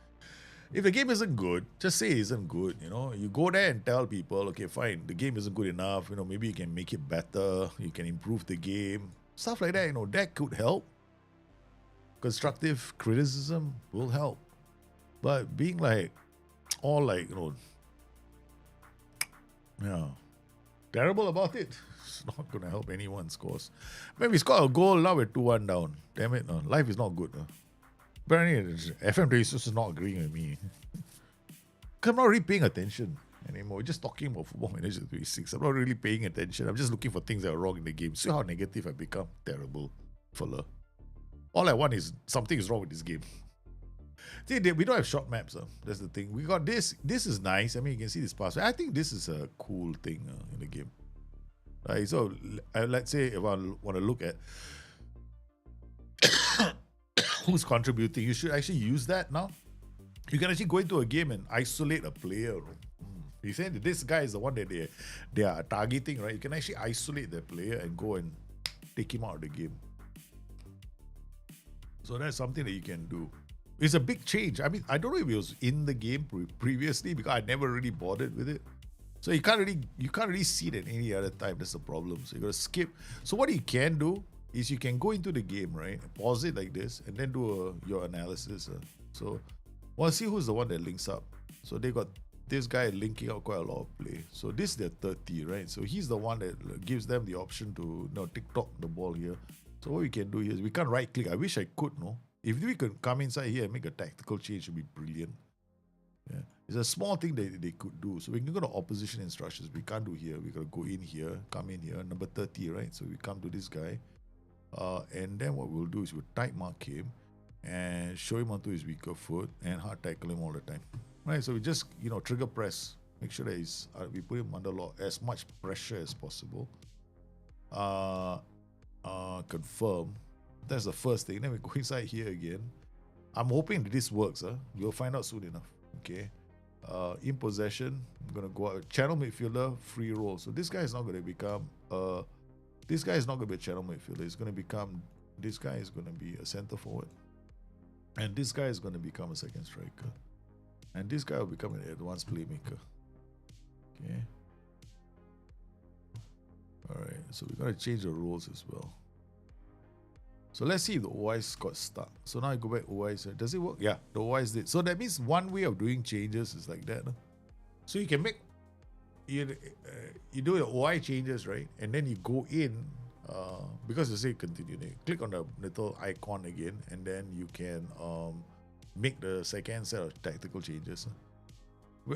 If the game isn't good, just say it isn't good, You go there and tell people, okay, fine, the game isn't good enough, maybe you can make it better, you can improve the game. Stuff like that, that could help. Constructive criticism will help. But being terrible about it, it's not going to help anyone's cause. Maybe we scored a goal, now we're 2-1 down. Damn it, life is not good. Apparently, FM26 is not agreeing with me. I'm not really paying attention anymore. We're just talking about Football Manager 26. I'm not really paying attention. I'm just looking for things that are wrong in the game. See how negative I've become? Terrible fella. All I want is something is wrong with this game. See, we don't have short maps. That's the thing. We got this. This is nice. I mean, you can see this pass. I think this is a cool thing in the game. Right, so let's say if I want to look at who's contributing, you should actually use that now. You can actually go into a game and isolate a player. You say that this guy is the one that they are targeting, right? You can actually isolate the player and go and take him out of the game. So that's something that you can do. It's a big change. I mean, I don't know if it was in the game previously because I never really bothered with it. So you can't really see it at any other time. That's the problem. So you got to skip. So what you can do is you can go into the game, right? Pause it like this and then do your analysis. So see who's the one that links up. So they got this guy linking out quite a lot of play. So this is their 30, right? So he's the one that gives them the option to TikTok the ball here. So what we can do here is we can't right click. I wish I could, no? If we could come inside here and make a tactical change, it would be brilliant. Yeah. It's a small thing that they could do. So we can go to opposition instructions. We can't do here. We got to go in here, come in here, number 30, right? So we come to this guy. And then what we'll do is we'll tight mark him and show him onto his weaker foot and hard tackle him all the time. Right? So we just, trigger press. Make sure that we put him under as much pressure as possible. Confirm. That's the first thing. Then we go inside here again. I'm hoping that this works. We'll find out soon enough. Okay. In possession, I'm gonna go out. Channel midfielder, free roll. So this guy is not gonna become this guy is not gonna be a channel midfielder. He's gonna become this guy is gonna be a center forward. And this guy is gonna become a second striker. And this guy will become an advanced playmaker. Okay. Alright, so we're gonna change the roles as well. So let's see if the OIs got stuck. So now I go back OIs. Does it work? Yeah, the OIs did. So that means one way of doing changes is like that. So you can make, you do the OI changes, right? And then you go in, because you say continue, you click on the little icon again, and then you can make the second set of tactical changes.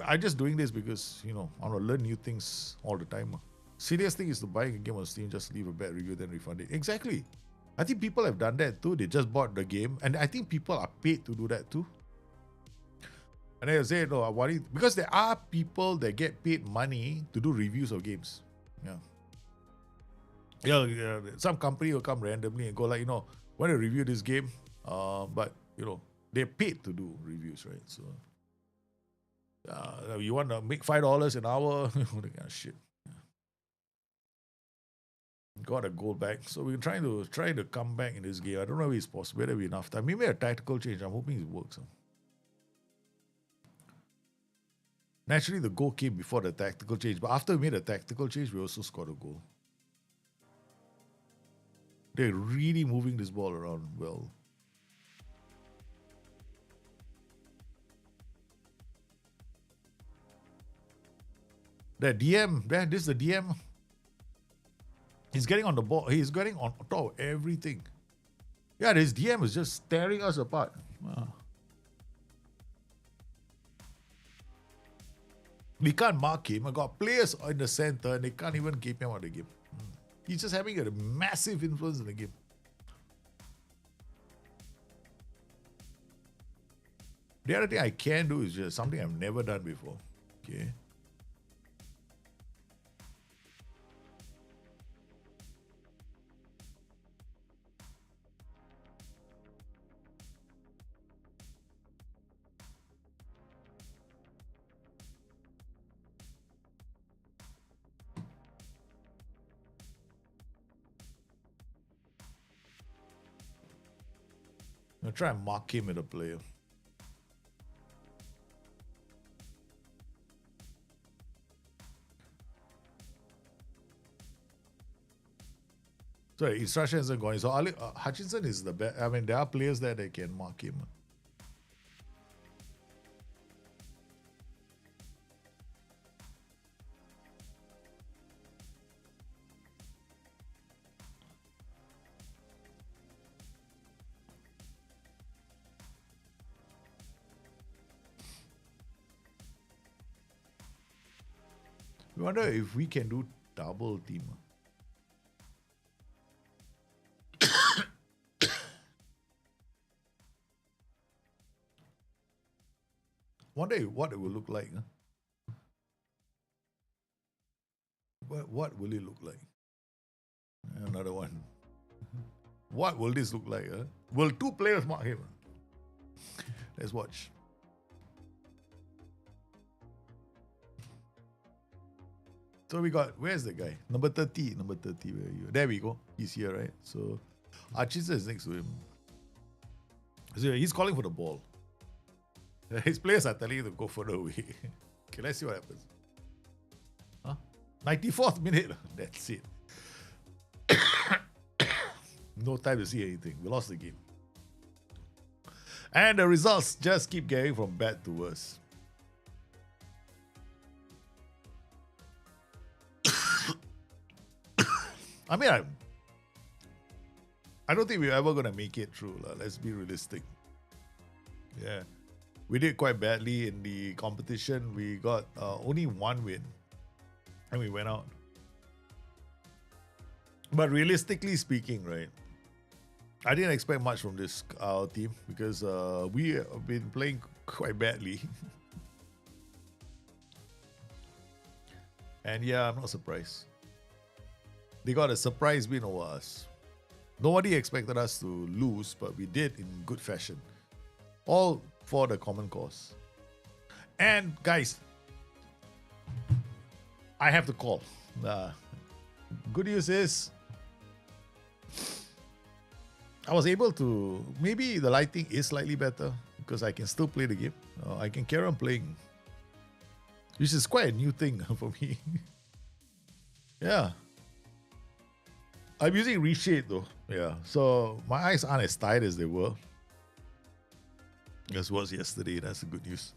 I'm just doing this because, I want to learn new things all the time. Serious thing is to buy a game on Steam, just leave a bad review, then refund it. Exactly. I think people have done that too. They just bought the game, and I think people are paid to do that too. And they say, no, I worry because there are people that get paid money to do reviews of games. Yeah. Some company will come randomly and go like, want to review this game, but they're paid to do reviews, right? So you want to make $5 an hour, that kind of shit. Got a goal back. So we're trying to come back in this game. I don't know if it's possible. Whether we enough time. We made a tactical change. I'm hoping it works. Naturally, the goal came before the tactical change. But after we made a tactical change, we also scored a goal. They're really moving this ball around well. The DM, this is the DM. He's getting on the ball. He's getting on top of everything. Yeah, this DM is just tearing us apart. We can't mark him. I got players in the center and they can't even keep him out of the game. He's just having a massive influence in the game. The other thing I can do is just something I've never done before. Okay. I'm going to try and mark him at a player. Sorry, instruction isn't going. So Hutchinson is the best. I mean, there are players there that can mark him. I wonder if we can do double team. Wonder what it will look like. What will it look like? Another one. What will this look like? Will two players mark him? Let's watch. So we got, where's the guy? Number 30, where are you? There we go. He's here, right? So Archisa is next to him. So he's calling for the ball. His players are telling him to go further away. Okay, let's see what happens. 94th minute. That's it. No time to see anything. We lost the game. And the results just keep getting from bad to worse. I mean, I don't think we're ever going to make it through. Let's be realistic. Yeah. We did quite badly in the competition. We got only one win. And we went out. But realistically speaking, right, I didn't expect much from this team because we have been playing quite badly. And yeah, I'm not surprised. They got a surprise win over us. Nobody expected us to lose, but we did in good fashion. All for the common cause. And guys, I have to call. Good news is I was able to, maybe the lighting is slightly better because I can still play the game. I can carry on playing, which is quite a new thing for me. Yeah. I'm using Reshade though. Yeah. So my eyes aren't as tired as they were. As was yesterday. That's the good news.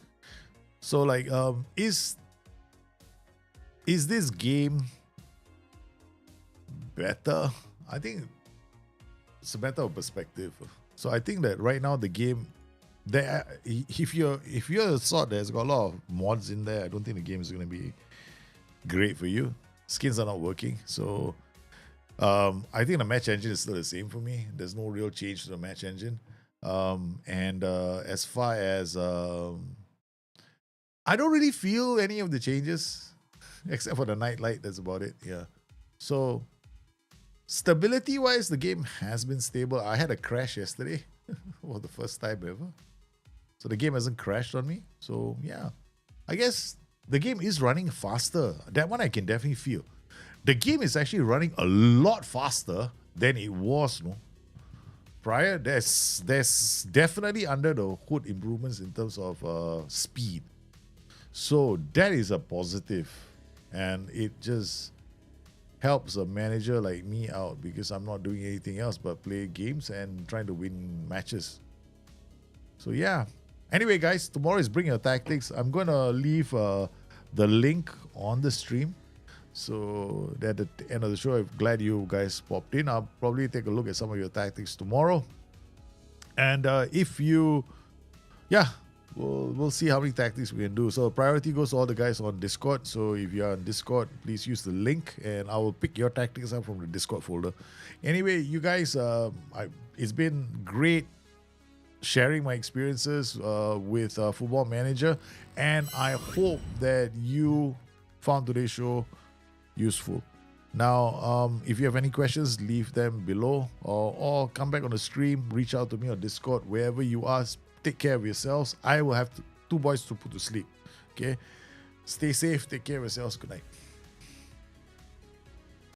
So like, is this game better? I think it's a matter of perspective. So I think that right now the game, if you're the sort that's got a lot of mods in there, I don't think the game is going to be great for you. Skins are not working, so I think the match engine is still the same for me. There's no real change to the match engine. As far as I don't really feel any of the changes except for the nightlight. That's about it. Yeah. So stability wise, the game has been stable. I had a crash yesterday for the first time ever. So the game hasn't crashed on me. So yeah, I guess the game is running faster. That one I can definitely feel. The game is actually running a lot faster than it was, no? Prior. There's definitely under the hood improvements in terms of speed. So that is a positive, and it just helps a manager like me out because I'm not doing anything else but play games and trying to win matches. So yeah. Anyway, guys, tomorrow is Bring Your Tactics. I'm going to leave the link on the stream. So at the end of the show, I'm glad you guys popped in. I'll probably take a look at some of your tactics tomorrow. And if you, yeah, we'll see how many tactics we can do. So priority goes to all the guys on Discord. So if you're on Discord, please use the link and I will pick your tactics up from the Discord folder. Anyway, you guys, it's been great sharing my experiences with Football Manager, and I hope that you found today's show useful. Now, if you have any questions, leave them below or come back on the stream, reach out to me on Discord, wherever you are. Take care of yourselves. I will have two boys to put to sleep. Okay? Stay safe. Take care of yourselves. Good night.